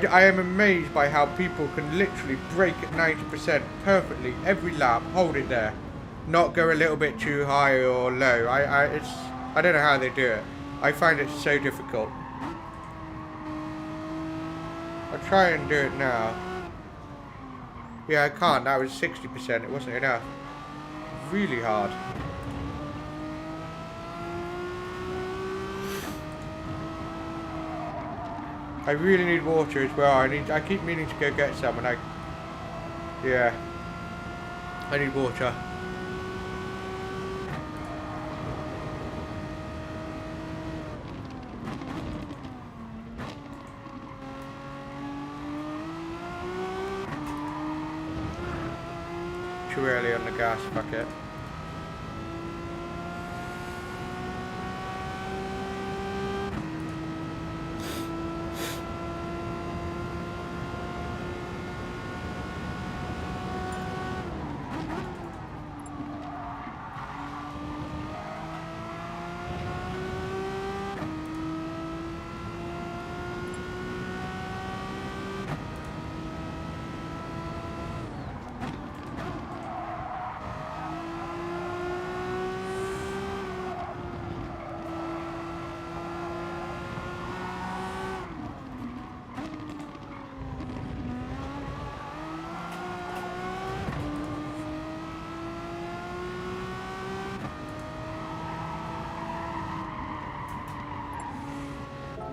I am amazed by how people can literally brake at 90% perfectly every lap, hold it there, not go a little bit too high or low. I don't know how they do it. I find it so difficult. I'll try and do it now. Yeah, I can't. That was 60%. It wasn't enough. Really hard. I really need water as well. I keep meaning to go get some, and yeah, I need water. Too early on the gas, fuck it.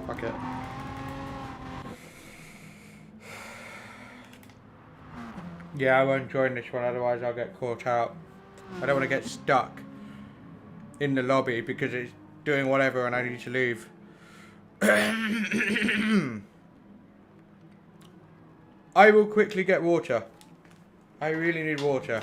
Fuck it. Yeah, I won't join this one, otherwise I'll get caught out. I don't want to get stuck in the lobby because it's doing whatever and I need to leave. I will quickly get water. I really need water.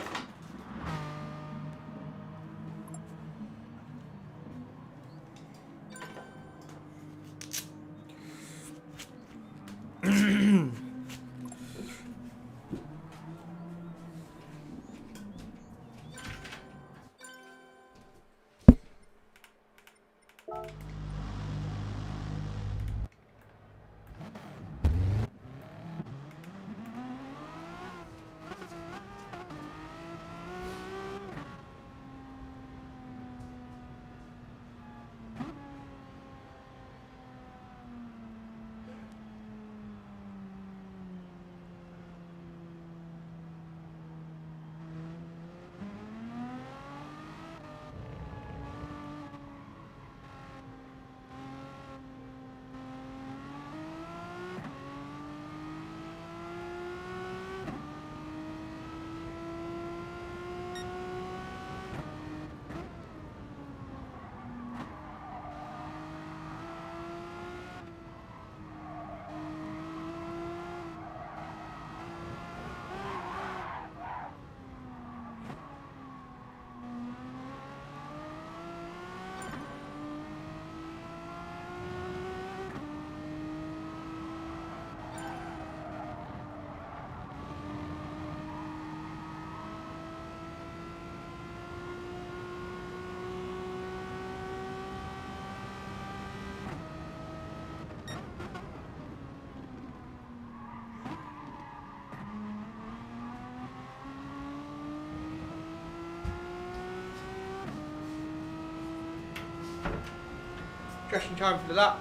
Just in time for that.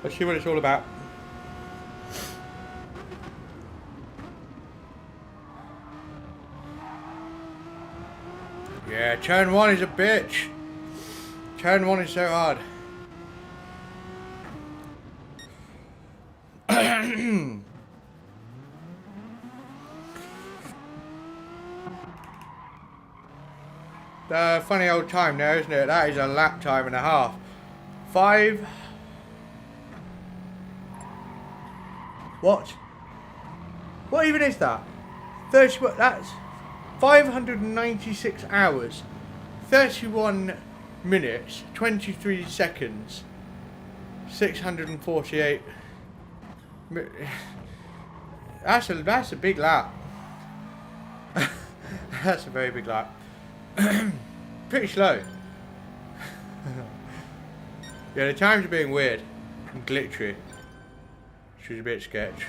Let's see what it's all about. Yeah, turn 1 is a bitch. Turn 1 is so hard. Funny old time now, isn't it? That is a lap time and a half. 5. What? What even is that? 30. That's 596 hours, 31 minutes, 23 seconds, 648. That's a big lap. That's a very big lap. Pretty slow. Yeah, the times are being weird and glitchy, which is a bit sketch.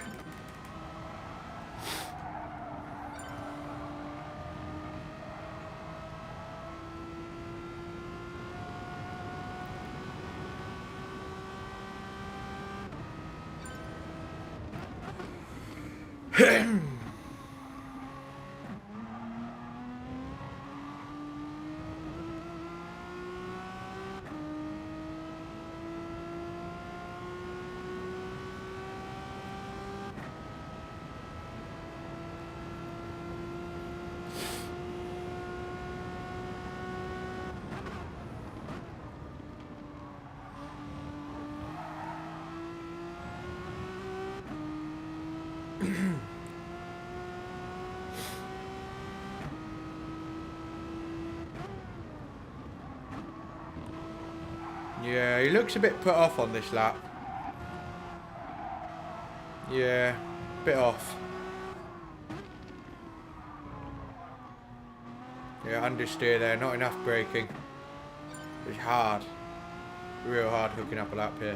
Yeah, he looks a bit put off on this lap. Yeah, bit off. Yeah, understeer there, not enough braking. It's hard. Real hard hooking up a lap here.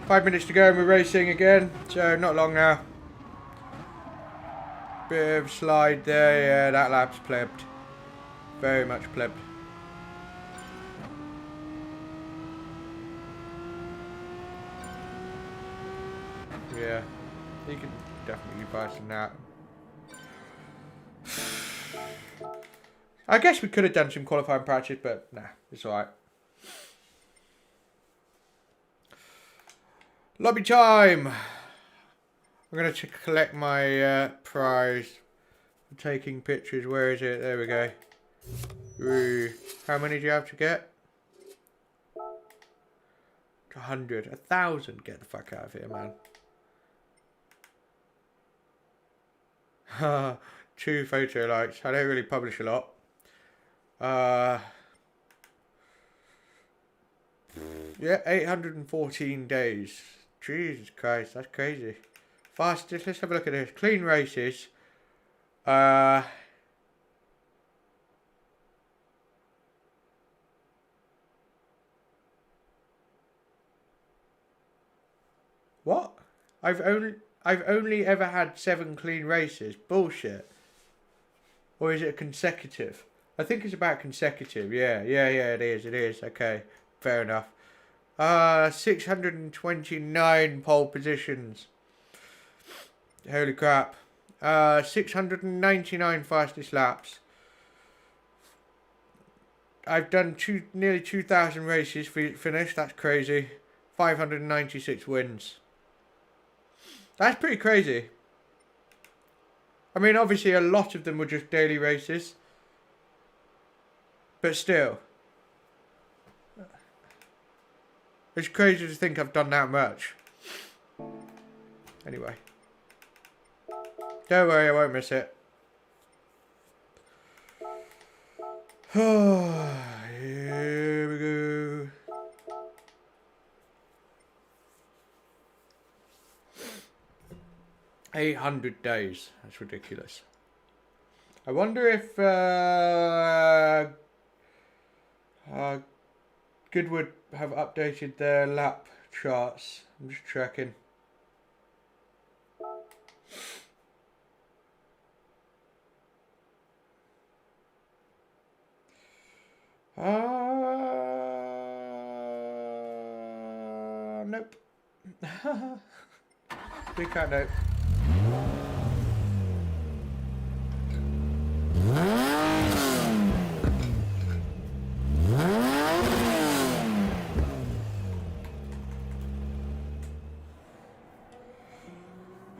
Five minutes to go and we're racing again, so not long now. Bit of slide there, yeah, that lap's plebbed. Very much plebbed. Yeah, you can definitely buy some that. I guess we could have done some qualifying practice, but nah, it's alright. Lobby time! I'm going to collect my prize. I'm taking pictures. Where is it? There we go. Ooh. How many do you have to get? 100. 1,000. Get the fuck out of here, man. 2 photo likes. I don't really publish a lot. Yeah, 814 days. Jesus Christ, that's crazy. Fastest, let's have a look at this. Clean races. What? I've only ever had 7 clean races. Bullshit. Or is it consecutive? I think it's about consecutive. Yeah, it is. Okay, fair enough. 629 pole positions. Holy crap. 699 fastest laps. I've done nearly 2,000 races finished. That's crazy. 596 wins. That's pretty crazy. I mean, obviously a lot of them were just daily races. But still. It's crazy to think I've done that much. Anyway. Don't worry, I won't miss it. Here we go. $800 days. That's ridiculous. I wonder if Goodwood have updated their lap charts. I'm just checking. Big cat note.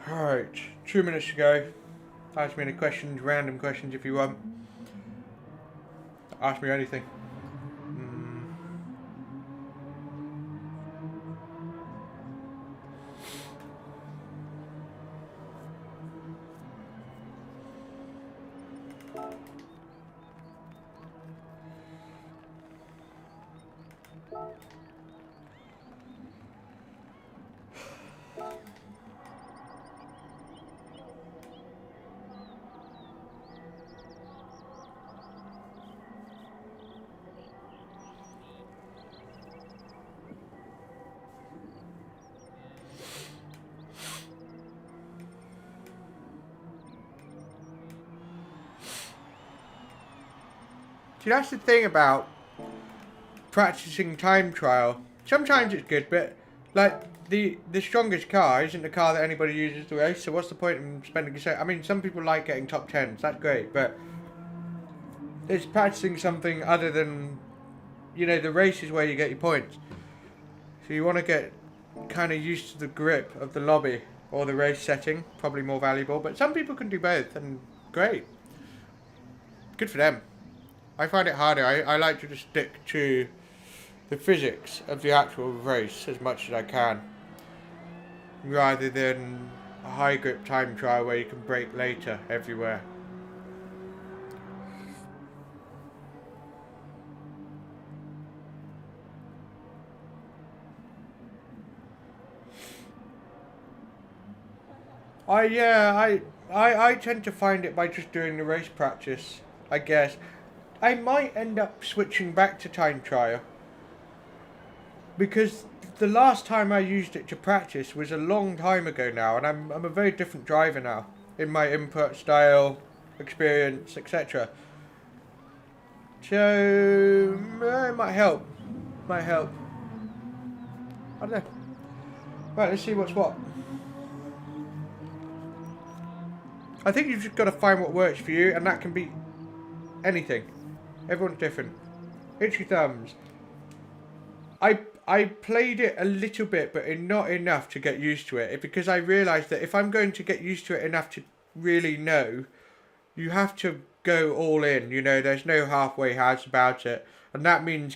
Alright, 2 minutes to go. Ask me any questions, random questions if you want. Ask me anything. See, that's the thing about practicing time trial. Sometimes it's good, but like the strongest car isn't the car that anybody uses to race. So what's the point in spending so? I mean, some people like getting top 10s. That's great, but it's practicing something other than, you know, the race is where you get your points. So you want to get kind of used to the grip of the lobby or the race setting. Probably more valuable, but some people can do both, and great. Good for them. I find it harder. I like to just stick to the physics of the actual race as much as I can, rather than a high grip time trial where you can brake later everywhere. I tend to find it by just doing the race practice, I guess. I might end up switching back to time trial, because the last time I used it to practice was a long time ago now, and I'm a very different driver now in my input, style, experience, etc. So it might help. Might help. I don't know. Right, let's see what's what. I think you've just got to find what works for you, and that can be anything. Everyone's different. Itchy thumbs. I played it a little bit, but not enough to get used to it, because I realised that if I'm going to get used to it enough to really know, you have to go all in, you know, there's no halfway house about it, and that means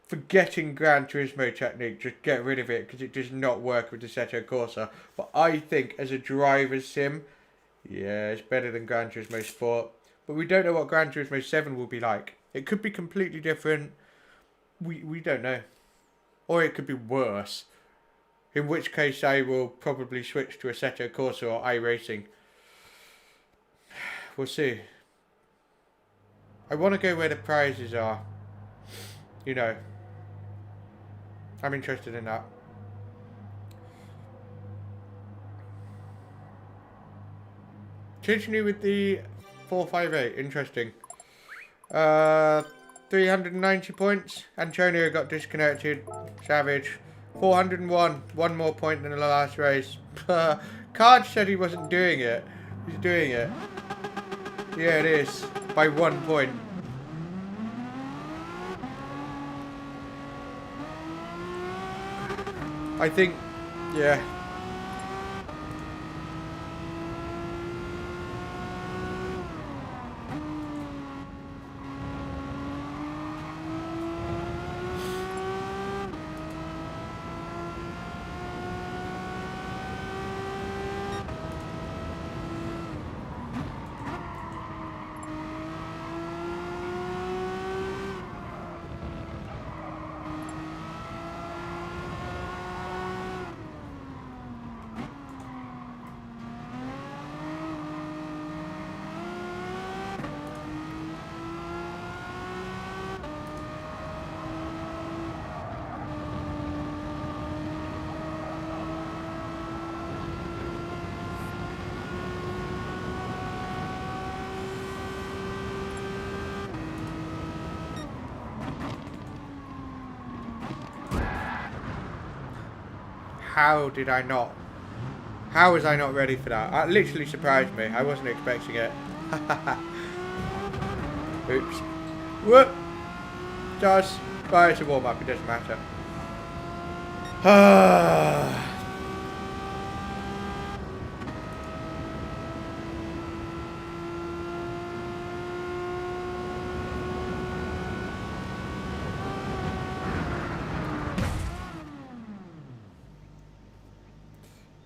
forgetting Gran Turismo technique, just get rid of it, because it does not work with the Assetto Corsa. But I think as a driver's sim, yeah, it's better than Gran Turismo Sport. But we don't know what Gran Turismo 7 will be like. It could be completely different. We don't know. Or it could be worse. In which case I will probably switch to Assetto Corsa or iRacing. We'll see. I want to go where the prizes are. You know. I'm interested in that. Continue with the 458. Interesting. 390 points. Antonio got disconnected. Savage. 401. One more point than the last race. Card said he wasn't doing it. He's doing it. Yeah, it is. By 1 point. I think, yeah. How did I not? How was I not ready for that? That literally surprised me. I wasn't expecting it. Oops. Whoop. Just. But it's a warm up, it doesn't matter.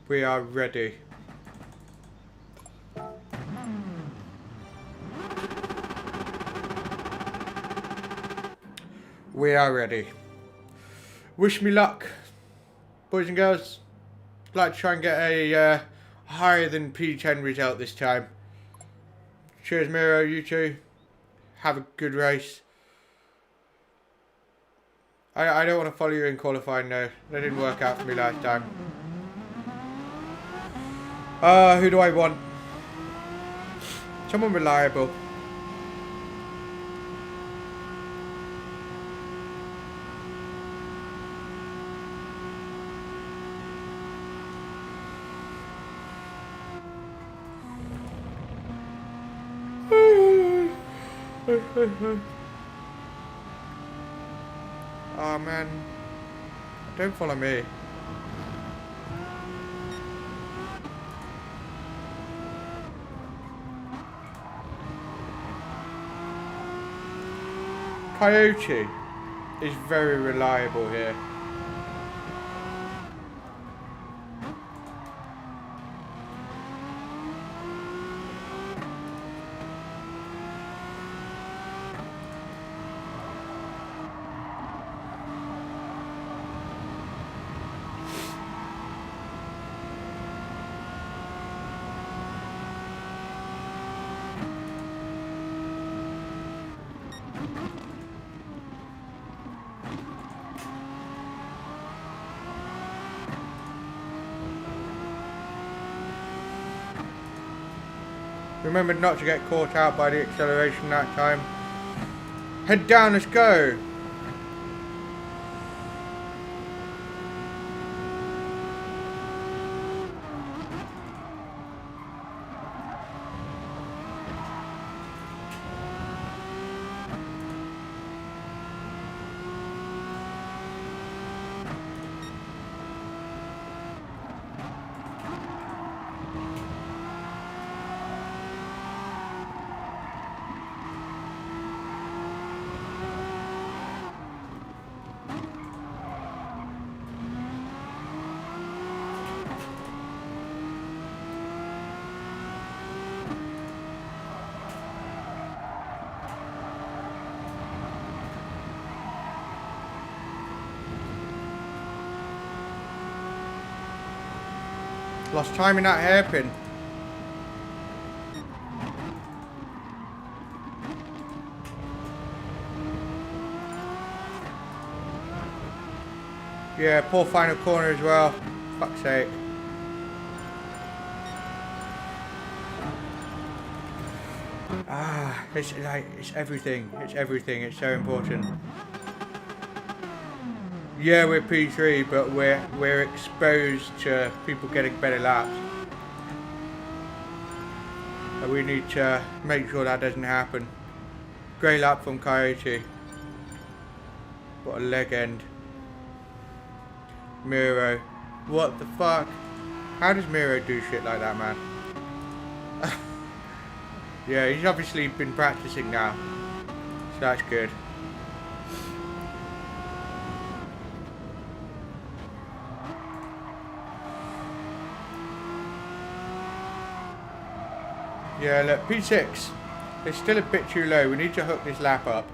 We are ready. We are ready. Wish me luck, boys and girls. I'd like to try and get a higher than P10 result this time. Cheers, Miro, you two. Have a good race. I don't want to follow you in qualifying, no. That didn't work out for me last time. Who do I want? Someone reliable. Oh man, don't follow me. Coyote is very reliable here. Remembered not to get caught out by the acceleration that time. Head down, let's go. Lost time in that hairpin. Yeah, poor final corner as well. Fuck's sake. Ah, it's like, it's everything. It's everything. It's so important. Yeah, we're P3, but we're exposed to people getting better laps. And we need to make sure that doesn't happen. Great lap from Coyote. What a leg end. Miro. What the fuck? How does Miro do shit like that, man? Yeah, he's obviously been practicing now. So that's good. Yeah, look, P6. It's still a bit too low. We need to hook this lap up.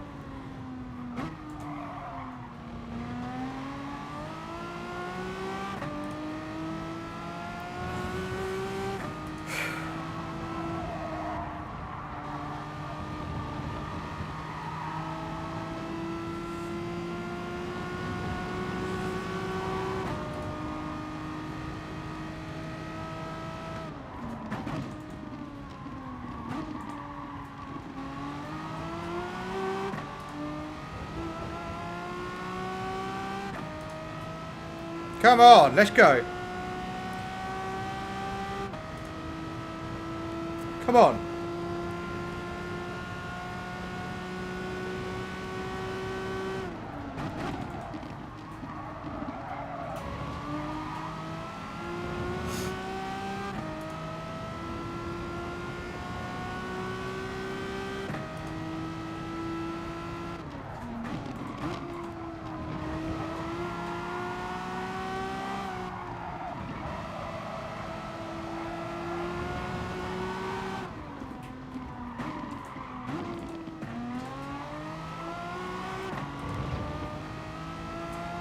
Come on, let's go. Come on.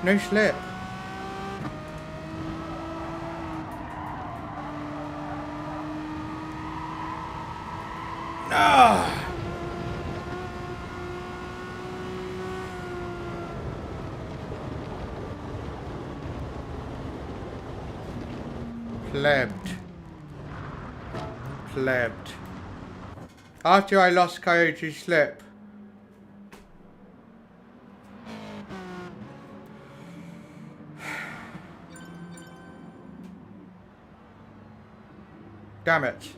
No slip. Ah. Plebbed. After I lost Coyote's slip. Damn it.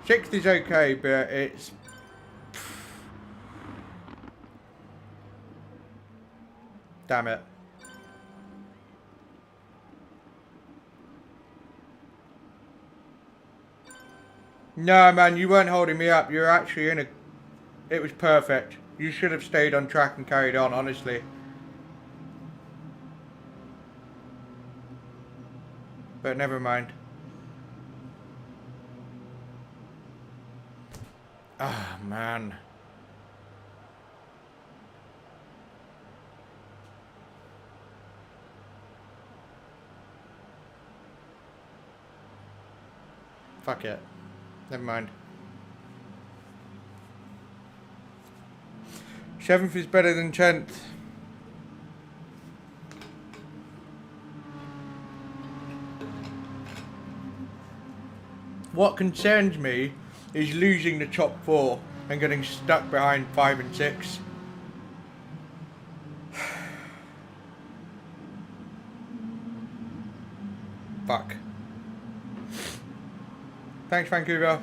6th is okay, but it's... Damn it. No, man, you weren't holding me up. You were actually in a... It was perfect. You should have stayed on track and carried on, honestly. But never mind. Ah, man. Fuck it. Never mind. 7th is better than 10th. What concerns me is losing the top 4 and getting stuck behind 5 and 6. Fuck. Thanks, Vancouver.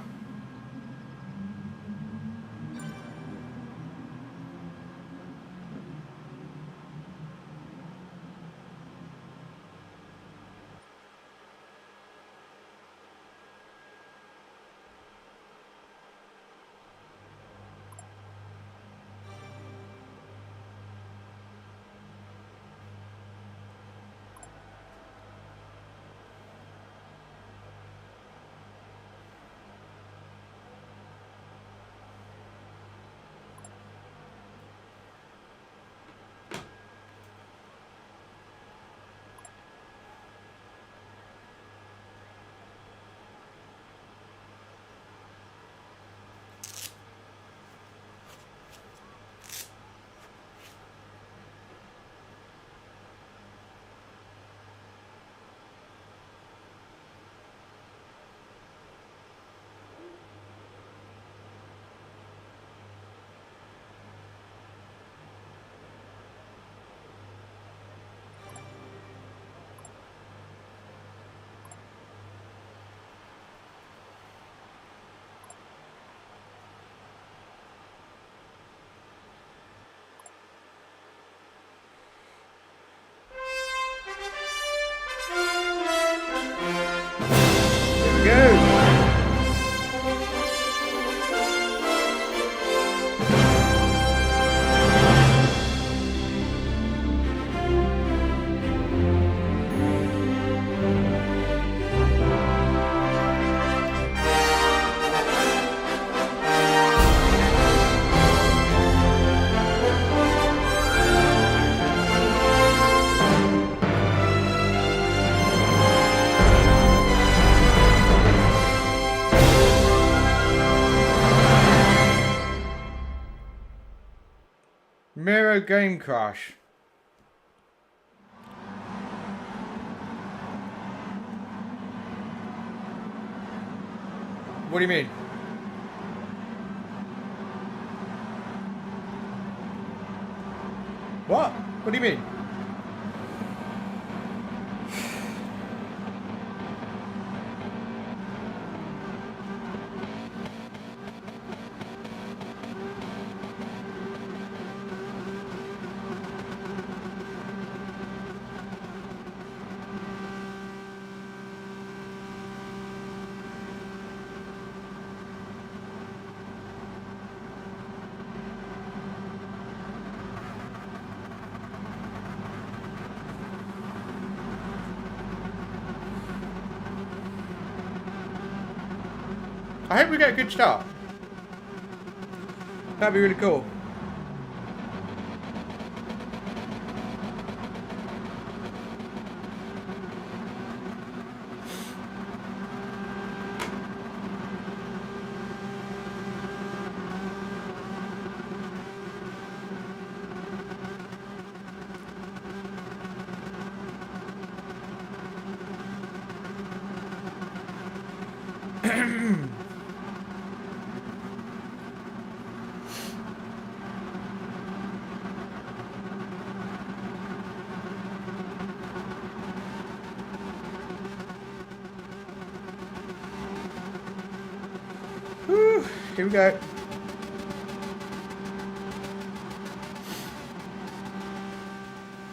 Miro game crash. What do you mean? What? What do you mean? I hope we get a good start. That'd be really cool. Whew, here we go.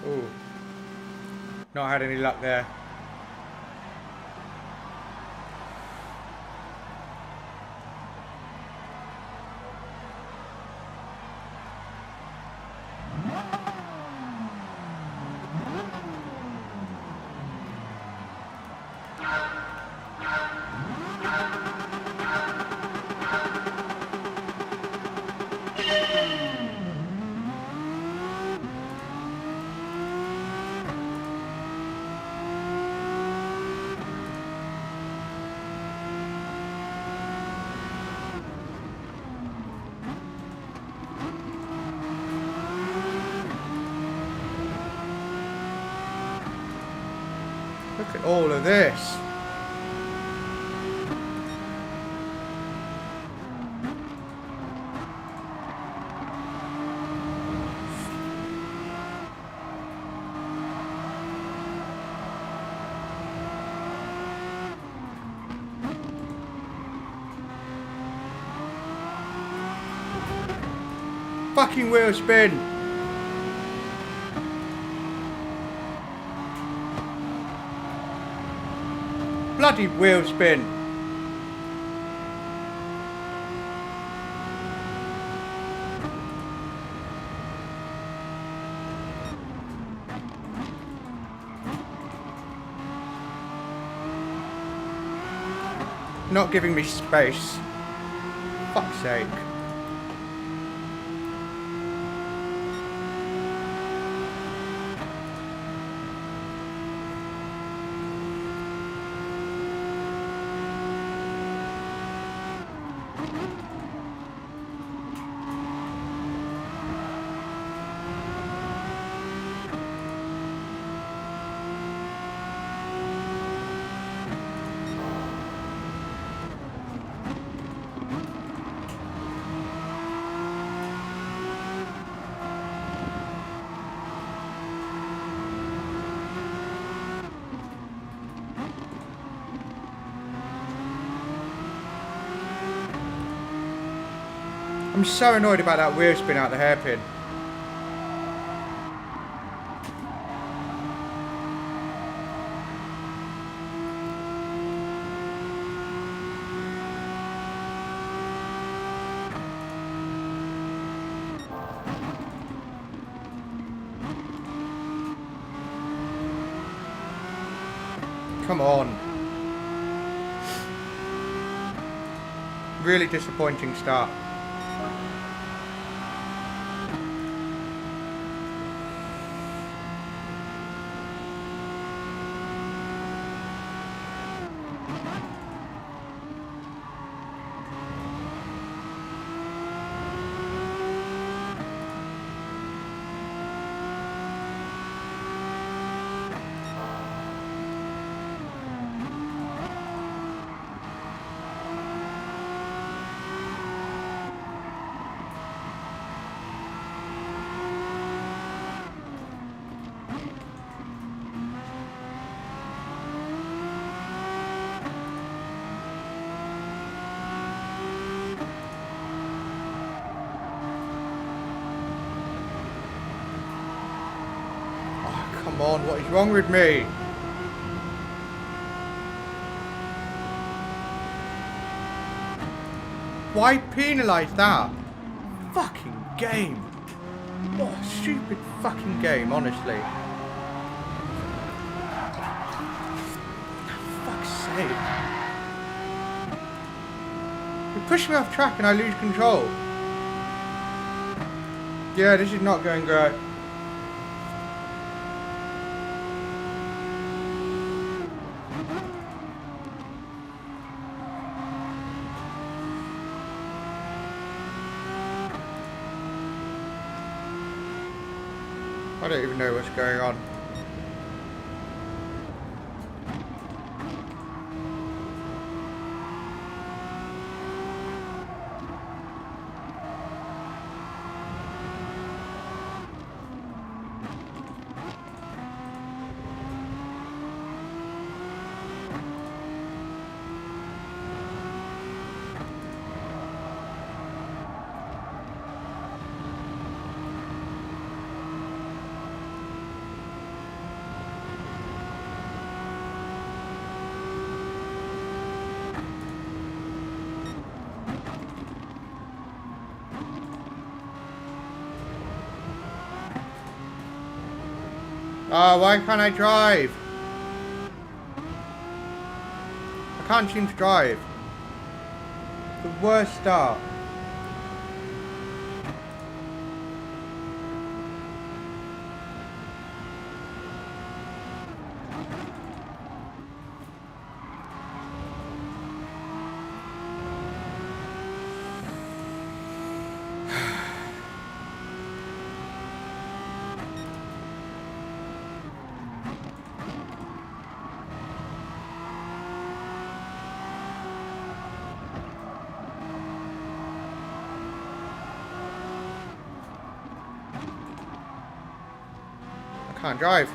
Ooh. Not had any luck there. Look at all of this. Fucking wheel spin. Bloody wheel spin. Not giving me space. Fuck's sake. I'm so annoyed about that wheel spin out the hairpin. Come on. Really disappointing start. Come on, what is wrong with me? Why penalise that? Fucking game. What a stupid fucking game, honestly. For fuck's sake. You push me off track and I lose control. Yeah, this is not going great. I don't even know what's going on. Oh, why can't I drive? I can't seem to drive. The worst start. Can't drive.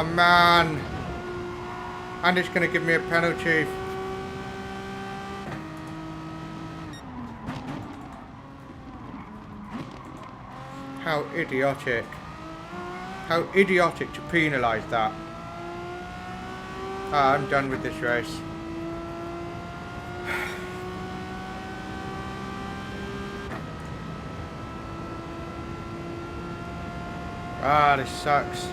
Oh man. And it's going to give me a penalty. How idiotic. How idiotic to penalise that. Ah, I'm done with this race. Ah, this sucks.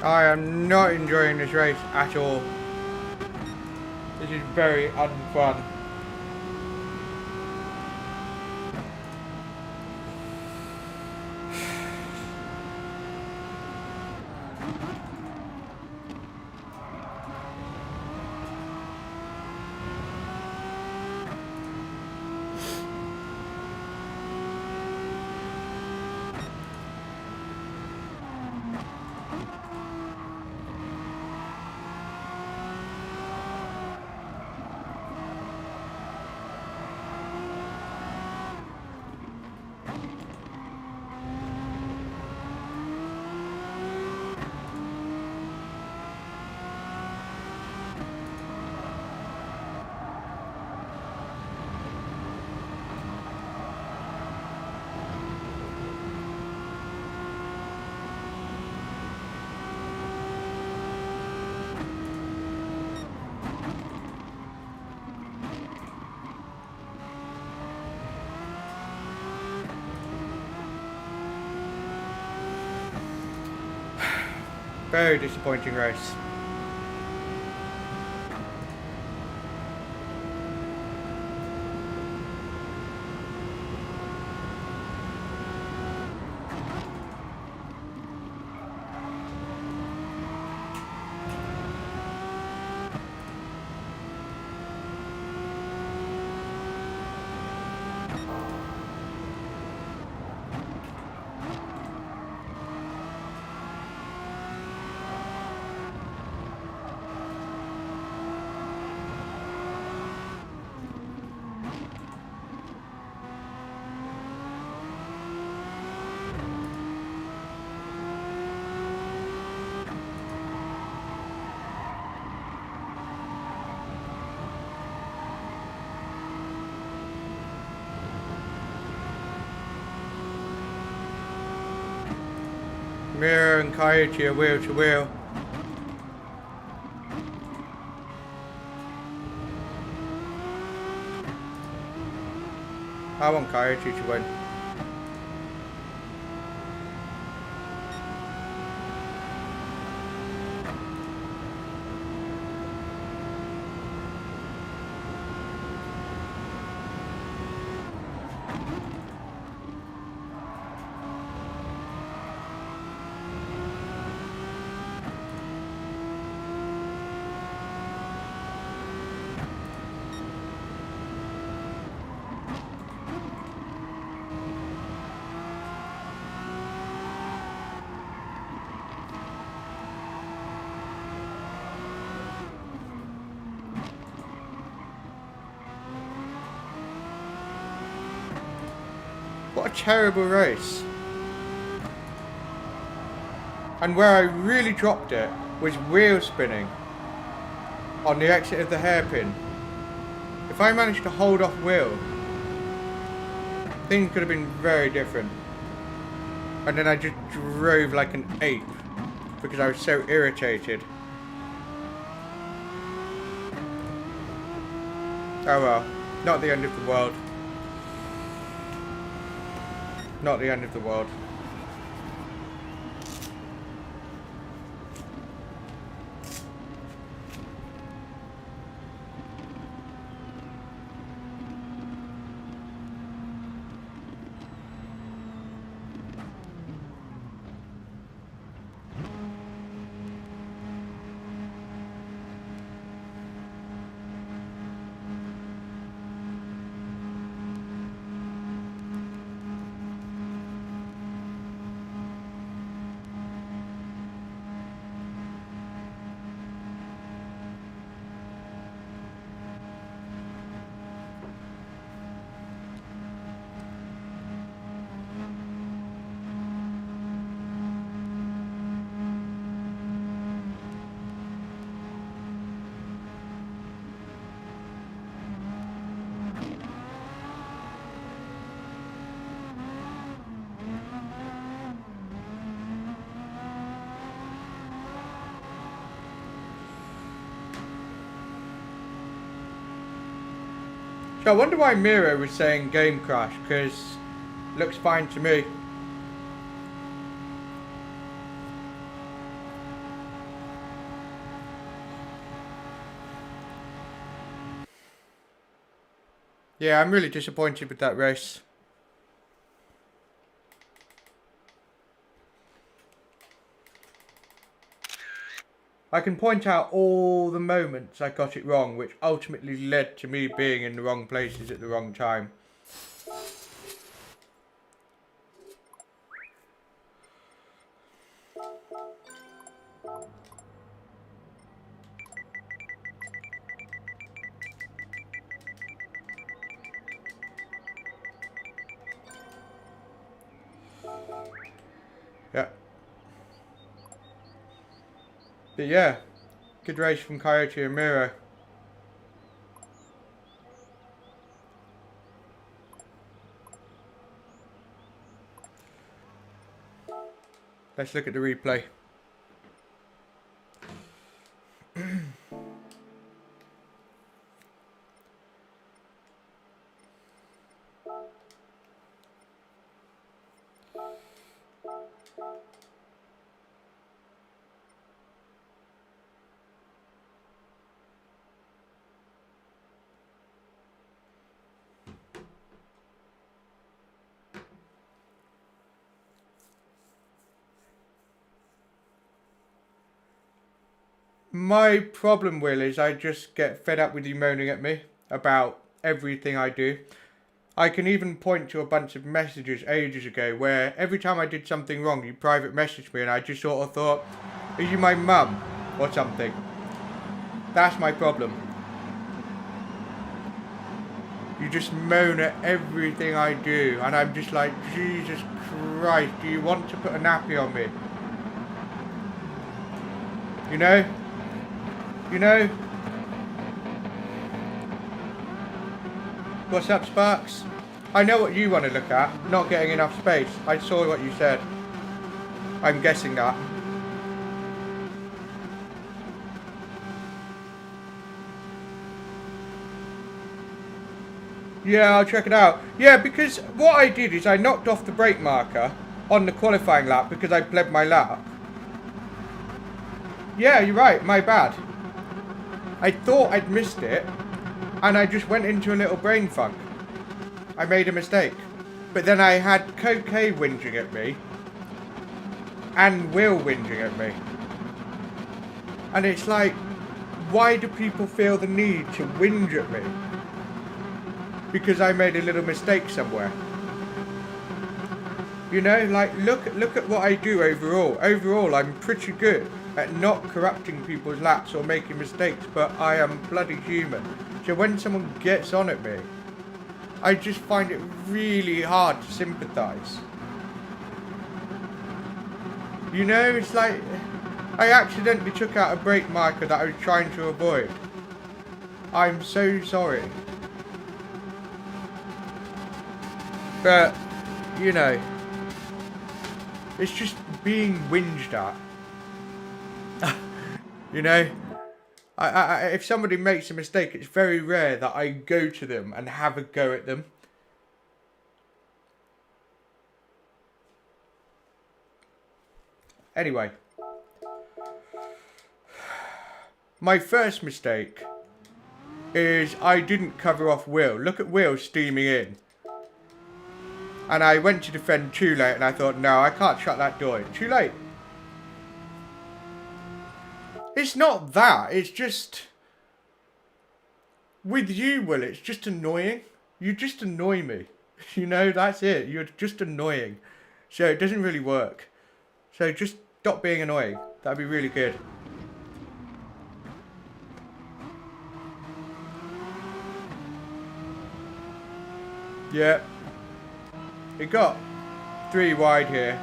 I am not enjoying this race at all. This is very unfun. Very disappointing race. Mirror and Coyote are wheel to wheel. I want Coyote to win. What a terrible race. And where I really dropped it was wheel spinning on the exit of the hairpin. If I managed to hold off wheel, things could have been very different. And then I just drove like an ape. because I was so irritated. Oh well, not the end of the world. Not the end of the world. So I wonder why Miro was saying game crash, because looks fine to me. Yeah, I'm really disappointed with that race. I can point out all the moments I got it wrong, which ultimately led to me being in the wrong places at the wrong time. Yeah. But yeah, good race from Coyote and Miro. Let's look at the replay. My problem, Will, is I just get fed up with you moaning at me about everything I do. I can even point to a bunch of messages ages ago where every time I did something wrong, you private messaged me and I just sort of thought, are you my mum or something? That's my problem. You just moan at everything I do and I'm just like, Jesus Christ, do you want to put a nappy on me? You know? You know? What's up, Sparks? I know what you want to look at. Not getting enough space. I saw what you said. I'm guessing that. Yeah, I'll check it out. Yeah, because what I did is I knocked off the brake marker on the qualifying lap because I bled my lap. Yeah, you're right. My bad. I thought I'd missed it, and I just went into a little brain funk. I made a mistake. But then I had Coco whinging at me, and Will whinging at me. And it's like, why do people feel the need to whinge at me? Because I made a little mistake somewhere. You know, like, look at what I do overall. Overall, I'm pretty good at not corrupting people's laps or making mistakes, but I am bloody human. So when someone gets on at me, I just find it really hard to sympathise. You know, it's like, I accidentally took out a brake marker that I was trying to avoid. I'm so sorry. But, you know, it's just being whinged at. You know? If somebody makes a mistake, it's very rare that I go to them and have a go at them. Anyway. My first mistake is I didn't cover off Will. Look at Will steaming in. And I went to defend too late and I thought, no, I can't shut that door. Too late. It's not that. It's just... With you, Will, it's just annoying. You just annoy me. You know, that's it. You're just annoying. So it doesn't really work. So just stop being annoying. That'd be really good. Yeah. It got 3 wide here.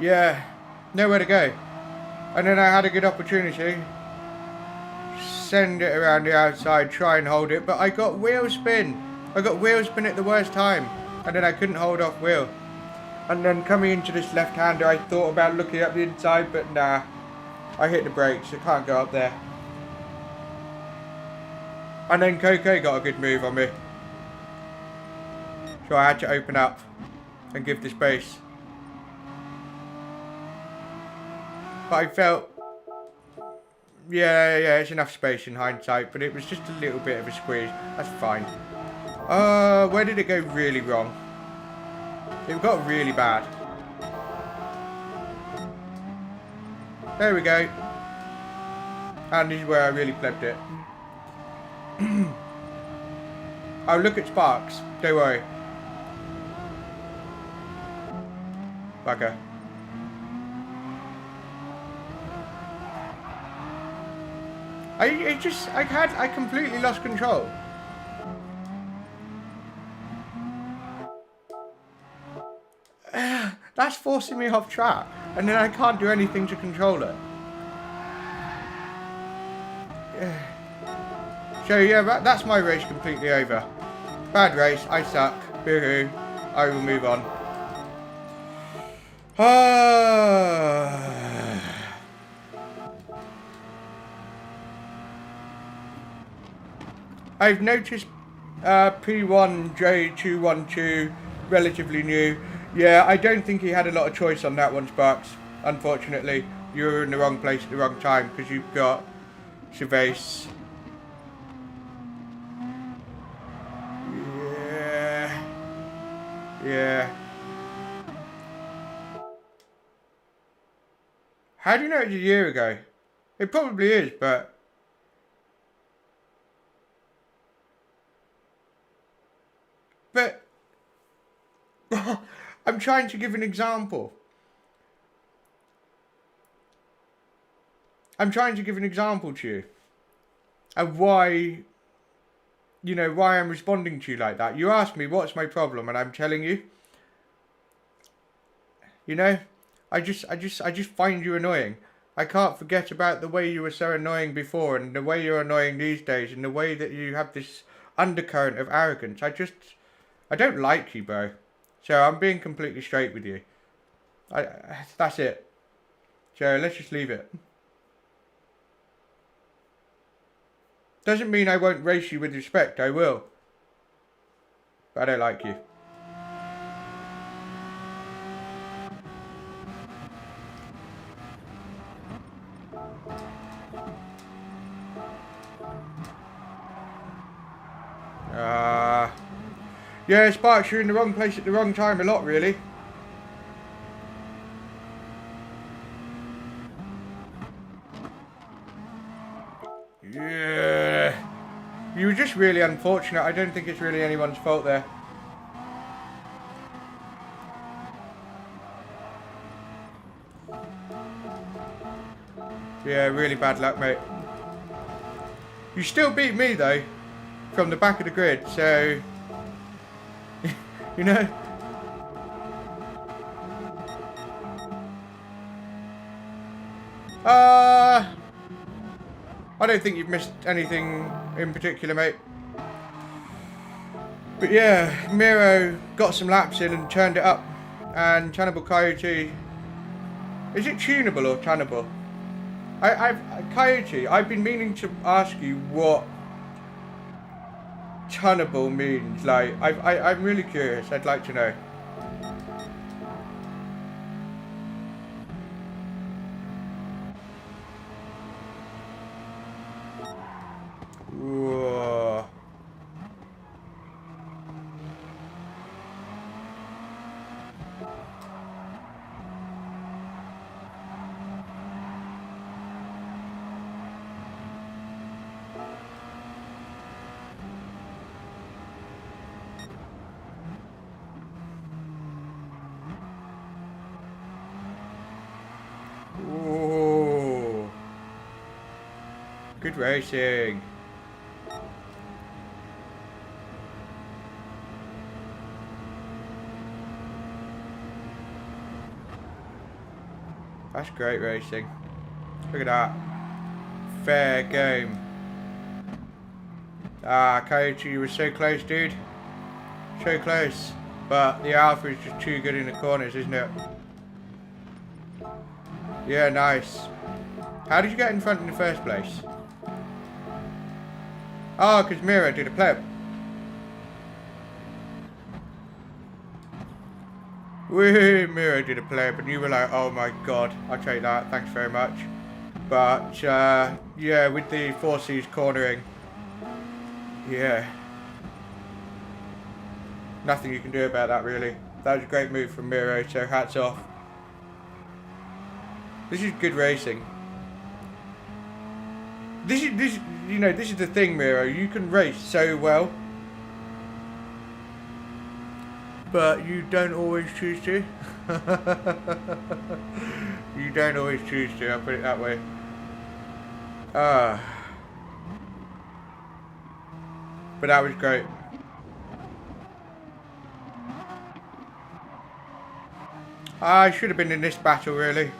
Yeah, nowhere to go. And then I had a good opportunity. Send it around the outside, try and hold it, but I got wheel spin. I got wheel spin at the worst time. And then I couldn't hold off Will. And then coming into this left-hander, I thought about looking up the inside, but nah. I hit the brakes, I can't go up there. And then Coco got a good move on me. So I had to open up and give the space. But I felt, yeah, it's enough space in hindsight, but it was just a little bit of a squeeze. That's fine. Where did it go really wrong? It got really bad. There we go. And this is where I really plebbed it. I'll look at sparks. Don't worry. Bugger. I completely lost control. That's forcing me off track, and then I can't do anything to control it. So yeah, that's my race completely over. Bad race, I suck, boo-hoo, I will move on. I've noticed P1 J212 relatively new. Yeah, I don't think he had a lot of choice on that one, Sparks. Unfortunately, you were in the wrong place at the wrong time because you've got Gervais. Yeah. How do you know it's a year ago? It probably is, but... I'm trying to give an example. I'm trying to give an example to you. And why... You know, why I'm responding to you like that. You asked me what's my problem, and I'm telling you. You know, I just find you annoying. I can't forget about the way you were so annoying before, and the way you're annoying these days, and the way that you have this undercurrent of arrogance. I don't like you, bro. So I'm being completely straight with you. That's it. So let's just leave it. Doesn't mean I won't race you with respect, I will. But I don't like you. Yeah, Sparks, you're in the wrong place at the wrong time a lot, really. Yeah. You were just really unfortunate. I don't think it's really anyone's fault there. Yeah, really bad luck, mate. You still beat me, though, from the back of the grid, so... You know? I don't think you've missed anything in particular, mate. But yeah, Miro got some laps in and turned it up. And Tunnable Coyote, is it tunable or tunnable? Coyote, I've been meaning to ask you what tunnable means. Like, I'm really curious. I'd like to know. Whoa. Ooh. Good racing. That's great racing. Look at that. Fair game. Ah, Coyote, you were so close, dude. So close. But the Alpha is just too good in the corners, isn't it? Yeah, nice. How did you get in front in the first place? Oh, because Miro did a play. Woo, Miro did a play, and you were like, oh my god, I'll take that, thanks very much. But, yeah, with the 4Cs cornering, yeah. Nothing you can do about that, really. That was a great move from Miro, so hats off. This is good racing. This is the thing, Miro. You can race so well, but you don't always choose to. You don't always choose to. I'll put it that way. But that was great. I should have been in this battle, really.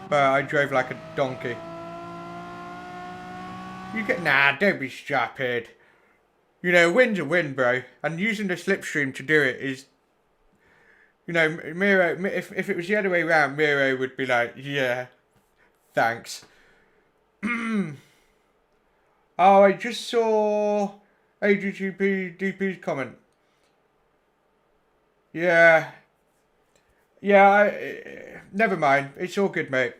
But I drove like a donkey. Nah, don't be stupid. You know, win's a win, bro. And using the slipstream to do it is... You know, Miro, if it was the other way around, Miro would be like, yeah, thanks. Oh, I just saw DP's comment. Yeah. Yeah, never mind. It's all good, mate.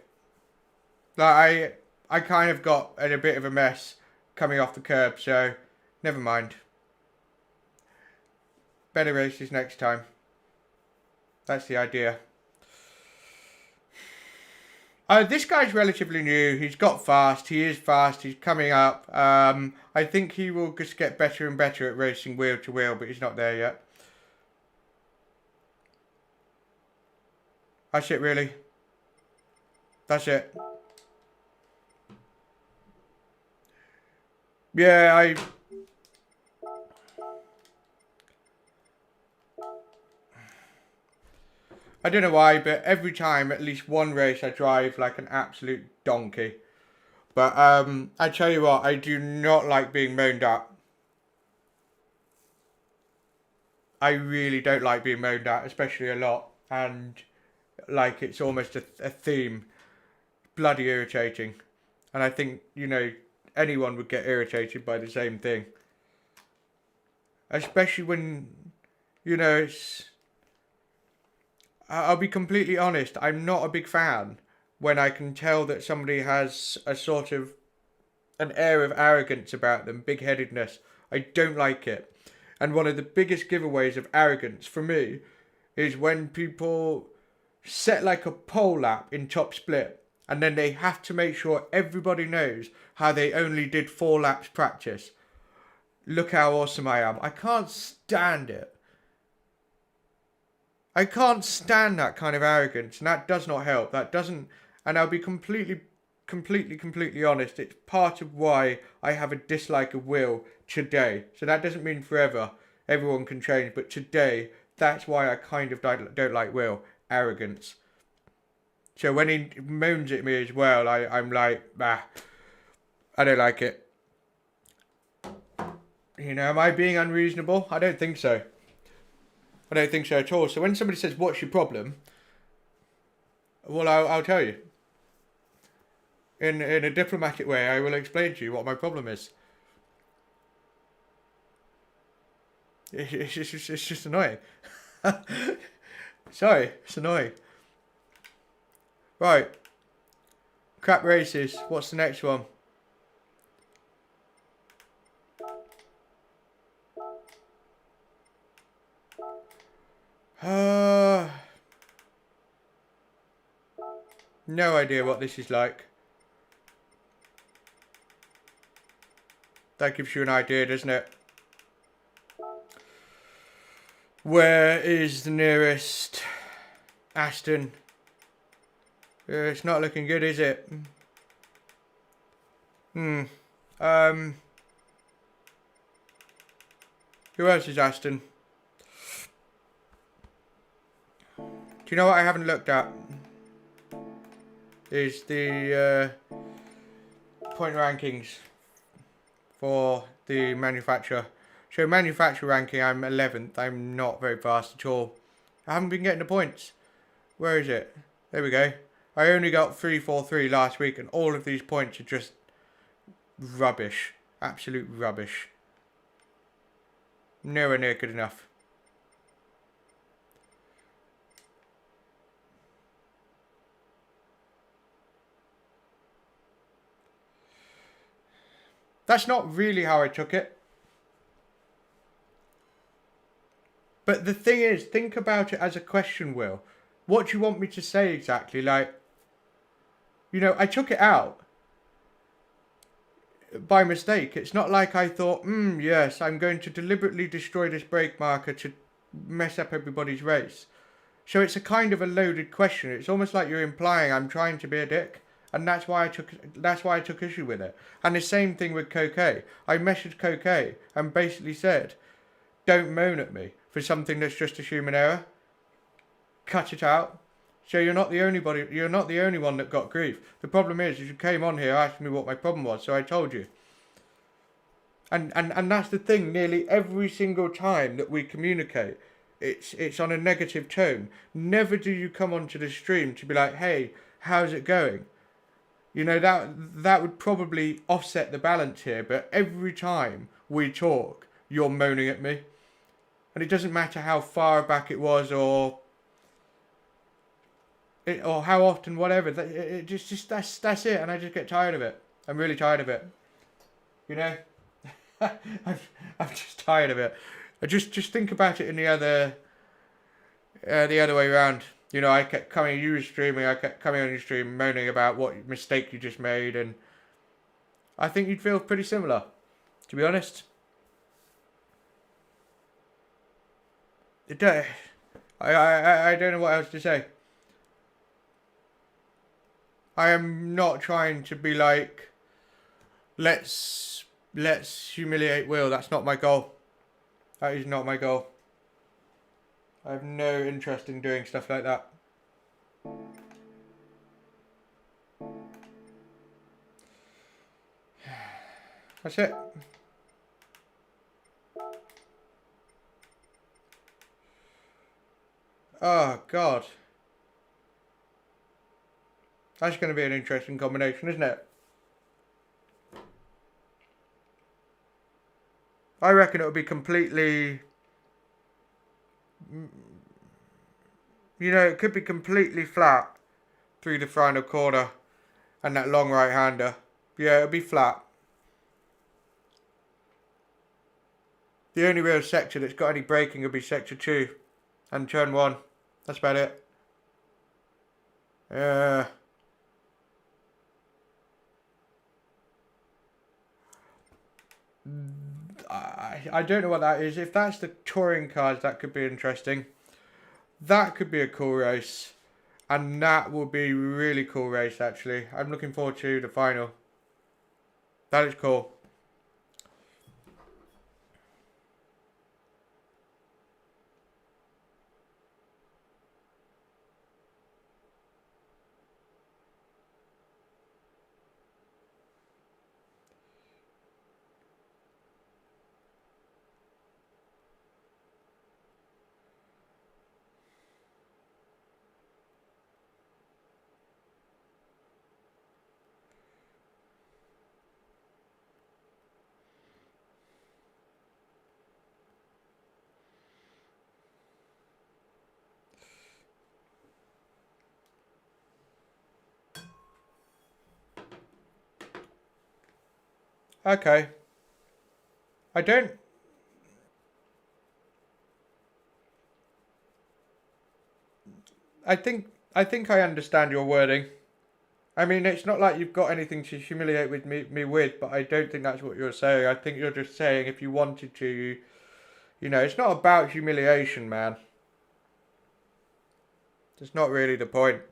Like, I kind of got in a bit of a mess coming off the curb, so never mind. Better races next time. That's the idea. This guy's relatively new. He's got fast. He is fast. He's coming up. I think he will just get better and better at racing wheel to wheel, but he's not there yet. That's it, really. That's it. Yeah, I don't know why, but every time, at least one race, I drive like an absolute donkey. But I tell you what, I do not like being moaned at. I really don't like being moaned at, especially a lot. And like it's almost a theme. Bloody irritating. And I think, you know, anyone would get irritated by the same thing. Especially when, you know, it's... I'll be completely honest, I'm not a big fan when I can tell that somebody has a sort of an air of arrogance about them, big-headedness. I don't like it. And one of the biggest giveaways of arrogance for me is when people set like a pole lap in top split and then they have to make sure everybody knows how they only did 4 laps practice. Look how awesome I am. I can't stand it. I can't stand that kind of arrogance, and that does not help. That doesn't, and I'll be completely honest, it's part of why I have a dislike of Will today. So that doesn't mean forever. Everyone can change, but today, that's why I kind of don't like Will. Arrogance. So when he moans at me as well, I'm like, bah, I don't like it. You know, am I being unreasonable? I don't think so. I don't think so at all. So when somebody says, what's your problem? Well, I'll tell you. In a diplomatic way, I will explain to you what my problem is. It's just annoying. Sorry, it's annoying. Right. Crap races. What's the next one? No idea what this is like. That gives you an idea, doesn't it? Where is the nearest Aston? It's not looking good, is it? Who else is Aston? Do you know what I haven't looked at? Is the point rankings for the manufacturer. So manufacturer ranking, I'm 11th. I'm not very fast at all. I haven't been getting the points. Where is it? There we go. I only got 343 last week, and all of these points are just rubbish. Absolute rubbish. Nowhere near good enough. That's not really how I took it. But the thing is, think about it as a question, Will. What do you want me to say exactly? Like, you know, I took it out by mistake. It's not like I thought, yes, I'm going to deliberately destroy this brake marker to mess up everybody's race. So it's a kind of a loaded question. It's almost like you're implying I'm trying to be a dick. And that's why I took issue with it. And the same thing with Coquet. I messaged Coquet and basically said, don't moan at me for something that's just a human error. Cut it out. So you're not the only one that got grief. The problem is you came on here asking me what my problem was, so I told you. And that's the thing, nearly every single time that we communicate, it's on a negative tone. Never do you come onto the stream to be like, hey, how's it going? You know, that would probably offset the balance here, but every time we talk, you're moaning at me. And it doesn't matter how far back it was or how often, whatever. It just that's it, and I just get tired of it. I'm really tired of it. You know, I'm just tired of it. I just think about it in the other way around. You know, I kept coming, you were streaming, I kept coming on your stream moaning about what mistake you just made, and I think you'd feel pretty similar, to be honest. I don't know what else to say. I am not trying to be like, let's humiliate Will. That's not my goal. That is not my goal. I have no interest in doing stuff like that. That's it. Oh, God. That's going to be an interesting combination, isn't it? I reckon it would be completely... You know, it could be completely flat through the final corner and that long right-hander. Yeah, it'll be flat. The only real sector that's got any braking would be sector 2 and turn 1. That's about it. I don't know what that is. If that's the touring cars, that could be interesting. That could be a cool race. And that will be a really cool race, actually. I'm looking forward to the final. That is cool. Okay. I don't... I think I understand your wording. I mean, it's not like you've got anything to humiliate with me with, but I don't think that's what you're saying. I think you're just saying if you wanted to, you know, it's not about humiliation, man. That's not really the point.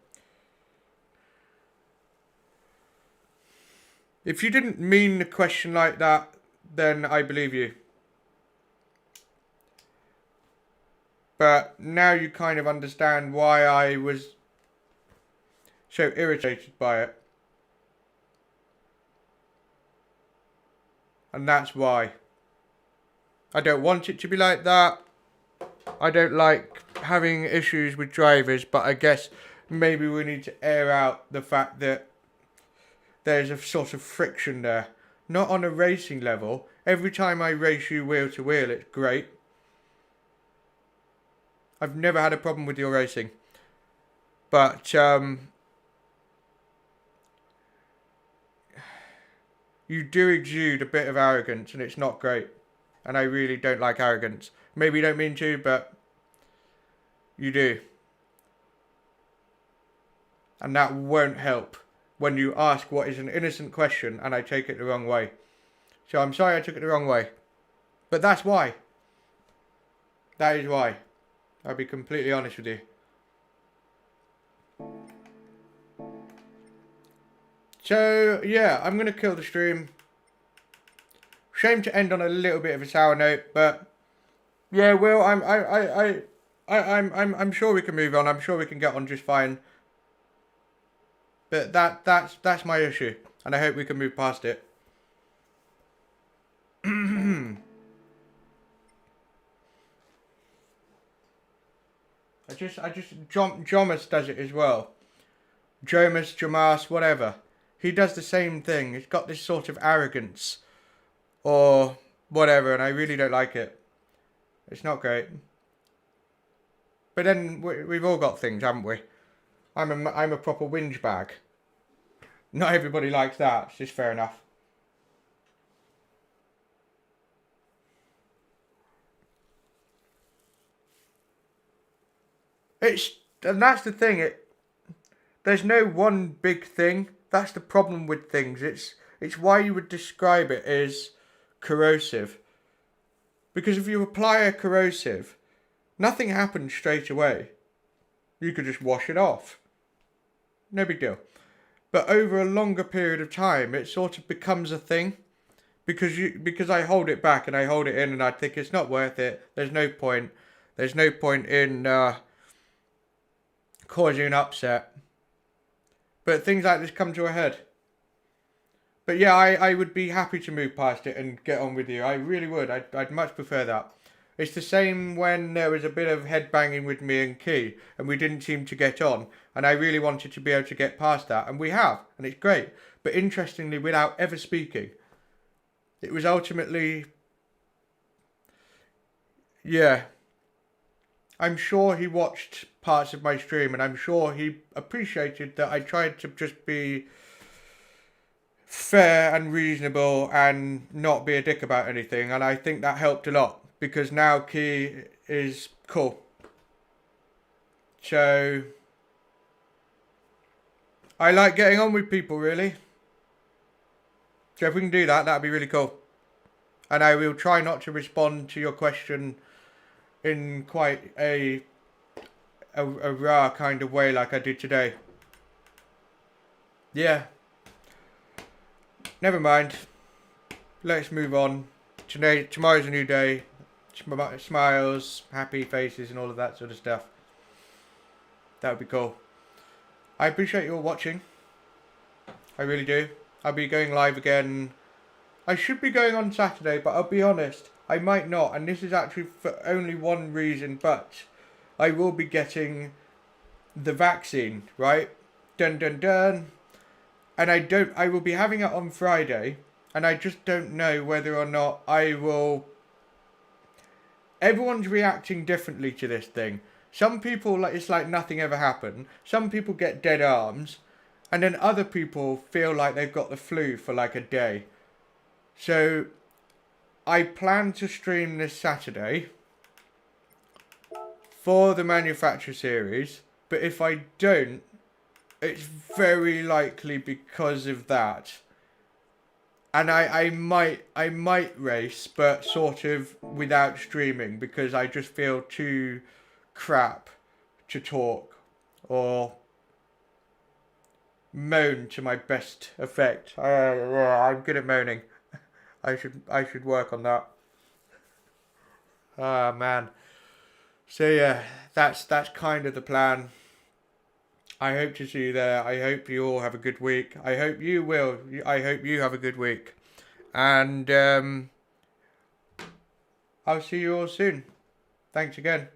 If you didn't mean the question like that, then I believe you. But now you kind of understand why I was so irritated by it. And that's why. I don't want it to be like that. I don't like having issues with drivers, but I guess maybe we need to air out the fact that there's a sort of friction there. Not on a racing level. Every time I race you wheel to wheel, it's great. I've never had a problem with your racing. But, you do exude a bit of arrogance, and it's not great. And I really don't like arrogance. Maybe you don't mean to, but you do. And that won't help when you ask what is an innocent question and I take it the wrong way. So I'm sorry I took it the wrong way. But that's why. That is why. I'll be completely honest with you. So, yeah, I'm going to kill the stream. Shame to end on a little bit of a sour note, but yeah, Will, I'm sure we can move on. I'm sure we can get on just fine. But that's my issue, and I hope we can move past it. Jomas does it as well. Jomas, whatever. He does the same thing. He's got this sort of arrogance. Or whatever, and I really don't like it. It's not great. But then we've all got things, haven't we? I'm a proper whinge bag. Not everybody likes that. It's just fair enough. And that's the thing. There's no one big thing. That's the problem with things. It's why you would describe it as corrosive. Because if you apply a corrosive, nothing happens straight away. You could just wash it off. No big deal. But over a longer period of time, it sort of becomes a thing. Because I hold it back and I hold it in and I think it's not worth it. There's no point. There's no point in causing an upset. But things like this come to a head. But yeah, I would be happy to move past it and get on with you. I really would. I'd much prefer that. It's the same when there was a bit of headbanging with me and Key, and we didn't seem to get on. And I really wanted to be able to get past that, and we have, and it's great. But interestingly, without ever speaking. It was ultimately... Yeah. I'm sure he watched parts of my stream, and I'm sure he appreciated that I tried to just be fair and reasonable and not be a dick about anything, and I think that helped a lot because now Key is cool. So I like getting on with people, really. So if we can do that, that'd be really cool. And I will try not to respond to your question in quite a raw kind of way like I did today. Yeah. Never mind. Let's move on. Tomorrow's a new day. Smiles, happy faces and all of that sort of stuff. That would be cool. I appreciate you all watching. I really do. I'll be going live again. I should be going on Saturday, but I'll be honest, I might not. And this is actually for only one reason, but I will be getting the vaccine, right? Dun dun dun. And I will be having it on Friday, and I just don't know whether or not I will... Everyone's reacting differently to this thing. Some people, it's like nothing ever happened. Some people get dead arms, and then other people feel like they've got the flu for like a day. So I plan to stream this Saturday for the manufacturer series, but if I don't, it's very likely because of that. And I might race, but sort of without streaming, because I just feel too crap to talk or moan to my best effect. I'm good at moaning. I should work on that. Ah, man. So yeah, that's kind of the plan. I hope to see you there. I hope you all have a good week. I hope you will. I hope you have a good week. And I'll see you all soon. Thanks again.